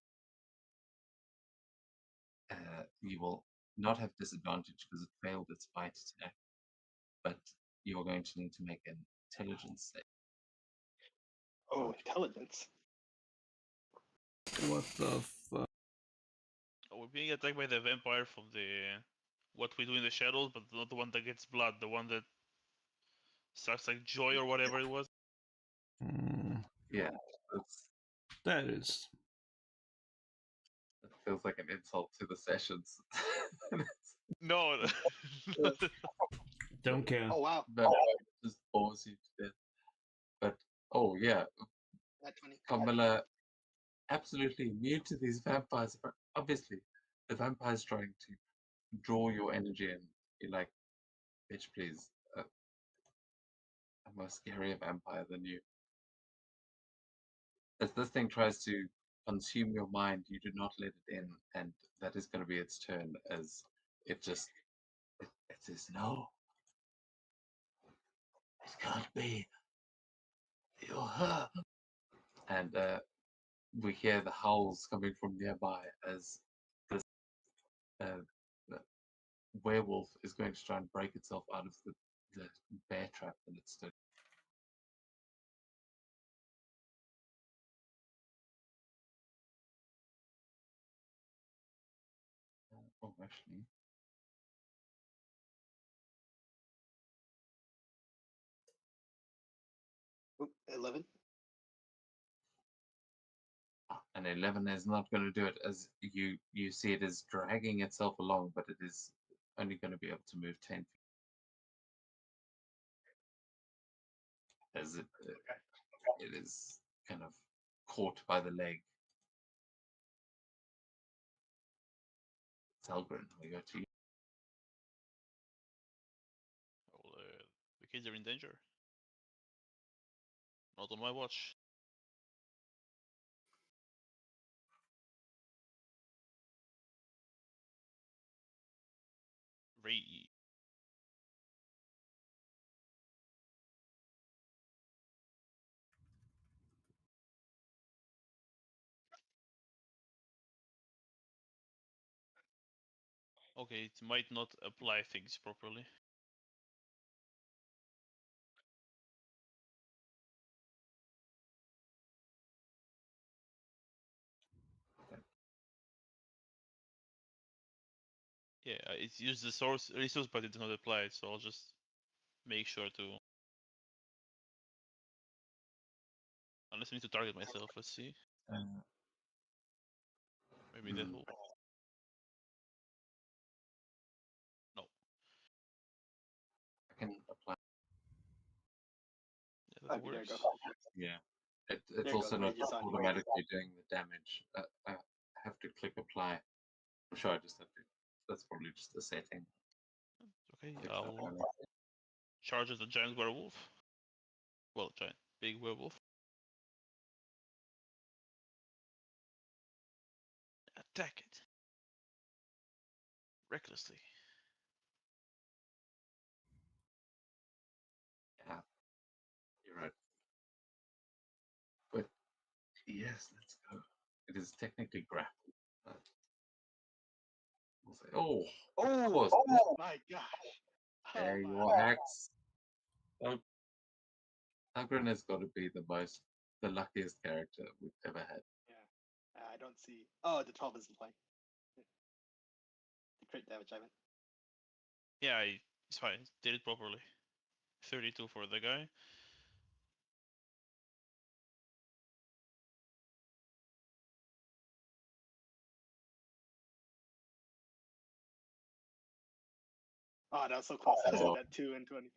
you will not have disadvantage because it failed its bite attack, but you're going to need to make an intelligence save. Oh, intelligence. What the fuck? Oh, we're being attacked by the vampire from the What We Do in the Shadows, but not the one that gets blood, the one that starts like joy or whatever it was. Yeah, that's, That is. it feels like an insult to the sessions. No. Don't care. Oh wow. But just bores you to death. But oh yeah, That 20. Camilla absolutely immune to these vampires. But obviously, the vampire's trying to draw your energy, and you're like, bitch, please. I'm a scarier vampire than you. As this thing tries to consume your mind, you do not let it in, and that is going to be its turn as it just. It says, no. It can't be. You're her. And we hear the howls coming from nearby as this uh, werewolf is going to try and break itself out of the bear trap that it's stood. Oh, actually, Oop, 11. an 11 is not going to do it, as you see it is dragging itself along, but it is only going to be able to move 10 feet. As it is kind of caught by the leg. Selgren, we go to you. Well, the kids are in danger. Not on my watch. Ray. Okay, it might not apply things properly. Yeah, it's used the source resource, but it does not apply it, so I'll just make sure to. Unless I need to target myself, let's see. Maybe that will. No. I can apply. Yeah, that Okay, there you works. go. Yeah. It's There you also go, not Mage's on your automatically doing the damage. I have to click apply. I'm sure I just have to. That's probably just a setting. Okay, Fix that I'll one. charge as a giant werewolf. Well, giant, big werewolf. Attack it. recklessly. Yeah, you're right. But yes, let's go. It is technically grapple. But we'll say, oh, of course. Oh my gosh! There Oh you my. are, Axe. Oh, Hagrid has got to be the luckiest character we've ever had. Yeah. I don't see. Oh, the 12 isn't playing. The crit damage, I meant. Yeah, it's fine. Did it properly. 32 for the guy. Oh, that was so close. I said Oh. that 2 and 20.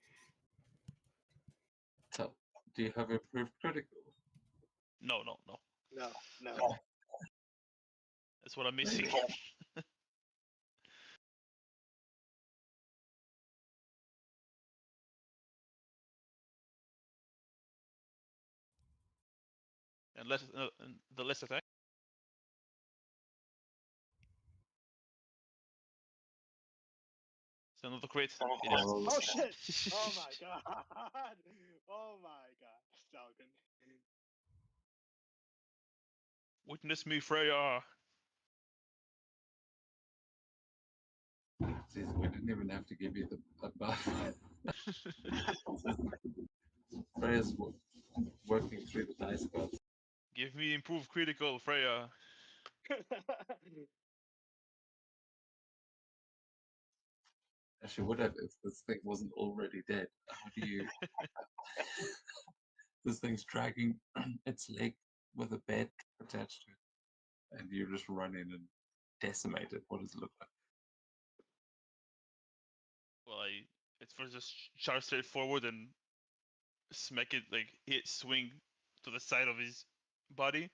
So, do you have improved critical? No. No, no. That's what I'm missing. and the less attack. It's another crit. It is. Oh, Oh shit! Oh my god! Oh my god, Falcon. Witness me, Freya. Jeez, we didn't even have to give you the buff. Freya's working through the dice gods. Give me improved critical, Freya. She would have if this thing wasn't already dead. How do you? This thing's dragging its leg with a bed attached to it, and you just run in and decimate it. What does it look like? Well, it's first just charge straight forward and smack it, like swing to the side of his body.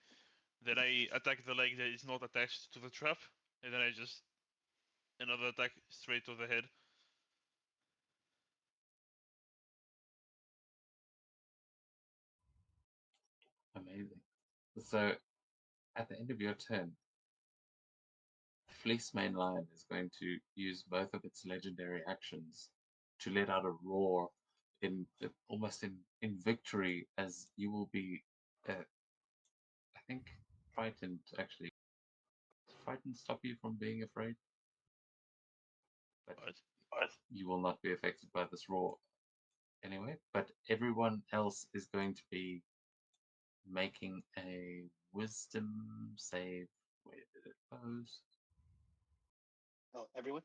Then I attack the leg that is not attached to the trap, and then I just another attack straight to the head. Amazing. So, at the end of your turn, Fleece Main Lion is going to use both of its legendary actions to let out a roar almost in victory, as you will be, I think, frightened. Actually, does frightened stop you from being afraid? But you will not be affected by this roar anyway. But everyone else is going to be making a wisdom save. Where did it pose? Oh, everyone?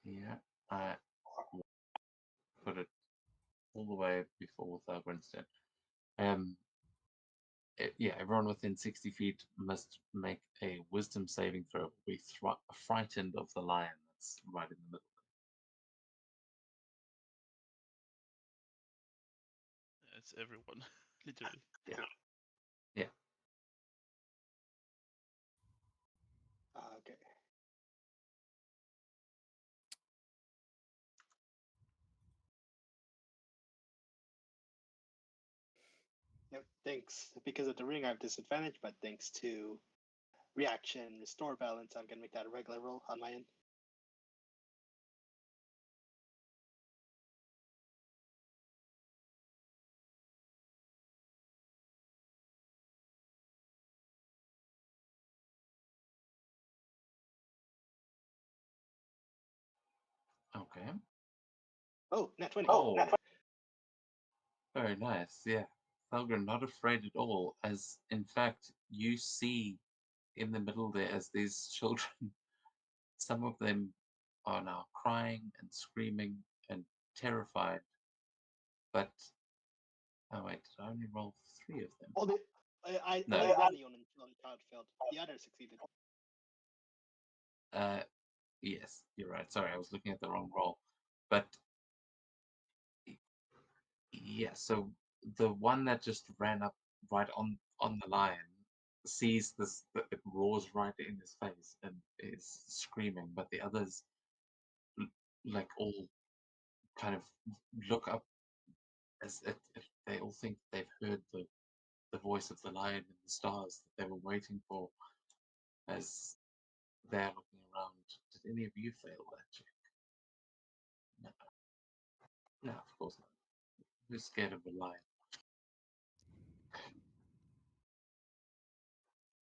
Yeah, I put it all the way before Winston. Yeah, everyone within 60 feet must make a wisdom saving throw. Be frightened of the lion that's right in the middle. It's everyone, literally. Yeah. Okay. Yep, thanks. Because of the ring, I have disadvantage, but thanks to reaction, restore balance, I'm gonna make that a regular roll on my end. Okay. Oh, nat 20. Oh, very nice. Yeah. Thalgrim not afraid at all, as in fact you see in the middle there as these children, some of them are now crying and screaming and terrified. But oh wait, did I only roll 3 of them? Oh, I No. only ran the on child failed. The other succeeded. Yes, you're right. Sorry, I was looking at the wrong roll. But yeah, so the one that just ran up right on the lion sees this, it roars right in his face and is screaming, but the others like all kind of look up as if they all think they've heard the voice of the lion in the stars that they were waiting for, as they're looking around. Did any of you fail that check? No. No, of course not. You're scared of a lion.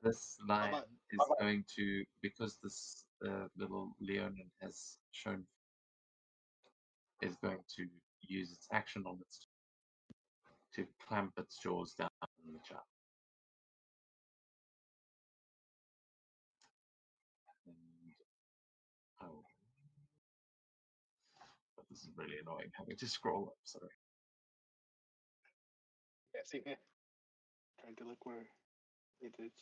This lion about- is going to, because this little Leonin has shown, is going to use its action on its to clamp its jaws down on the child. And, oh, but this is really annoying having to scroll up. Sorry. Yeah, same here. Trying to look where it is.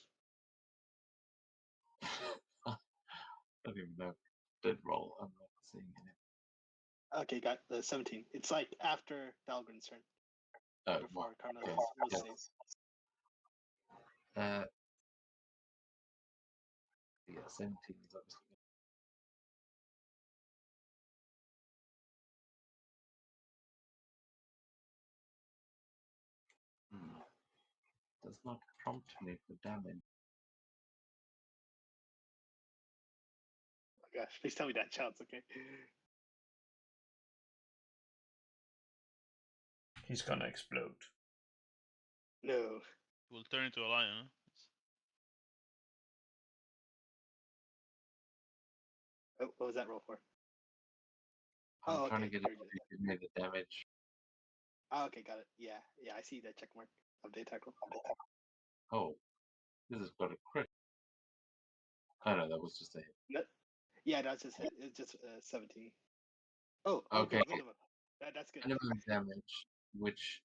I don't even know. Did roll. I'm not seeing it. Okay, got the 17. It's like after Dalgrin's turn. Oh, Before wow. Carnell's Okay. will Yes. save. Yeah, 17 is obviously. Does not prompt me for damage. Oh gosh, please tell me that child's okay. He's gonna explode. No. Will turn into a lion. Oh, what was that roll for? I'm Oh, trying okay. to get it to give me the damage. Oh, okay, got it. Yeah, yeah, I see that check mark of the attack roll. Oh, this has got a crit. Oh no, that was just a hit. No, yeah, that's just it's just 17. Oh, Okay. okay, minimum. That's good. Minimum damage, which.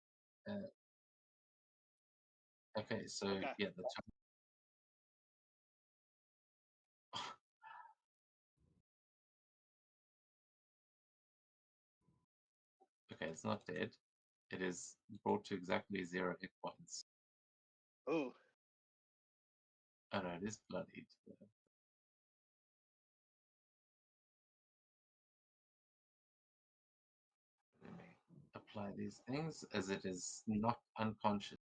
Okay, so Okay. yeah, the child. Okay, it's not dead. It is brought to exactly 0 hit points. Oh, Oh no, it is bloodied. Let me apply these things as it is not unconscious.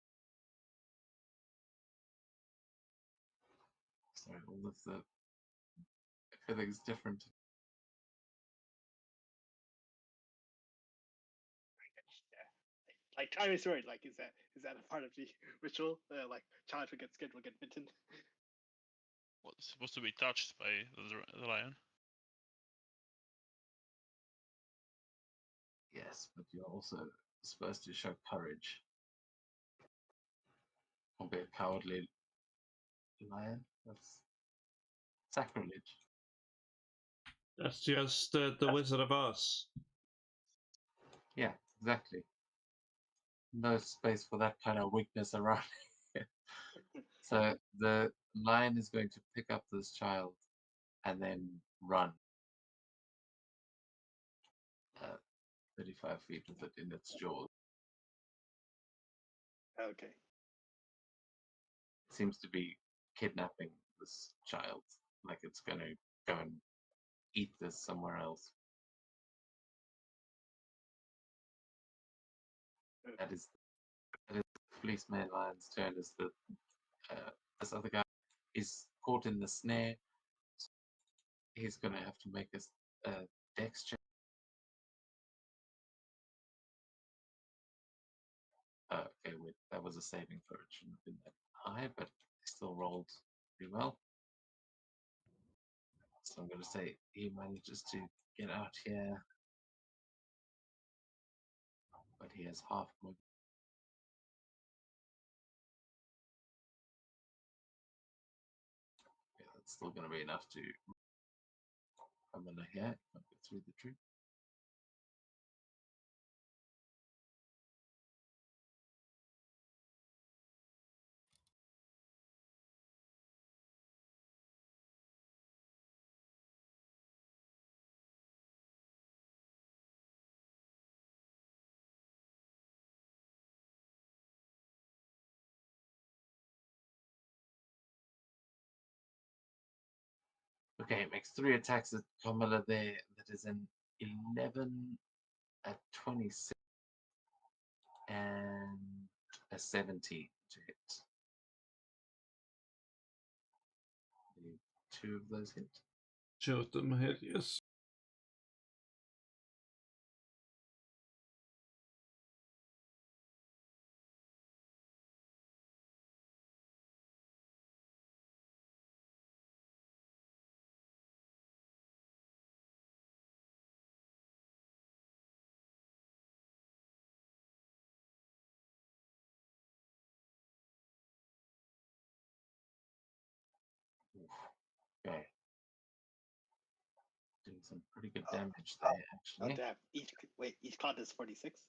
Sorry, all of the everything's different. yeah. Like Tyrus word, like is that a part of the ritual? Like child who gets scared will get bitten. What's supposed to be touched by the lion? Yes, but you're also supposed to show courage. Or be a cowardly lion. That's sacrilege. That's just the Wizard of Oz. Yeah, exactly. No space for that kind of weakness around here. So the lion is going to pick up this child and then run 35 feet with it in its jaws. Okay. It seems to be kidnapping this child, like it's going to go and eat this somewhere else. That is the policeman lion's turn. Is that this other guy is caught in the snare? He's going to have to make a dex check. Okay, wait, that was a saving throw. It shouldn't have been that high, but still rolled pretty well. So I'm going to say he manages to get out here, but he has half movement. Yeah, that's still going to be enough to come in here, not get through the troop. Okay, it makes 3 attacks at Kamala there. That is an 11, a 26, and a 17 to hit. Two of those hit. Shows them ahead, yes. Okay. Doing some pretty good Oh, damage there, Oh actually. damn! Each card is 46.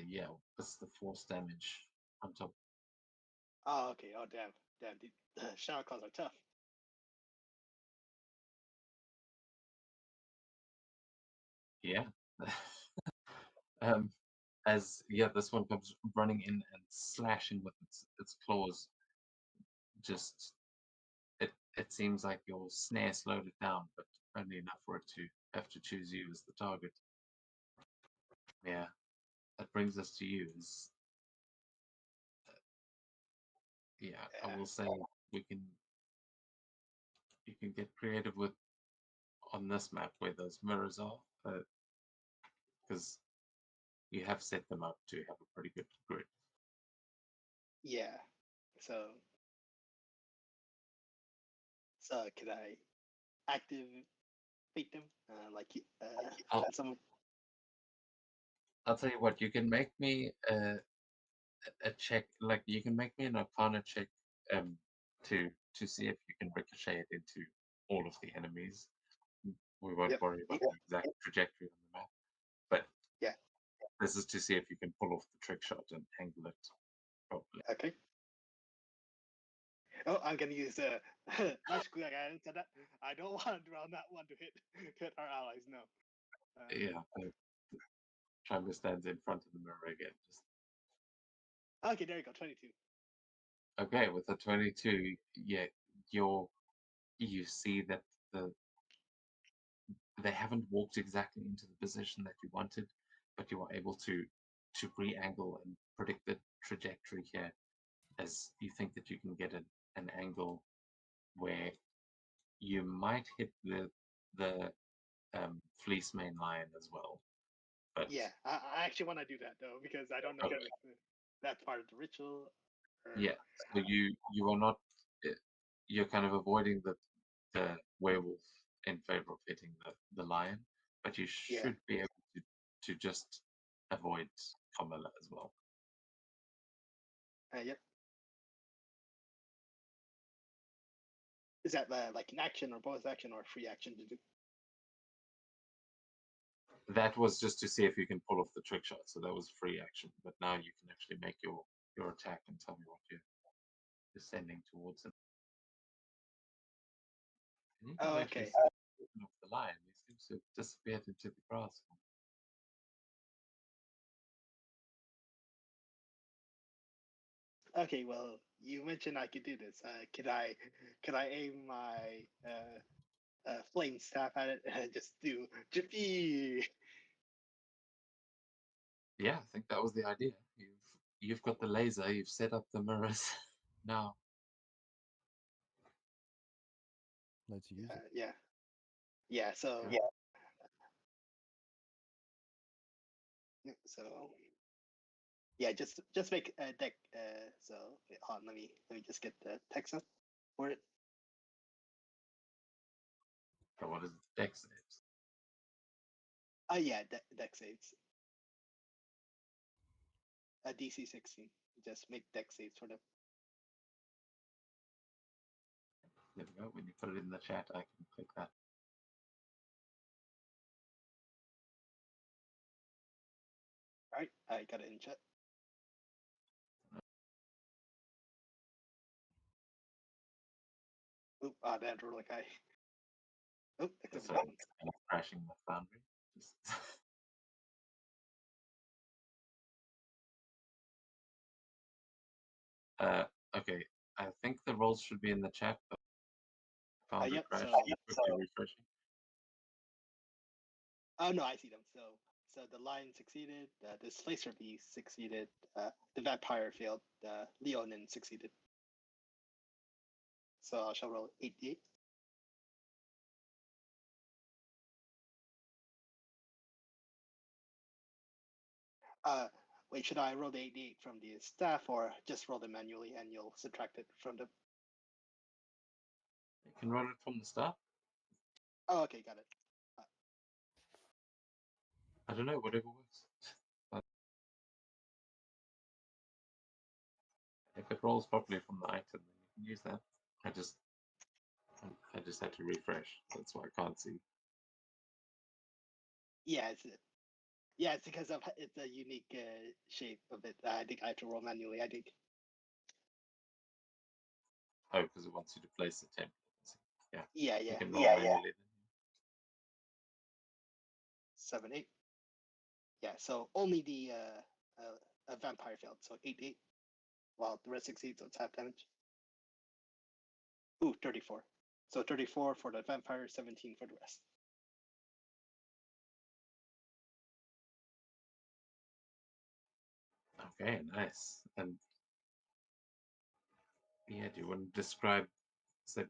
Yeah, this is the force damage on top. Oh, okay. Oh damn! Damn, the shower claws are tough. Yeah. As this one comes running in and slashing with its claws. Just it seems like your snare slowed it down, but only enough for it to have to choose you as the target. Yeah, that brings us to you. I Yeah. will say you can get creative with on this map where those mirrors are, because you have set them up to have a pretty good grid. Yeah. So could I activate them? I'll, Some. I'll tell you what, you can make me a check, like you can make me an Arcana check to see if you can ricochet it into all of the enemies. We won't Yep. worry about the exact trajectory on the map, but Yeah. this is to see if you can pull off the trick shot and angle it properly. Okay. Oh, I'm gonna use magically like I said that. I don't want round that one to hit our allies. No. Yeah, Triangle stands in front of the mirror again. Just Okay, there you go. 22. okay with a 22. Yeah, you see that they haven't walked exactly into the position that you wanted, but you are able to re-angle and predict the trajectory here, as you think that you can get an angle where you might hit the fleece main lion as well. But Yeah, I actually want to do that though because I don't know Okay. if that's part of the ritual. Or... yeah, so you are not you're kind of avoiding the werewolf in favor of hitting the lion, but you Yeah. should be able to just avoid Carmilla as well. Yep. Is that like an action or bonus action or free action to do? That was just to see if you can pull off the trick shot, so that was free action. But now you can actually make your attack and tell me what you're sending towards him. And you can Oh, actually okay. see off the lion. He seems to have disappeared into the grass. Okay, well, you mentioned I could do this. Could I aim my flame staff at it and just do Jiffy? Yeah, I think that was the idea. You've got the laser. You've set up the mirrors. Now, Let's use it. Yeah. So so yeah, just make a deck. So wait, hold on, let me just get the text up for it. so what is the deck saves? Yeah, deck saves. DC 16. Just make deck saves for them. There we go. When you put it in the chat, I can click that. All right, I got it in chat. Oop, that roll like I. Oop, So accept button. it's kind of crashing the foundry. Just okay. I think the rolls should be in the chat, but foundry Yep. crash. So Quickly refreshing. oh no, I see them. So the lion succeeded. The Slacer Beast succeeded. The vampire failed. The Leonin succeeded. So I shall roll 8d8. Wait, should I roll the 8d8 from the staff or just roll them manually and you'll subtract it from the? You can run it from the start. Oh, okay, got it. I don't know, whatever works. If it rolls properly from the item, then you can use that. I just had to refresh. That's why I can't see. Yeah, it's because of it's a unique shape of it. I think I have to roll manually. I think. Oh, because it wants you to place the template. Yeah. Yeah, You yeah, can roll yeah. manually then. 7, 8. Yeah, so only the a vampire failed, so 8, 8. While the rest succeeds, so it's half damage. Ooh, 34. So 34 for the vampire, 17 for the rest. Okay, nice. And yeah, do you want to describe so,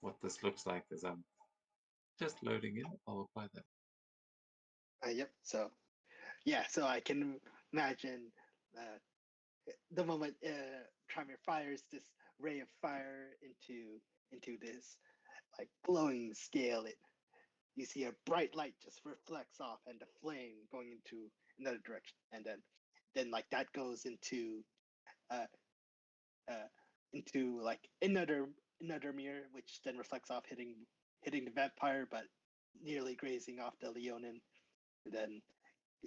what this looks like as I'm just loading in? I'll apply that. Yep. So, yeah. So I can imagine the moment Trymir fires this ray of fire into this like glowing scale. You see a bright light just reflects off, and the flame going into another direction, and then like that goes uh, into like another mirror, which then reflects off, hitting the vampire, but nearly grazing off the Leonin, and then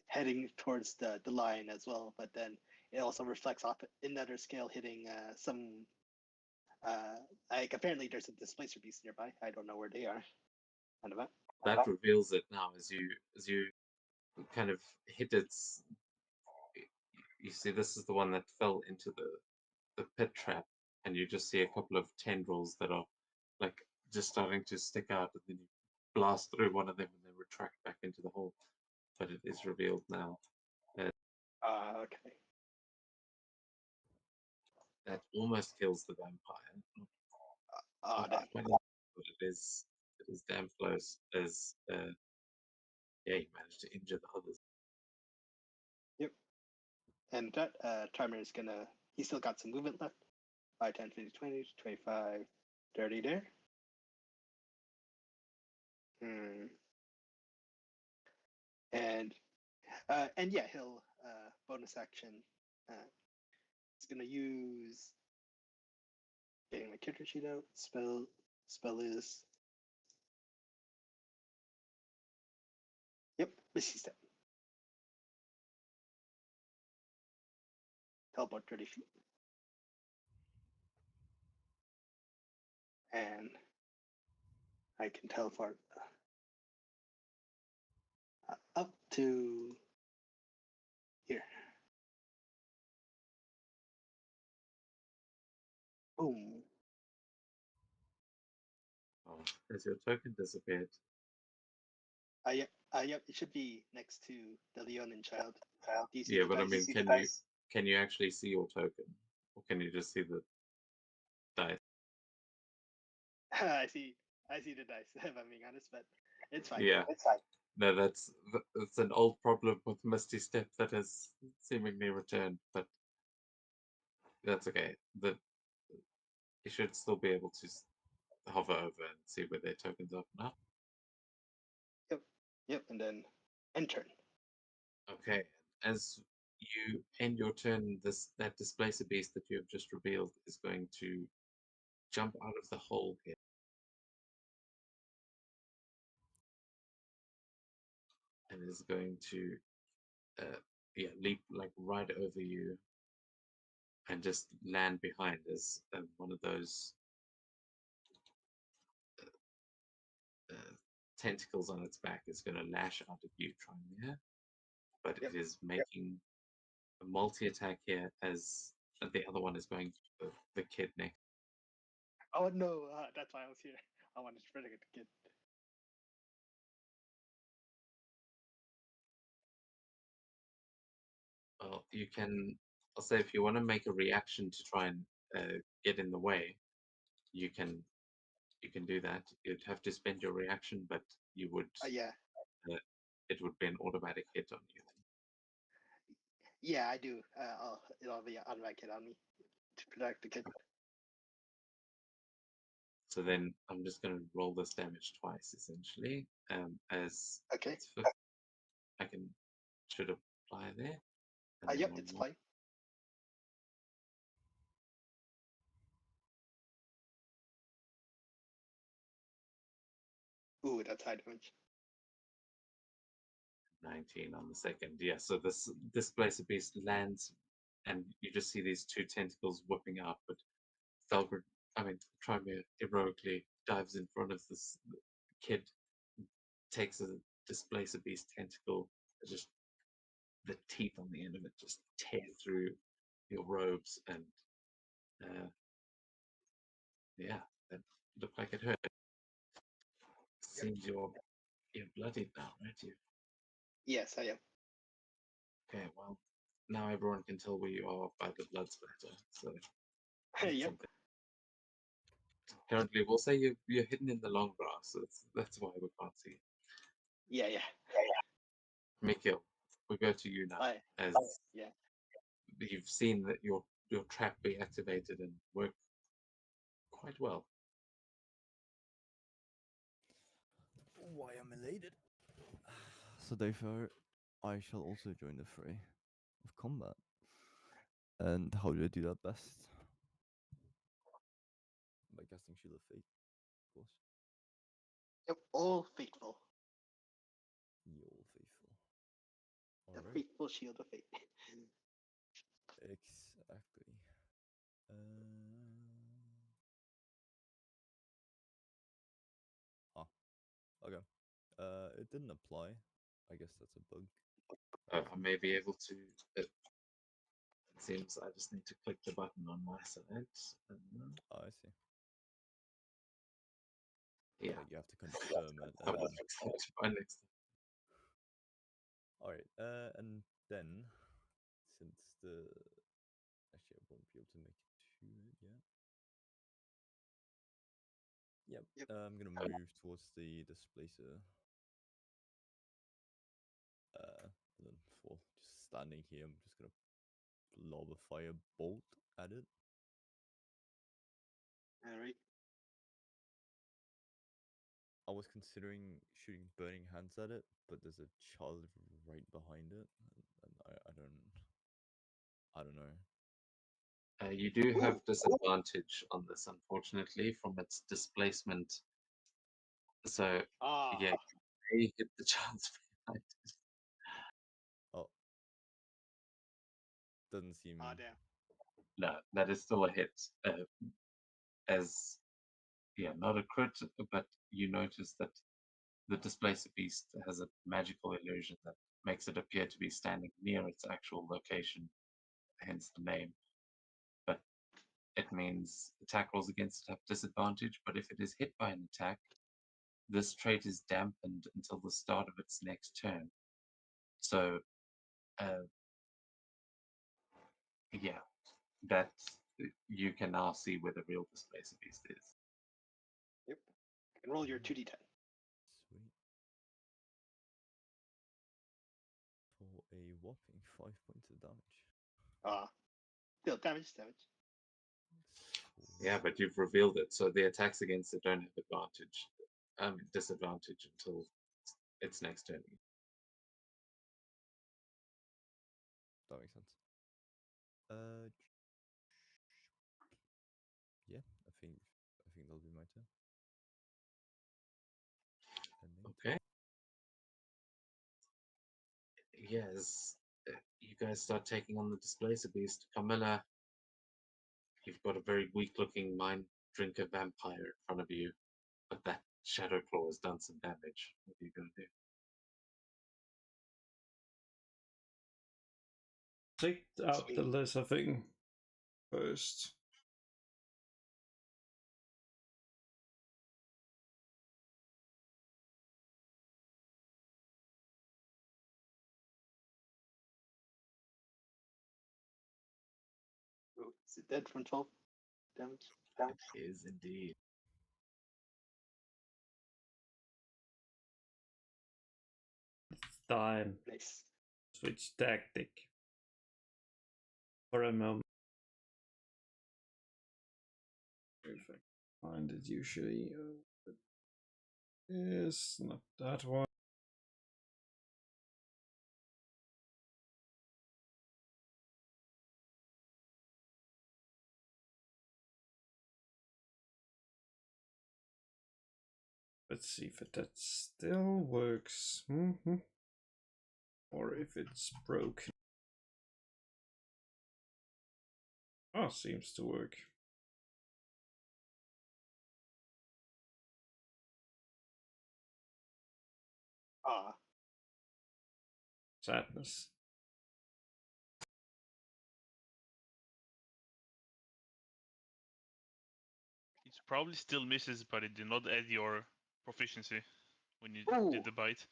heading towards the lion as well. But then it also reflects off another scale, hitting some. Like apparently there's a displacer beast nearby. I don't know where they are. On the map. That reveals it now as you kind of hit its. You see, this is the one that fell into the pit trap, and you just see a couple of tendrils that are like just starting to stick out, and then you blast through one of them, and they retract back into the hole. But it is revealed now. Okay. That almost kills the vampire. Damn. But it is damn close. As yeah, you managed to injure the others. Yep. And that Trymir is gonna. He's still got some movement left. 5, 10, 15, 20, 25, 30 there. And yeah, he'll bonus action. He's gonna use getting my character sheet out. Spell is Misty Step. Teleport 30 feet. And I can teleport up to here. Boom. Oh, has your token disappeared? Yep, it should be next to the Leonin child. Do you see Yeah, the but I dice? mean, can you actually see your token, or can you just see the dice? I see the dice, if I'm being honest, but it's fine. Yeah. It's fine. No, that's an old problem with Misty Step that has seemingly returned, but that's okay. You should still be able to hover over and see where their tokens are now. Yep, and then end turn. Okay, as you end your turn, that displacer beast that you have just revealed is going to jump out of the hole here. And is going to leap like right over you and just land behind as one of those tentacles on its back is going to lash out at you, Trymir. But it is making a multi-attack here as the other one is going to the kid next. Oh no, that's why I was here. I wanted to protect the kid. Well, you can. I'll say if you want to make a reaction to try and get in the way, you can do that. You'd have to spend your reaction, but you would Yeah, it would be an automatic hit on you. yeah, I do. It'll be an automatic hit on me to protect the kid. So then I'm just going to roll this damage twice, essentially. As Okay. it's I should apply there. and then Yep, one it's more. fine. Ooh, that's high damage. 19 on the second. Yeah, so this displacer beast lands, and you just see these two tentacles whipping out. But Trymere heroically dives in front of this kid, takes a displacer beast tentacle, just the teeth on the end of it just tear through your robes, and yeah, that looked like it hurt. Seems you're bloodied now, right? You Yes, I am. okay? Well, now everyone can tell where you are by the blood splatter. So that's Yep. something. Currently, we'll say you're hidden in the long grass. So that's why we can't see. Yeah. Mikhail, we go to you now. As Yeah. you've seen that your trap be activated and work quite well. Why I'm elated. So therefore, I shall also join the fray of combat. And how do I do that best? By casting Shield of Fate, of course. Yep. All faithful. Ye all faithful. The Alright. faithful shield of fate. Exactly. Okay. It didn't apply. I guess that's a bug. I may be able to. It seems I just need to click the button on my side. Oh, I see. Yeah. Like you have to confirm it. I will fix that by next time. Alright, and then, since actually I won't be able to make it to it yet. Yep, Yep. I'm gonna move towards the displacer. And then for just standing here, I'm just gonna lob a fire bolt at it. Alright. I was considering shooting burning hands at it, but there's a child right behind it, and I don't know. You do have disadvantage on this, unfortunately, from its displacement. So yeah, you may hit the chance behind it. Oh, doesn't seem. Oh damn. No, that is still a hit. As yeah, not a crit, but you notice that the displacer beast has a magical illusion that makes it appear to be standing near its actual location, hence the name. But it means attack rolls against it have disadvantage, but if it is hit by an attack, this trait is dampened until the start of its next turn. So, yeah, that you can now see where the real displacer beast is. Yep. You can roll your 2d10. Sweet. For a whopping 5 points of damage. Still damage. Yeah, but you've revealed it, so the attacks against it don't have disadvantage until its next turn. That makes sense. Yeah, I think that'll be my turn. Okay. Yes, you guys start taking on the displacer beast. Camilla, you've got a very weak-looking mind drinker vampire in front of you, but that shadow claw has done some damage. What are you going to do? Take out the lesser thing first. Ooh, is it dead from 12? damage. It is indeed. Time. Nice. Switch tactic. For a moment. If I find it usually. Is not that one. Let's see if that still works. Or if it's broken. Oh, seems to work. Ah, Sadness. It probably still misses, but it did not add your proficiency when you Ooh. did the bite.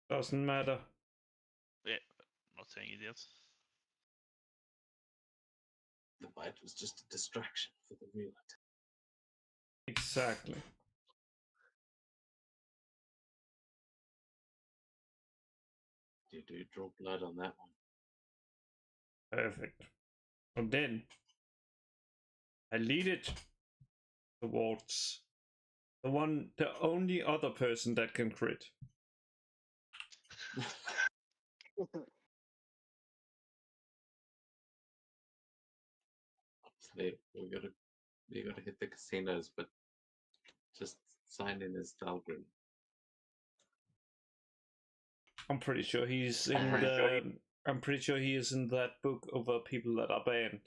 Doesn't matter. Yeah, not saying it yet. The bite was just a distraction for the real attack. Exactly. You do draw blood on that one. Perfect. And then I lead it towards the only other person that can crit. Obviously, we gotta hit the casinos, but just sign in as Dahlgren. I'm pretty sure he's in I'm pretty sure he is in that book over people that are banned.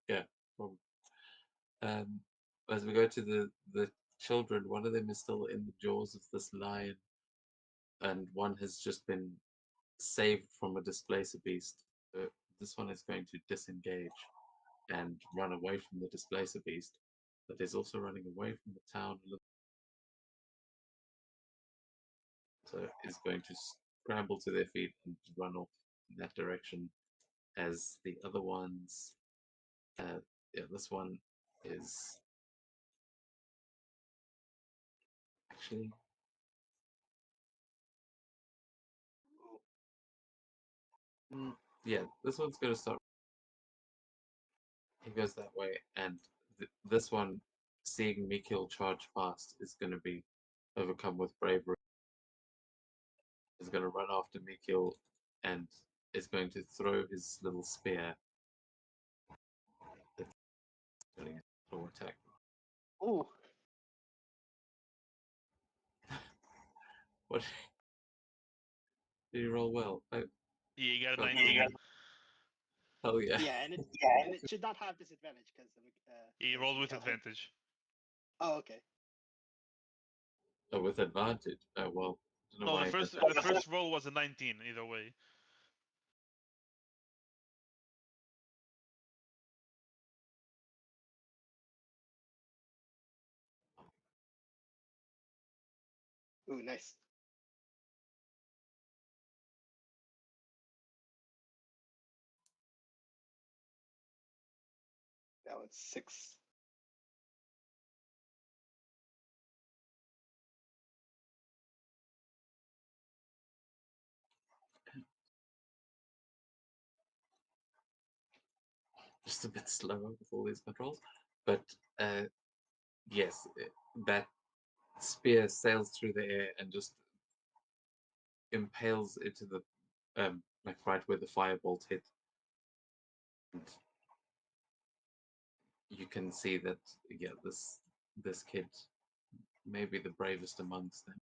Yeah. As we go to the children, one of them is still in the jaws of this lion, and one has just been saved from a displacer beast. This one is going to disengage and run away from the displacer beast, but is also running away from the town. So is going to scramble to their feet and run off in that direction. As the other ones, yeah, this one is actually. Yeah, this one's going to start. He goes that way, and this one, seeing Mikil charge past, is going to be overcome with bravery. Is going to run after Mikil and is going to throw his little spear. It's doing a little attack. ooh. What? Did you roll well? Oh, Yeah, you got a God. 19. Hell yeah. Yeah, and it should not have disadvantage because He rolled with advantage. Oh, okay. Oh, with advantage. Oh well. Don't know No, why the I did first that. roll was a 19 either way. Ooh, nice. That was 6. Just a bit slower with all these controls, but yes, that spear sails through the air and just impales into the like right where the firebolt hit. And you can see that yeah, this kid may be the bravest amongst them.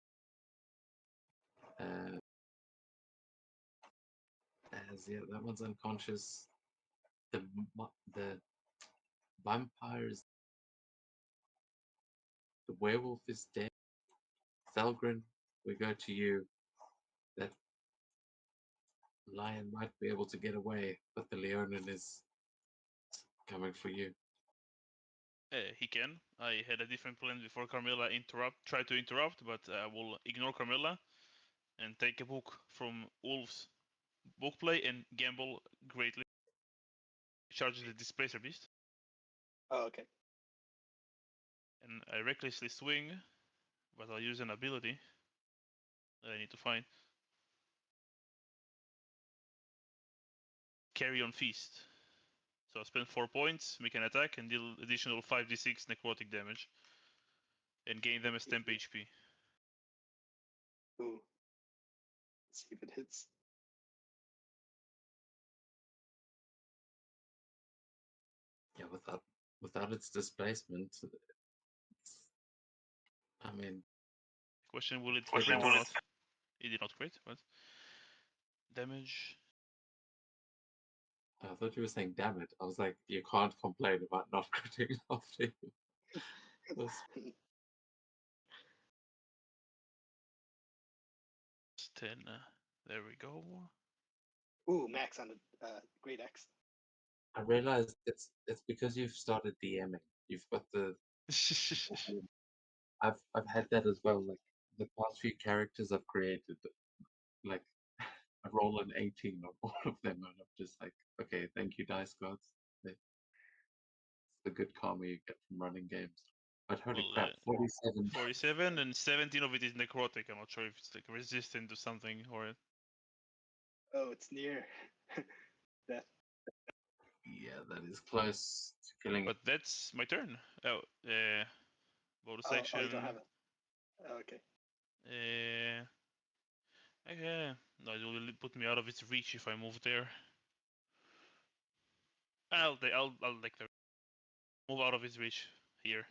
As yeah, that one's unconscious. The vampires, the werewolf is dead. Thalgren, we go to you. That lion might be able to get away, but the Leonin is coming for you. He can. I had a different plan before Carmilla tried to interrupt, but I will ignore Carmilla and take a book from Wolves book play and gamble greatly. Charges the Displacer Beast, Oh, okay. and I recklessly swing, but I'll use an ability that I need to find. Carry on Feast. So I'll spend 4 points, make an attack, and deal additional 5d6 necrotic damage, and gain them as temp HP. Ooh. Let's see if it hits. Yeah, without its displacement, I mean, Question: will it Question, crit or will not? It did not crit, but damage. I thought you were saying damn it. I was like, you can't complain about not critting after you. That's- 10. There we go. Ooh, max on the Great Axe. I realized it's because you've started DMing. You've got the I've had that as well. Like the past few characters I've created, like I roll an 18 on all of them, and I'm just like, okay, thank you, dice gods. It's the good karma you get from running games. But holy Well, crap, 47. 47 and 17 of it is necrotic. I'm not sure if it's like resistant to something or. Oh, it's near death. Yeah, that is close to killing. But that's my turn. Oh, bonus Oh, action. you don't have it. Oh, okay. Okay. No, it will put me out of its reach if I move there. I'll like the move out of its reach here.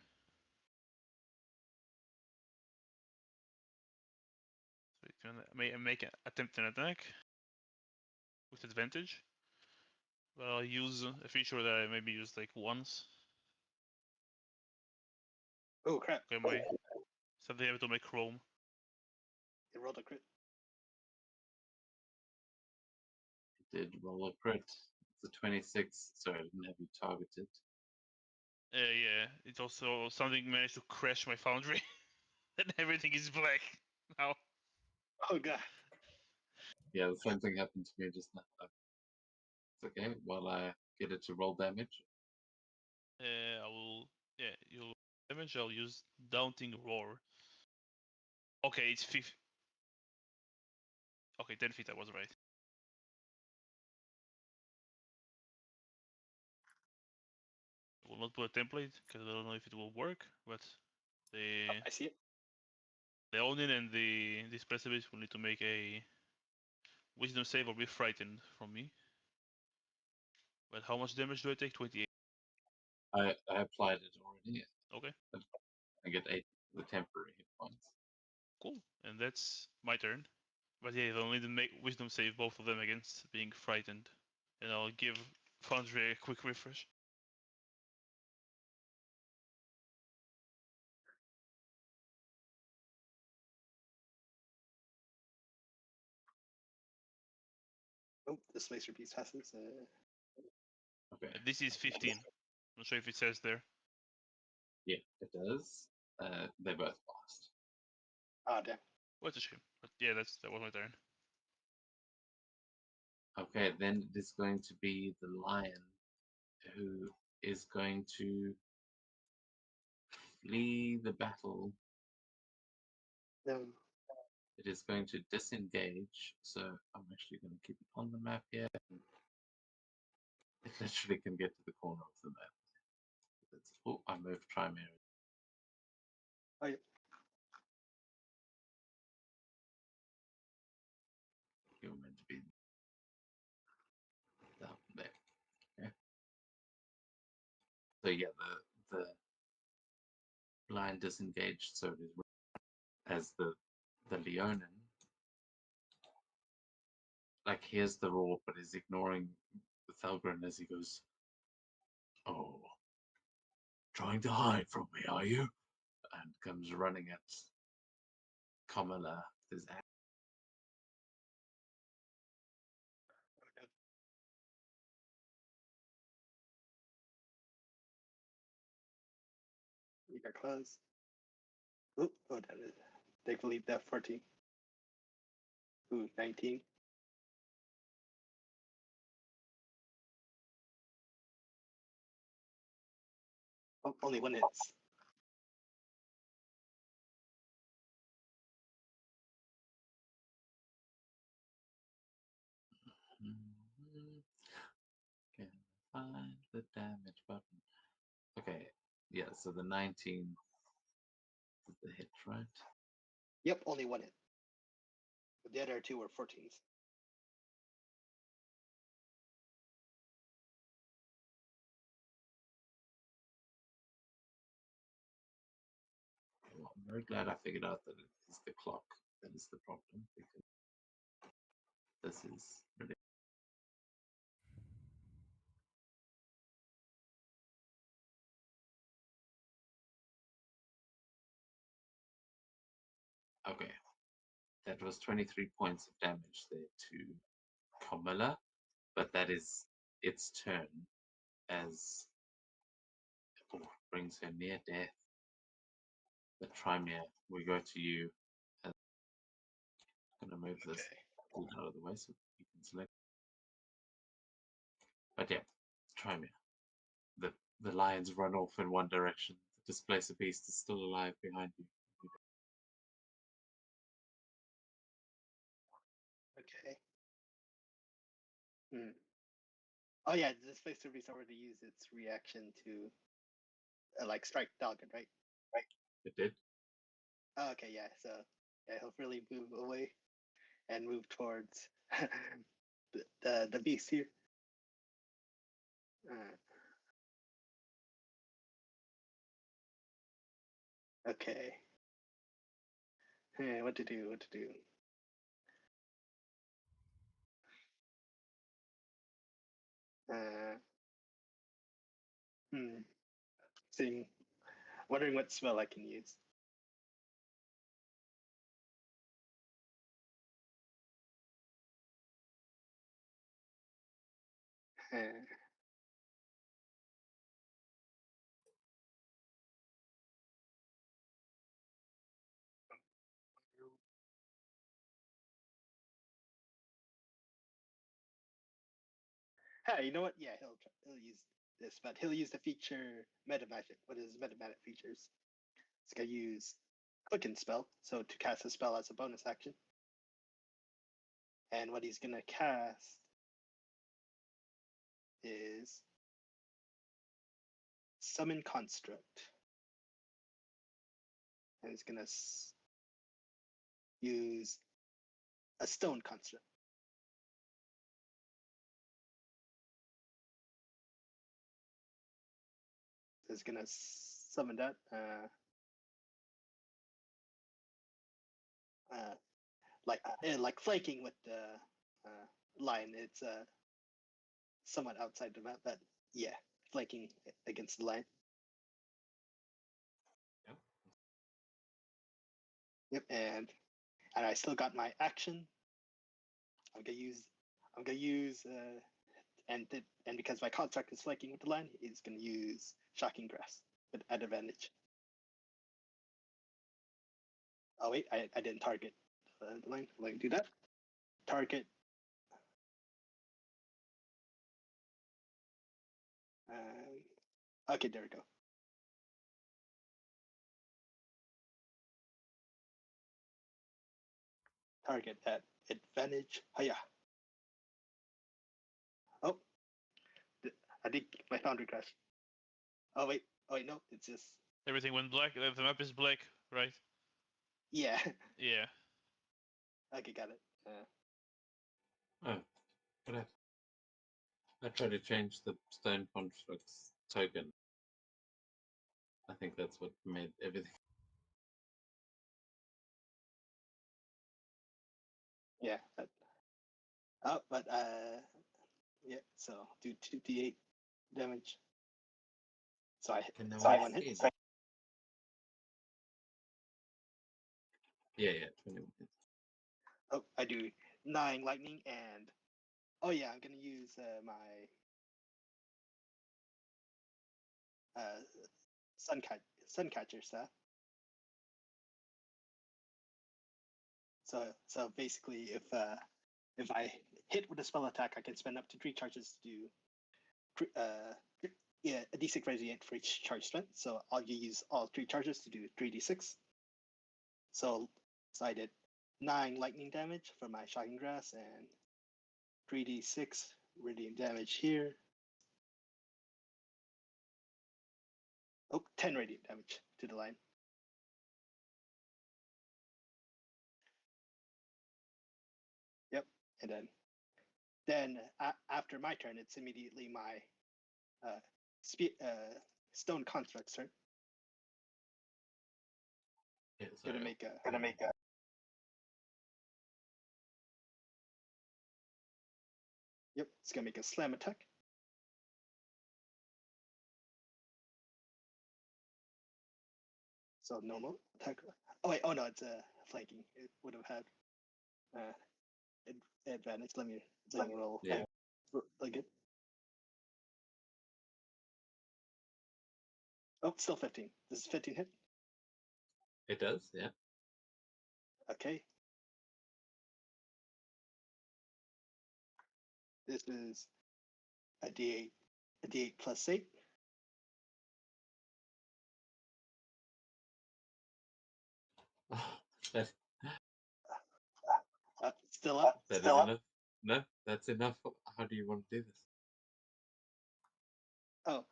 So it's gonna make an attempt an attack with advantage. But I'll use a feature that I maybe used like once. Oh crap! Okay, my something able to make chrome. It rolled a crit. Did roll a crit. It's a 26, so I didn't have you targeted. Yeah, it's also something managed to crash my foundry, and everything is black now. Oh god. Yeah, the same thing happened to me just now. It's okay. While I get it to roll damage. I will. Yeah, you'll damage. I'll use Daunting Roar. Okay, it's 50. Okay, 10 feet. I was right. I will not put a template because I don't know if it will work. But the I see it. the Onin and the Displacer will need to make a Wisdom save or be frightened from me. But how much damage do I take? 28. I applied it already. Okay, I get 8 the temporary hit points. cool. And that's my turn. But yeah, they'll need to make Wisdom save both of them against being frightened. And I'll give Foundry a quick refresh. Oh, the Displacer Beast passes. Okay. This is 15. Not sure if it says there. Yeah, it does. They both passed. Ah, damn. What a shame. But yeah, that was my turn. Okay, then it is going to be the lion who is going to flee the battle. No. It is going to disengage. So I'm actually going to keep it on the map here. It literally can get to the corner of the map. Oh, I moved Trimary. Oh, yeah. You're meant to be down there. Okay. So yeah, the lion disengaged, so it is as the Leonin. Like hears the roar, but is ignoring the Thelgrin as he goes, "Oh, trying to hide from me, are you?" And comes running at Kamala with his axe. You got claws. Oh, that is. Thankfully, that 14. Ooh, 19. Only one hits. Mhm. Can find the damage button. Okay, yeah, so the 19 is the hit, right? Yep, only one hit. But the other two were 14s. Well, I'm very glad I figured out that it is the clock that is the problem, because this is ridiculous. Okay, that was 23 points of damage there to Camilla, but that is its turn as brings her near death. The Trymere, we go to you. I'm gonna move this out of the way so you can select. But yeah, Trymere. The lions run off in one direction. The displacer beast is still alive behind you. Okay. Hmm. Oh yeah, the displacer beast already used its reaction to like strike Dalgan, right? It did. Oh, okay, yeah. So yeah, he'll really move away and move towards the beast here. Okay. Hey, what to do? What to do? Hmm. Seeing, wondering what spell I can use. Hey, you know what? Yeah, he'll use this, but he'll use the feature Meta Magic. What is Meta Magic features? It's gonna use Quicken Spell, so to cast a spell as a bonus action. And what he's gonna cast is Summon Construct. And he's gonna use a Stone Construct. So he's gonna summon that. Like flanking with the line. It's somewhat outside the map, but yeah, flanking against the line. Yep. Yep, and I still got my action. I'm gonna use and because my construct is flanking with the line, he's gonna use Shocking Grasp with at advantage. Oh wait, I didn't target the line. Let me do that. Target. Okay, there we go. Target at advantage. Hiya. Oh, I think my foundry crashed. Oh wait, no, it's just Everything went black. The map is black, right? yeah. Yeah. Okay, got it. Oh, but I tried to change the stone constructs token. I think that's what made everything. Yeah. But yeah. So do 2d8 damage. So I Can no so I one one hit. see? Yeah, 21 hits. Oh, I do 9 lightning and oh yeah, I'm gonna use my Suncatcher staff. So basically, if I hit with a spell attack, I can spend up to 3 charges to do a d6 radiant for each charge strength. So I'll use all 3 charges to do 3d6. So I did 9 lightning damage for my shocking grass and 3d6 radiant damage here. Oh, 10 radiant damage to the line. Yep, and then after my turn, it's immediately my stone construct's turn. Yeah, Gonna so make a Yep, it's gonna make a slam attack. So normal attack. Oh wait, oh no, it's flanking. It would have had advantage. Let me roll. Yeah. Like it. Oh, still 15. This is 15 hit. it does, yeah. Okay. This is a D8, a D8 plus 8. that, Still up. that is enough. No, that's enough. How do you want to do this? Oh,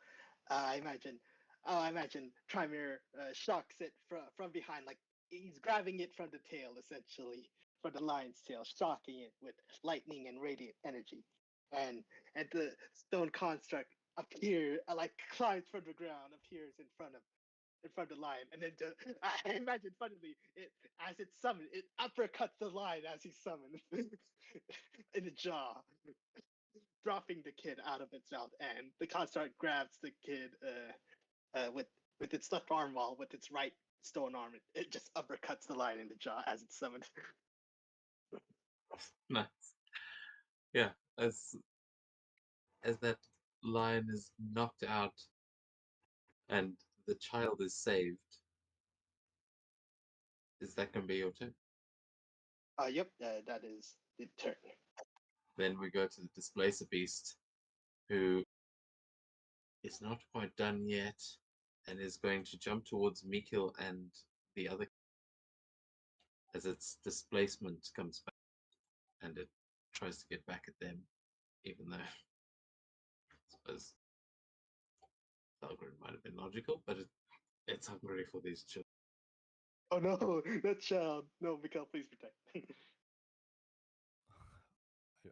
I imagine. Oh, I imagine Trymere shocks it from behind, like he's grabbing it from the tail, essentially, from the lion's tail, shocking it with lightning and radiant energy, and the stone construct appears, like climbs from the ground, appears in front of the lion, and then I imagine funnily it as it's summoned, it uppercuts the lion as he's summoned in the jaw, dropping the kid out of its mouth, and the construct grabs the kid with its left arm while with its right stone arm it just uppercuts the lion in the jaw as it's summoned. Nice. Yeah, as that lion is knocked out and the child is saved, is that going to be your turn? Yep, that is the turn. Then we go to the Displacer Beast, who is not quite done yet and is going to jump towards Mikil and the other as its displacement comes back and it tries to get back at them, even though I suppose Thalgren might have been logical, but it's hungry for these children. Oh no, that child! No, Mikael, please protect.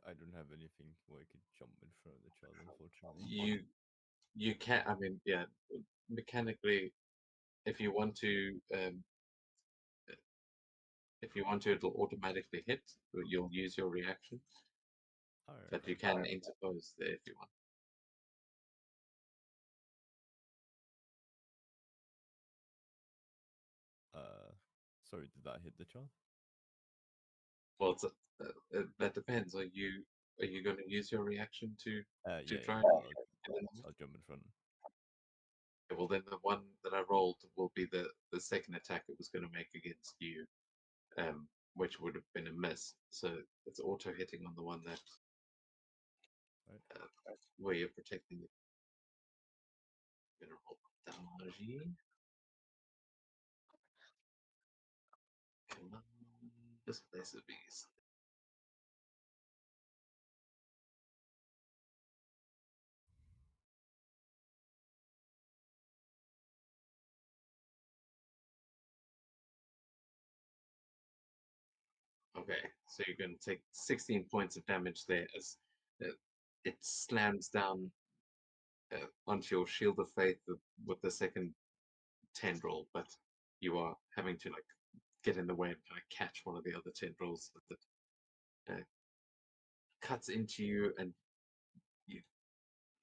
I don't have anything where I could jump in front of the child, unfortunately. You can't. I mean, yeah, mechanically, if you want to, it'll automatically hit. You'll use your reaction, Alright. but you can interpose there if you want. Sorry, did that hit the child? Well, that depends. Are you going to use your reaction to Yeah, try? I'll jump in front. Okay, well, then the one that I rolled will be the second attack it was going to make against you, which would have been a miss. So it's auto hitting on the one that where you're protecting it. I'm going to roll damage. Come on, displace a beast. Okay, so you're going to take 16 points of damage there as it slams down onto your shield of faith with the second tendril, but you are having to like get in the way and kind of catch one of the other tendrils that cuts into you, and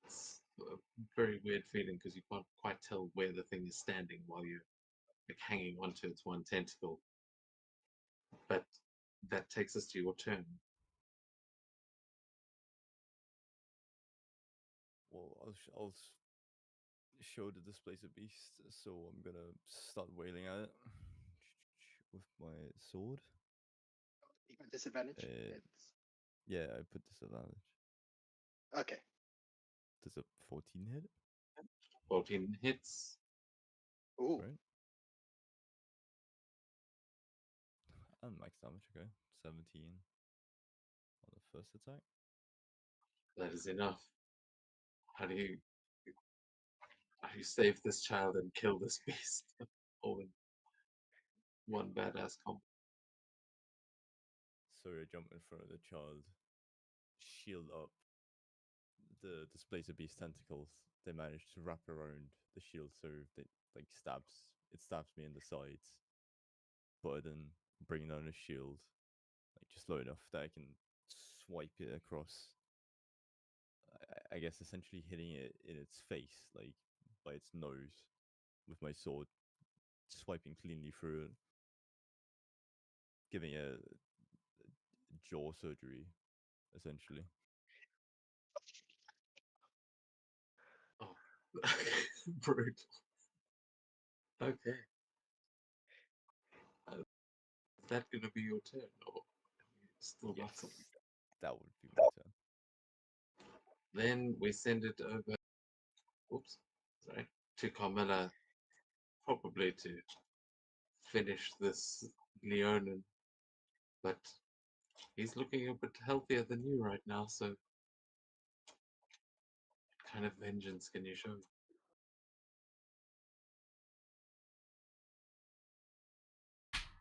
it's a very weird feeling because you can't quite tell where the thing is standing while you're like hanging onto its one tentacle. But that takes us to your turn. Well, I'll show the Displacer Beast, so I'm gonna start wailing at it with my sword. You got disadvantage. Yeah, I put disadvantage. Okay. Does a 14 hit? 14 hits. Ooh. Right. And max damage, okay. 17 on the first attack. That is enough. How do you save this child and kill this beast all in one badass combo? Sorry, I jump in front of the child. Shield up. The displacer beast tentacles. They manage to wrap around the shield so they like stabs me in the sides. But I then bring down a shield, like just low enough that I can swipe it across. I guess essentially hitting it in its face, like by its nose, with my sword, swiping cleanly through it, giving it jaw surgery, essentially. Oh, brutal. Okay. Is that gonna be your turn, or you still got something? That would be my turn. Then we send it over. Oops, sorry, to Carmilla, probably to finish this Leonin, but he's looking a bit healthier than you right now. So, what kind of vengeance can you show?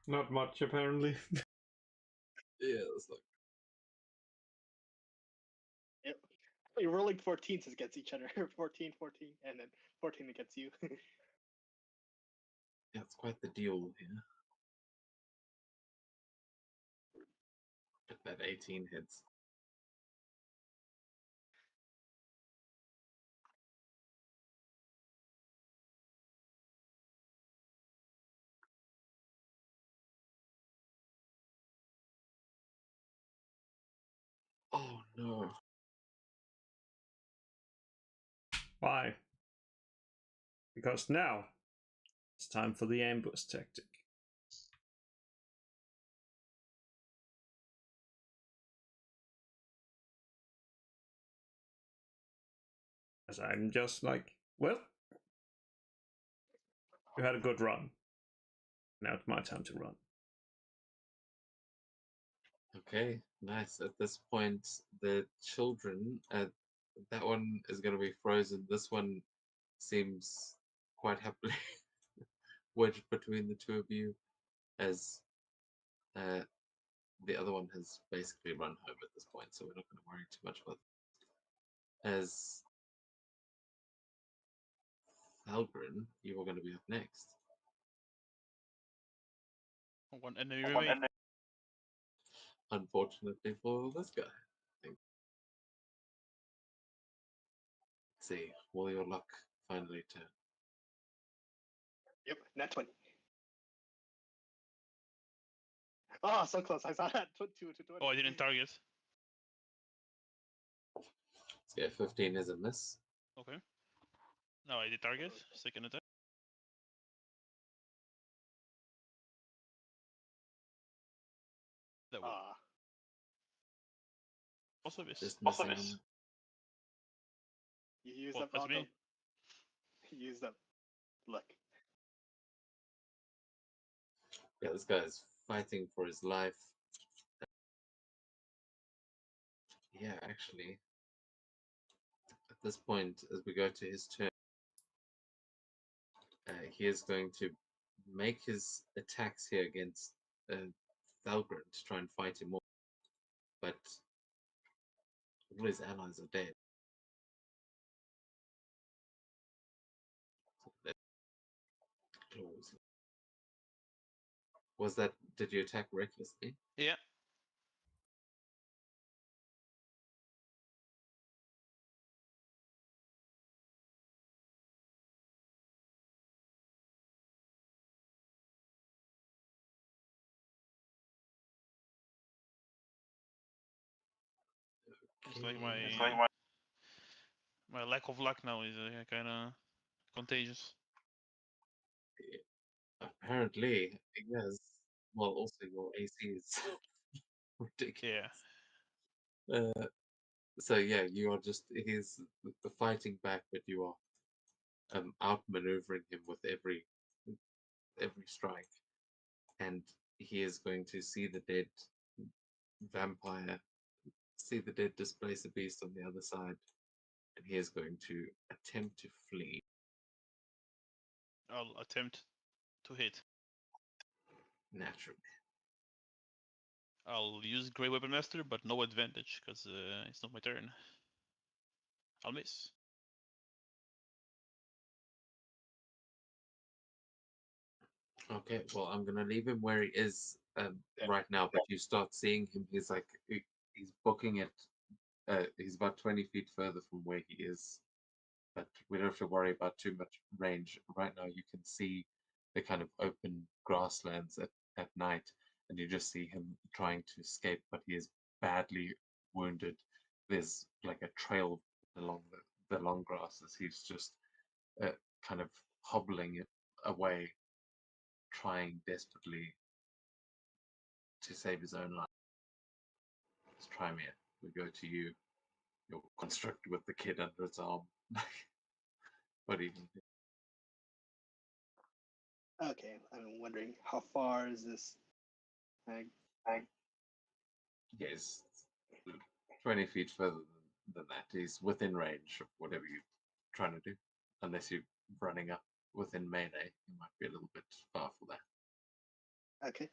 Not much, apparently. Yeah, it's like Yep. You're rolling 14s against each other. 14, 14, and then 14 against you. yeah, it's quite the deal here. But that 18 hits. Oh no. Why? Because now it's time for the ambush tactic. As I'm just like, well, you had a good run. Now it's my time to run. Okay, nice. At this point, the children, that one is going to be frozen. This one seems quite happily wedged between the two of you, as uh, the other one has basically run home at this point, so we're not going to worry too much about it. As Falgren, you are going to be up next. One enemy remaining. Unfortunately for this guy. Let's see, will your luck finally turn? Yep, nat 20. Oh, so close. I saw that. 2 to 20. Oh, I didn't target. Yeah, 15 is a miss. Okay. No, I did target. Second attack. That would Ah, also miss. Just missing on that. you used Well, up that's all me. the. You used up. Look. Yeah, this guy is fighting for his life. Yeah, actually, at this point, as we go to his turn, he is going to make his attacks here against Thalgren to try and fight him off. But all his allies are dead. So that claws. Was that? Did you attack recklessly? Yeah. Looks like my lack of luck now is kind of contagious. Apparently, yes. Well, also your AC is ridiculous. Yeah. So yeah, you are just he's the fighting back, but you are outmaneuvering him with every strike, and he is going to see the dead vampire, see the dead displacer beast on the other side, and he is going to attempt to flee. I'll attempt to hit. Naturally. I'll use Grey Weapon Master, but no advantage because it's not my turn. I'll miss. Okay, well, I'm gonna leave him where he is Yeah. right now. But you start seeing him. He's like he's booking it. He's about 20 feet further from where he is, but we don't have to worry about too much range right now. You can see the kind of open grasslands at night, and you just see him trying to escape, but he is badly wounded. There's like a trail along the long grass as he's just kind of hobbling away, trying desperately to save his own life. Let's try me. We go to you. Your construct with the kid under its arm. What do you think? Okay, I'm wondering how far is this? Yes, 20 feet further than that. He's within range of whatever you're trying to do. Unless you're running up within melee, you might be a little bit far for that. Okay.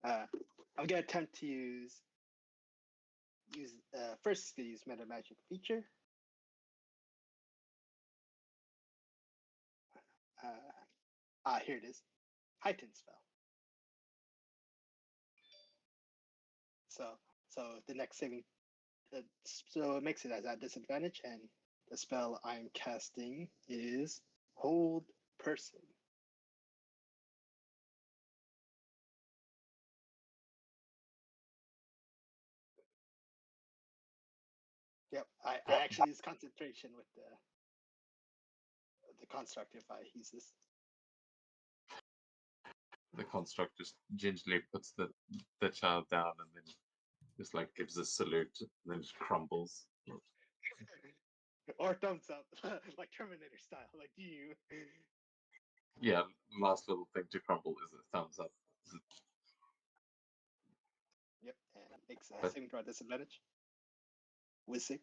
I'm gonna attempt to use first use meta magic feature. Here it is. Heighten spell. So the next saving, so it makes it as at disadvantage, and the spell I'm casting is Hold Person. Yep, I actually use concentration with the construct if I use this. The construct just gingerly puts the child down and then just like gives a salute and then just crumbles. Or thumbs up, like Terminator style, like you. Yeah, last little thing to crumble is a thumbs up. Yep, and makes a But- saving throw at disadvantage. Wisdom.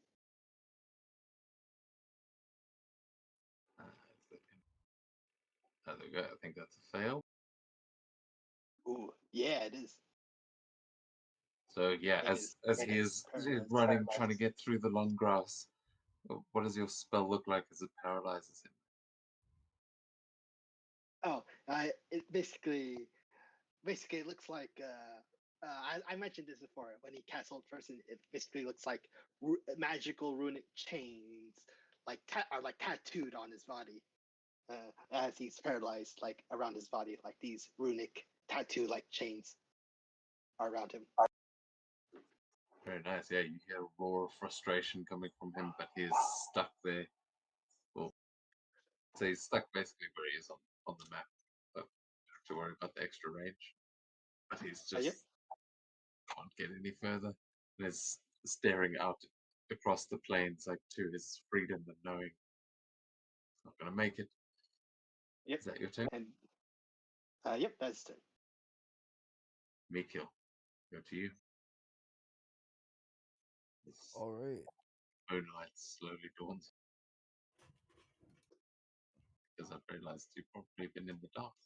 There we go. I think that's a fail. Ooh, yeah, it is. So yeah, It is as he is running, trying to get through the long grass, what does your spell look like as it paralyzes him? Oh, it basically it looks like I mentioned this before. When he casts Hold Person, it basically looks like magical runic chains, like like tattooed on his body, as he's paralyzed, like around his body, like these runic tattoo like chains are around him. Very nice. Yeah, you hear a roar of frustration coming from him, but he is stuck there. Well, so he's stuck basically where he is on the map. But you don't have to worry about the extra range. But he's just Yep. can't get any further. And is staring out across the plains like to his freedom and knowing he's not gonna make it. Yep. Is that your turn? And yep, that's it. Mikil, go to you. This All right. moonlight slowly dawns. Because I've realized you've probably been in the dark.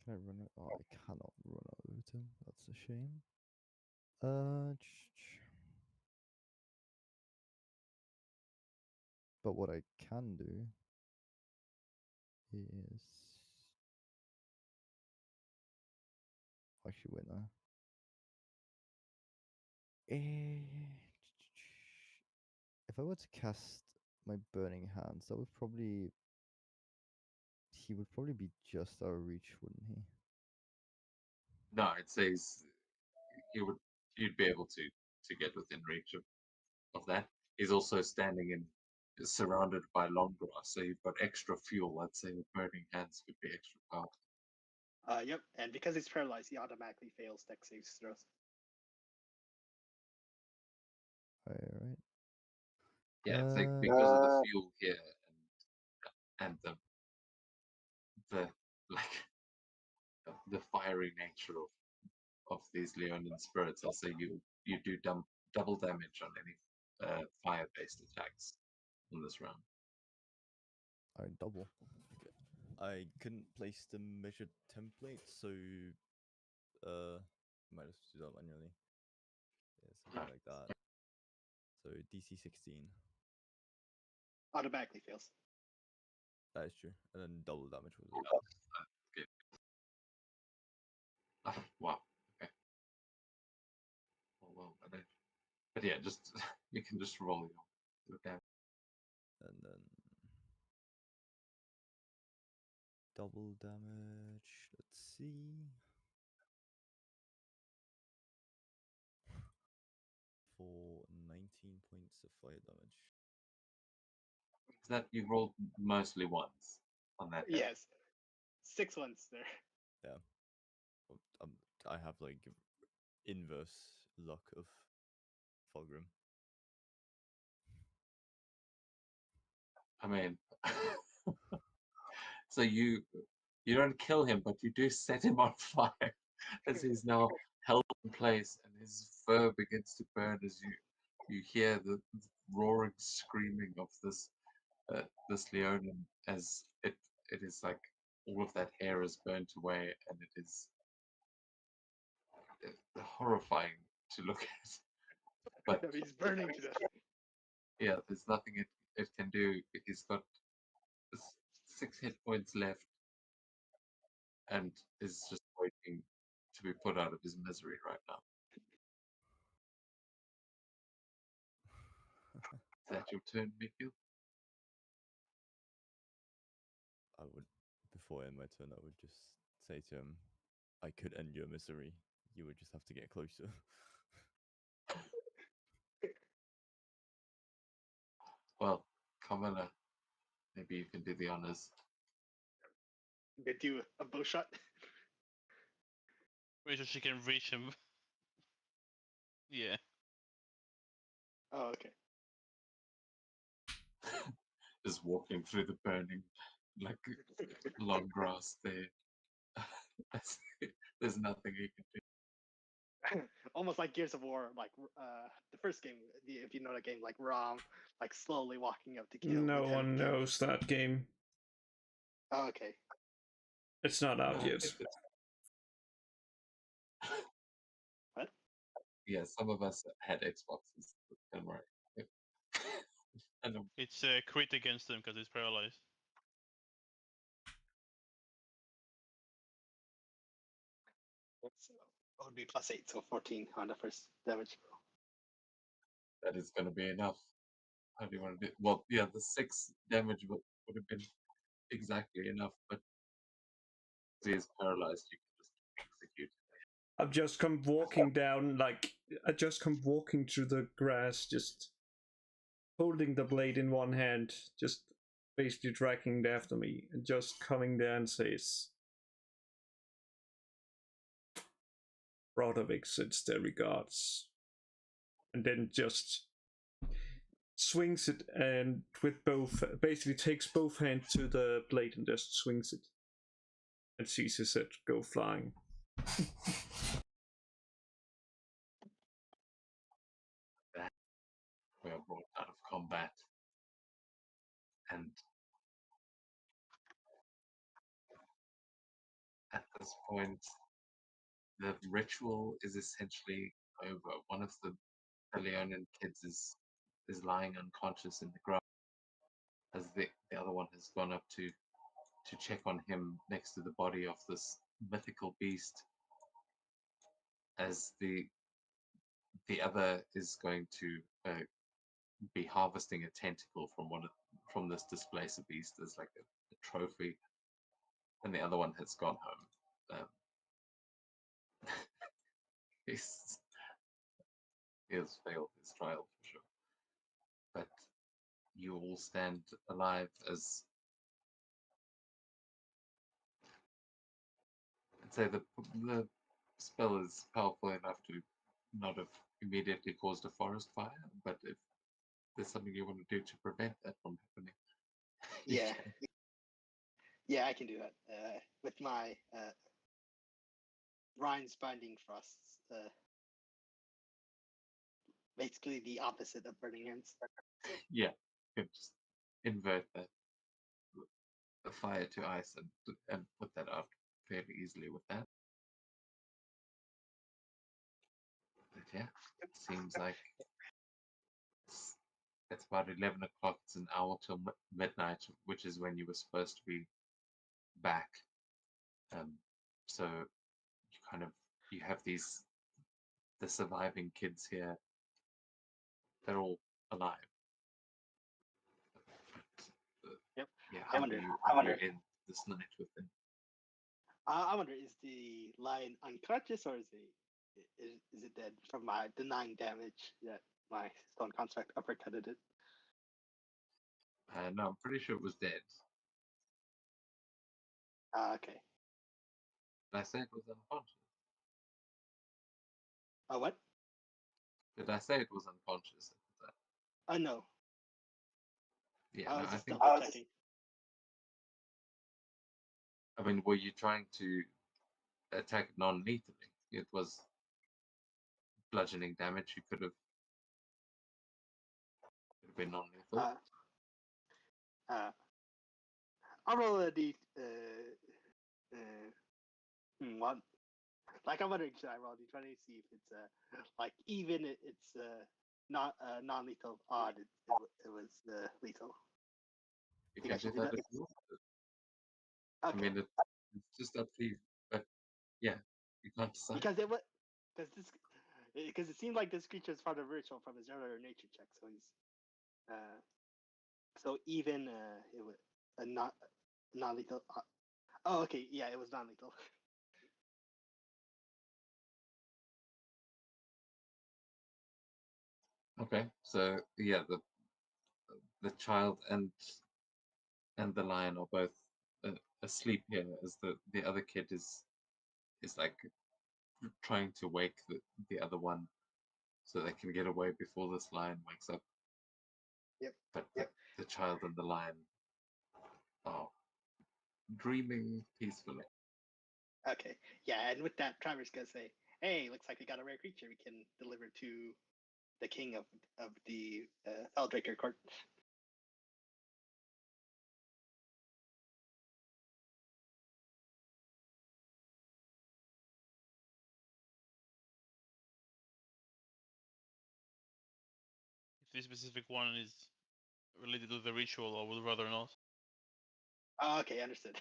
Can I run it? Oh, I cannot run over to him. That's a shame. But what I can do is actually wait now. If I were to cast my Burning Hands, that would probably he would probably be just out of reach, wouldn't he? No, it says you'd be able to get within reach of that. He's also standing in surrounded by long grass, so you've got extra fuel. I'd say the burning hands could be extra powerful. Yep, and because he's paralyzed, he automatically fails dex saves throws. Alright. Yeah, it's like because of the Uh, fuel here and the like the fiery nature of these Leonin spirits, I'll say you do double damage on any fire-based attacks in this round. Alright, double. Okay. I couldn't place the measured template, so might have to do that manually. Yeah, something Ah. like that. So DC 16. Automatically fails. That is true. And then double damage was it. Good. Wow. Okay. Well, but yeah, just you can just roll your damage. And then double damage. Let's see. For 19 points of fire damage. Is that you rolled mostly once on that hit? Yes. 6 ones there. Yeah. Well, I have like inverse luck of Fulgrim. I mean, so you don't kill him, but you do set him on fire as he's now held in place, and his fur begins to burn as you hear the roaring screaming of this Leonin as it is like all of that hair is burnt away, and it is horrifying to look at. But No, he's burning to death. yeah, there's nothing it can do. He's got 6 hit points left and is just waiting to be put out of his misery right now. Is that your turn, Mikhail? I would, before I end my turn, I would just say to him, I could end your misery. You would just have to get closer. Well, Kamala, maybe you can do the honors. They do a bow shot. Wait so she can reach him. Yeah. Oh, okay. Just walking through the burning, like long grass there. There's nothing he can do. Almost like Gears of War, like the first game. If you know that game, like Rom, like slowly walking up to kill. No with one enemy. knows that game. Oh, okay. It's not out yet. What? Yeah, some of us had Xboxes. Don't worry. I know. It's crit against him because he's paralyzed. So it would be +8, so 14 on the first damage. That is going to be enough. How do you want to do? Well, yeah, the 6 damage would have been exactly enough, but he is paralyzed. You can just execute. I've just come walking down, like, I just come walking through the grass, just holding the blade in one hand, just basically dragging it after me, and just coming there and says, Broderick sends their regards. And then just swings it and with both, basically takes both hands to the blade and just swings it. And seizes it go flying. We are brought out of combat. And at this point, the ritual is essentially over. One of the Leonin kids is lying unconscious in the ground, as the other one has gone up to check on him next to the body of this mythical beast, as the other is going to be harvesting a tentacle from this displacer beast as like a trophy, and the other one has gone home. He has failed his trial for sure, but you all stand alive as I'd say the spell is powerful enough to not have immediately caused a forest fire, but if there's something you want to do to prevent that from happening. you Yeah. can. Yeah, I can do that with my Ryan's Binding Frosts. Basically the opposite of Burning Hands. Yeah, you can just invert the fire to ice and put that out fairly easily with that. But yeah, it seems like it's about 11 o'clock. It's an hour till midnight, which is when you were supposed to be back. So you have the surviving kids here. They're all alive. But, Yep. yeah, I how wonder- do you I wonder- end this night with them? I wonder, is the lion unconscious or is it dead from my denying damage that my stone construct uppercutted it? No, I'm pretty sure it was dead. Okay. Did I say it was unconscious? What? Did I say it was unconscious at the time? No. Yeah, I no, was I just think. double checking. I mean, were you trying to attack it non-lethally? It was bludgeoning damage. You could have been non-lethal. I'll roll a d. What? Like, I'm wondering, should I roll d20 to see if it's like even it's not non-lethal odd. It was lethal. You think can I should do do that that? if you want. Okay. I mean, it's just up to you. But yeah, you can't decide. Because it seemed like this creature is part of ritual from his earlier nature check, so he's so even it was a non-lethal. Oh, okay, yeah, it was non-lethal. Okay, so yeah, the child and the lion are both asleep here, as the other kid is like trying to wake the other one so they can get away before this lion wakes up. Yep. But the child and the lion are dreaming peacefully. Okay, yeah, and with that, Trevor's gonna say, "Hey, looks like we got a rare creature we can deliver to the king of the Eldraker court." If this specific one is related to the ritual, I would rather not. Okay, understood.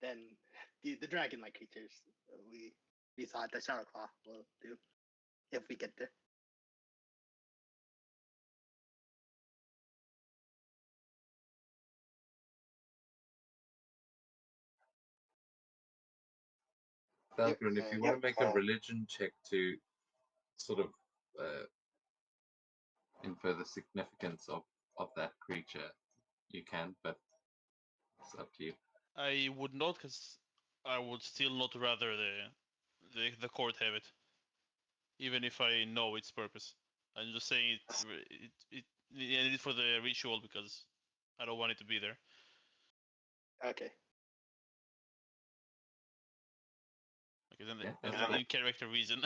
Then the dragon-like creatures we saw at the Shadowclaw will do if we get there. Valgren, if you want to make a religion check to sort of infer the significance of that creature, you can, but it's up to you. I would not, because I would still not rather the court have it, even if I know its purpose. I'm just saying it need it for the ritual because I don't want it to be there. Okay. Okay, then Yeah, that's that's an in-character reason.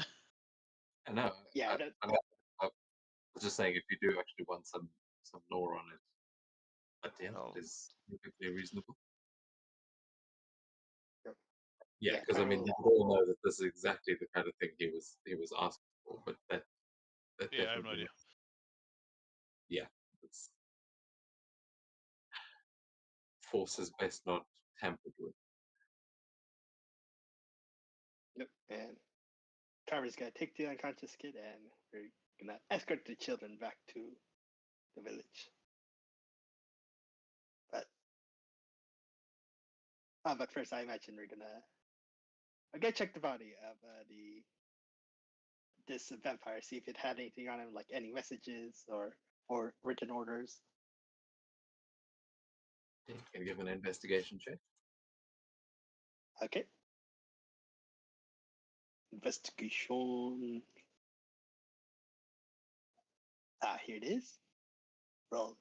I know. Yeah, I was just saying if you do actually want some lore on it, but yeah, Oh. it is perfectly reasonable. Yep. Yeah, Yeah, because I mean, I'll- you all know that this is exactly the kind of thing he was asking for, but that Yeah, I have no definitely idea. it's force is best not tampered with. Yep. And Trevor's gonna take the unconscious kid and we're gonna escort the children back to the village. But first, I imagine we're gonna check the body of this vampire, see if it had anything on him, like any messages or written orders. You can give an investigation check. Okay. Investigation. Here it is. Roll.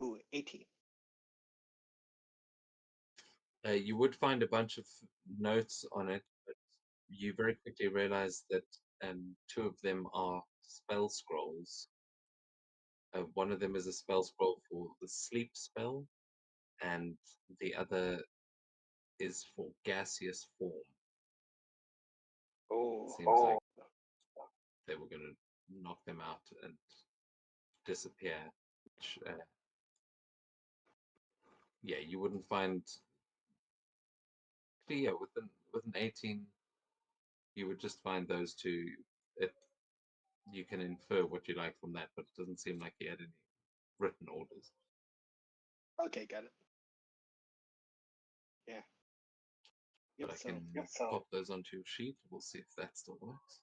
Ooh, 18. You would find a bunch of notes on it, but you very quickly realize that two of them are spell scrolls. One of them is a spell scroll for the sleep spell, and the other is for gaseous form. Oh. Seems like they were going to knock them out and disappear. Which, yeah, you wouldn't find. Yeah, with an 18, you would just find those two. You can infer what you like from that, but it doesn't seem like he had any written orders. Okay, got it. Yeah. But I can pop those onto your sheet. We'll see if that still works.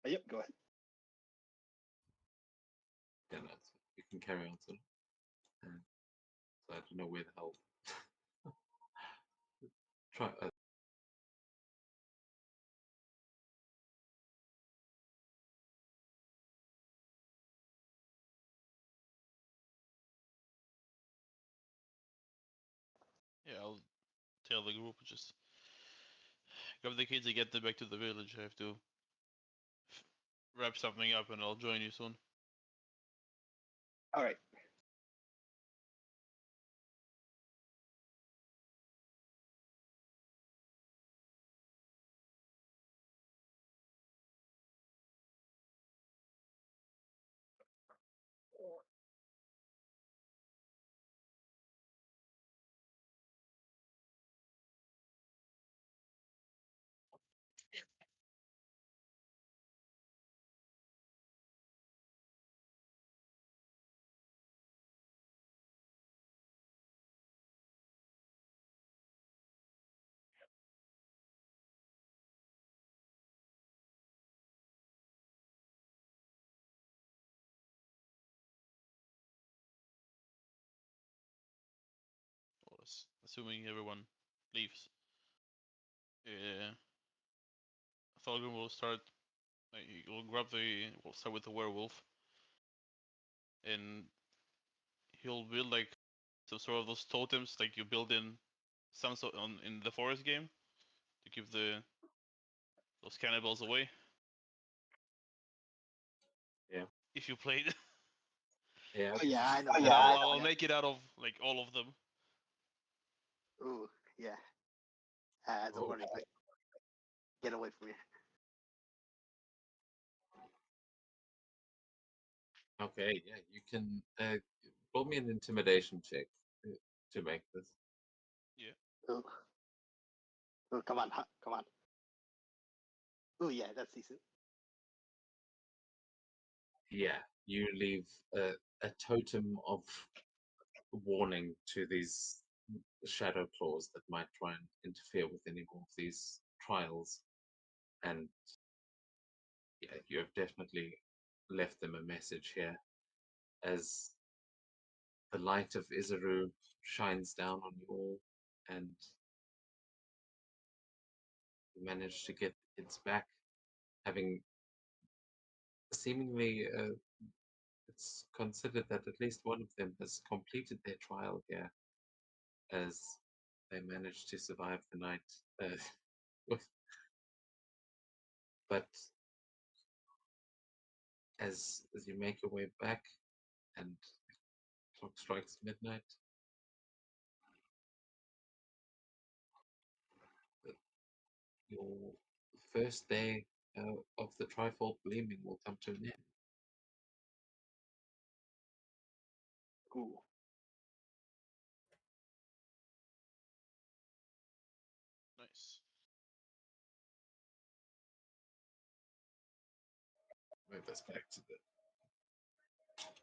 Yep, go ahead. Yeah, no, you can carry on. So I don't know where the hell. Try. Yeah, I'll tell the group just grab the kids and get them back to the village. I have to wrap something up, and I'll join you soon. All right. Assuming everyone leaves. Thorgrim will start. He'll grab the. We'll start with the werewolf, and he'll build like some sort of those totems, like you build in some sort on in the forest game, to keep those cannibals away. Yeah. If you played. Yeah. Oh, yeah, I know. I'll make it out of like all of them. Ooh, yeah. As a warning, like, get away from me. Okay. Yeah, you can roll me an intimidation check to make this. Ooh. Ooh, come on, come on. Ooh, yeah, that's decent. Yeah, you leave a totem of warning to these shadow claws that might try and interfere with any more of these trials, and yeah, you have definitely left them a message here as the light of Isaru shines down on you all, and you manage to get the kids back, having seemingly it's considered that at least one of them has completed their trial here, as they managed to survive the night. But as you make your way back, and the clock strikes midnight, your first day of the Trifold Gleaming will come to an end. Ooh. Nice. Move us back to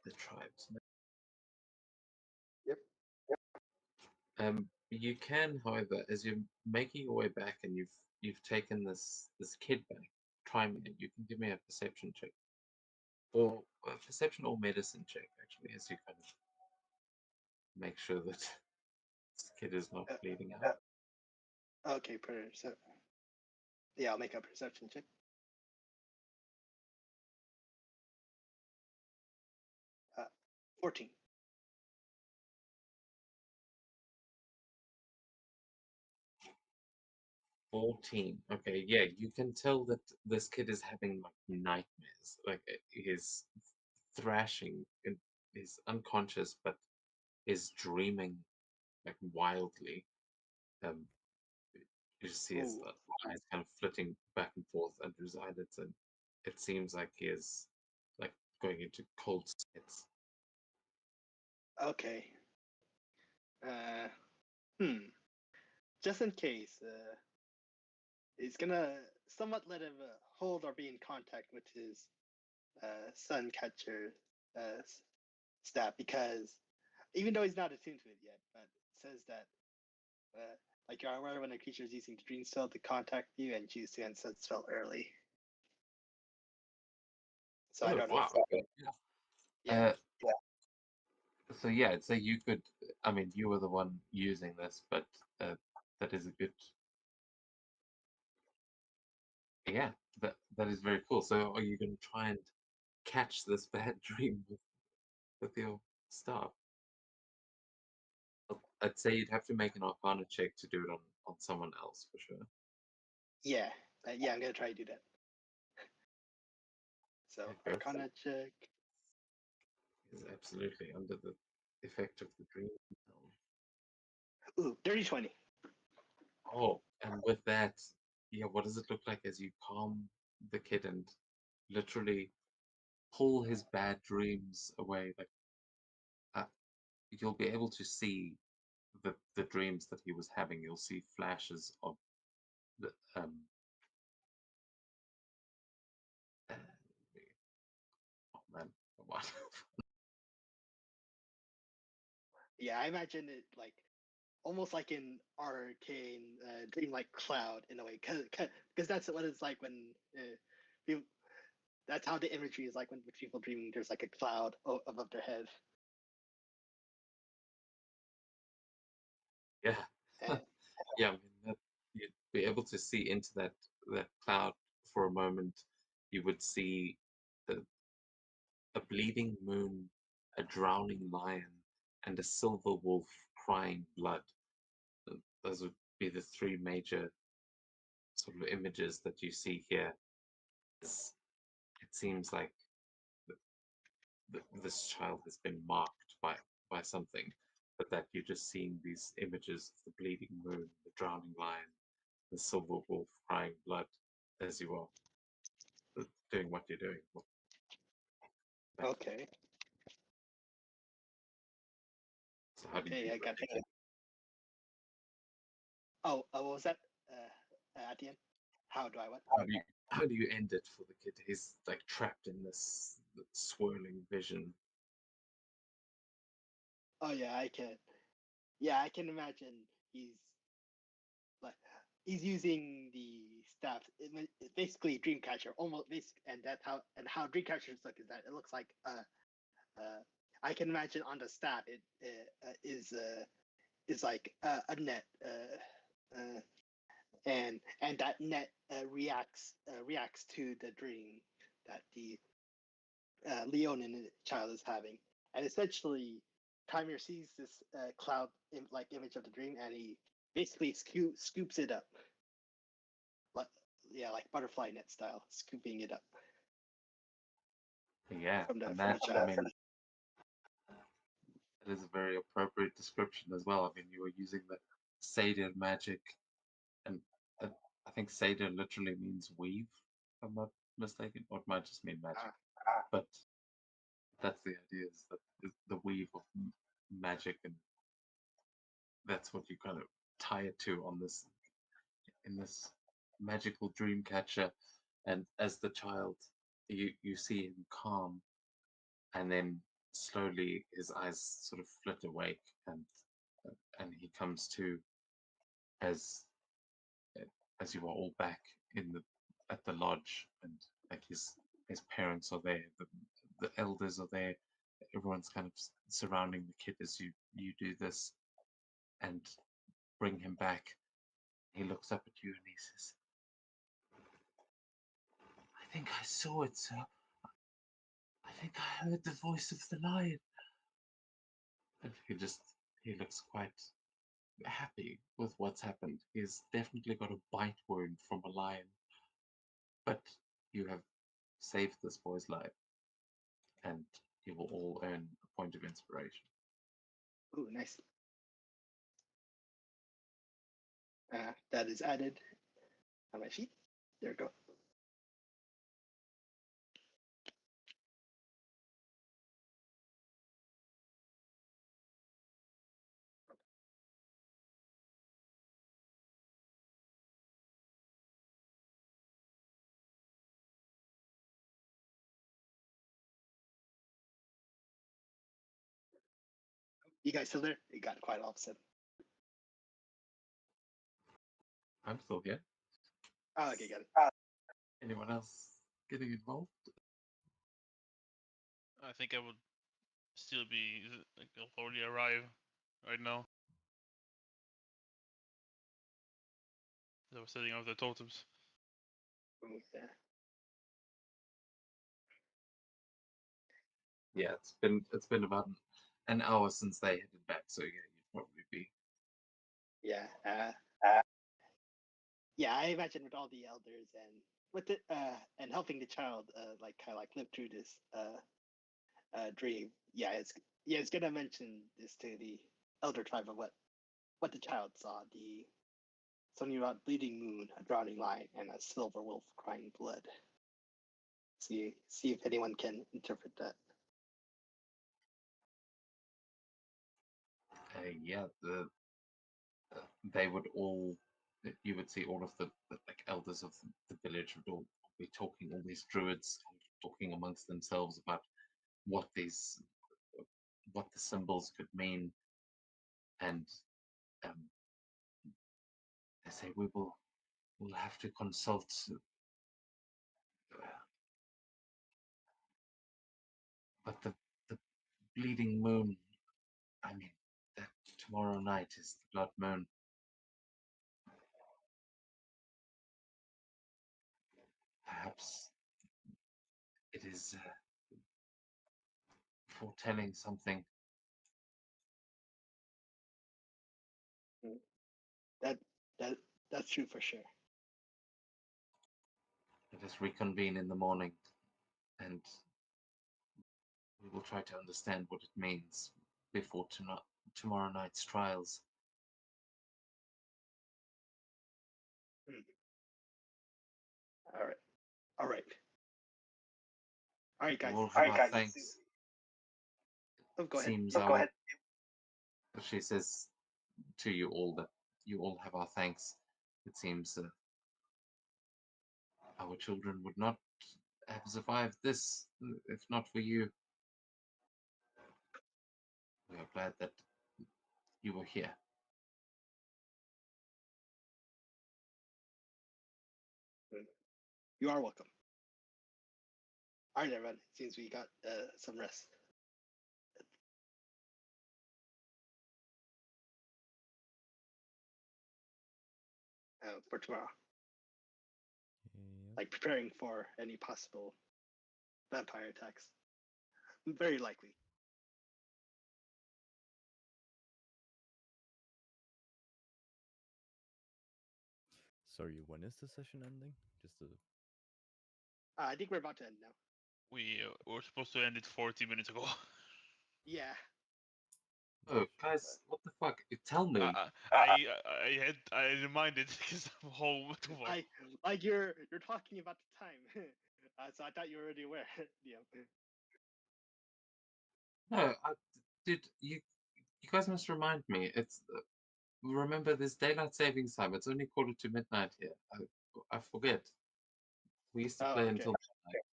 the tribes. Yep. You can, however, as you're making your way back and you've taken this kid back, try me. You can give me a perception check, or a perception or medicine check, actually, as you kind of make sure that this kid is not bleeding out. Okay, so yeah, I'll make a perception check. 14. 14. Okay, yeah, you can tell that this kid is having like nightmares. Like he's thrashing and he's unconscious, but is dreaming like wildly. Um, you just see his Ooh. eyes kind of flitting back and forth under his eyelids, and it seems like he is like going into cold sweats. Okay. Hmm. Just in case, he's gonna somewhat let him hold or be in contact with his sun catcher staff, because even though he's not attuned to it yet, but it says that like you're aware when a creature is using the dream spell to contact you and choose to end such spell early. So I Oh, don't know. wow. Okay. Yeah. So yeah, I'd say you could. I mean, you were the one using this, but that is a good. Yeah, that is very cool. So are you going to try and catch this bad dream with your staff? I'd say you'd have to make an Arcana check to do it on someone else for sure. Yeah. Yeah, I'm gonna try to do that. So Yeah, go for Arcana it. check. Is absolutely under the effect of the dream. Ooh, dirty 20. Oh, and with that, yeah, what does it look like as you calm the kid and literally pull his bad dreams away? Like, uh, you'll be able to see the dreams that he was having. You'll see flashes of the uh, oh man, what? Yeah, I imagine it like almost like in Arcane, dreamlike cloud in a way, because that's what it's like when people. That's how the imagery is like when with people dreaming. There's like a cloud above their head. Yeah, And, yeah. I mean, you'd be able to see into that cloud for a moment. You would see the, a bleeding moon, a drowning lion, and a silver wolf crying blood. Those would be the three major sort of images that you see here. It seems like this child has been marked by something, but that you're just seeing these images of the bleeding moon, the drowning lion, the silver wolf crying blood as you are doing what you're doing. okay. So how do you Okay, I got it. Oh, what was that? At the end, how do I what? how do you end it for the kid? He's like trapped in this swirling vision. Oh yeah, I can. Yeah, I can imagine he's like he's using the staff. It's basically Dreamcatcher, almost basic, and that's how Dreamcatchers look is that it looks like I can imagine on the staff it is like a net, and that net reacts to the dream that the Leonin child is having, and essentially, Kymir sees this cloud like image of the dream, and he basically scoops it up, like yeah, like butterfly net style, scooping it up Yeah, from the and from that, the I child. mean, it is a very appropriate description as well. I mean, you were using the Seder magic, and uh, I think Seder literally means weave, if I'm not mistaken, or it might just mean magic. But that's the idea, is that the weave of magic, and that's what you kind of tie it to on this in this magical dream catcher. And as the child, you see him calm, and then slowly his eyes sort of flit awake, and he comes to as as you are all back in the at the lodge, and like his parents are there, the elders are there, everyone's kind of surrounding the kid as you do this and bring him back. He looks up at you and he says, "I think I saw it, sir. I think I heard the voice of the lion. And he looks quite happy with what's happened. He's definitely got a bite wound from a lion. But you have saved this boy's life, and you will all earn a point of inspiration. Ooh, nice. That is added on my sheet. There we go. You guys still there? It got quite all of a sudden. I'm still here. Oh, okay, got it. Anyone else getting involved? I think I would still be like I'll already arrive right now. I was setting up the totems. Ooh, yeah. Yeah, it's been about an hour since they headed back, so yeah, you'd probably be. Yeah. Yeah, I imagine with all the elders and with it and helping the child like kind of like live through this dream. It's gonna mention this to the elder tribe of what the child saw, the something about bleeding moon, a drowning lion, and a silver wolf crying blood. See if anyone can interpret that. Yeah, they would all. You would see all of the like elders of the village would all be talking. All these druids talking amongst themselves about what these what the symbols could mean, and um, they say we'll have to consult. But the bleeding moon. I mean, that tomorrow night is the blood moon. Perhaps it is foretelling something. That that that's true for sure. Let us reconvene in the morning, and we will try to understand what it means before tomorrow night's trials. All right. All right. All right, guys. You all have our thanks. Oh, go ahead. Seems she says to you all that you all have our thanks. It seems our children would not have survived this if not for you. We are glad that you were here. You are welcome. All right, everyone. Seems we got some rest. For tomorrow, Yep. like preparing for any possible vampire attacks. Very likely. Sorry, when is the session ending? Just to... I think we're about to end now. We were supposed to end it 40 minutes ago. Yeah. Oh, guys, what the fuck? Tell me. I reminded because I'm home tomorrow. Like you're talking about the time. So I thought you were already aware. Yeah. No, dude, you guys must remind me. It's remember this daylight savings time. It's only 1:45 here. I forget. We used to Oh, play okay. until midnight.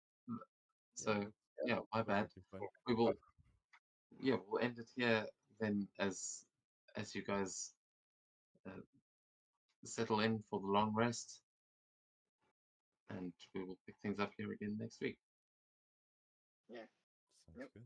So yeah, my bad. perfectly fine. We will. Yeah, we'll end it here then, as you guys uh, settle in for the long rest, and we will pick things up here again next week. Yeah. Sounds Yep. good.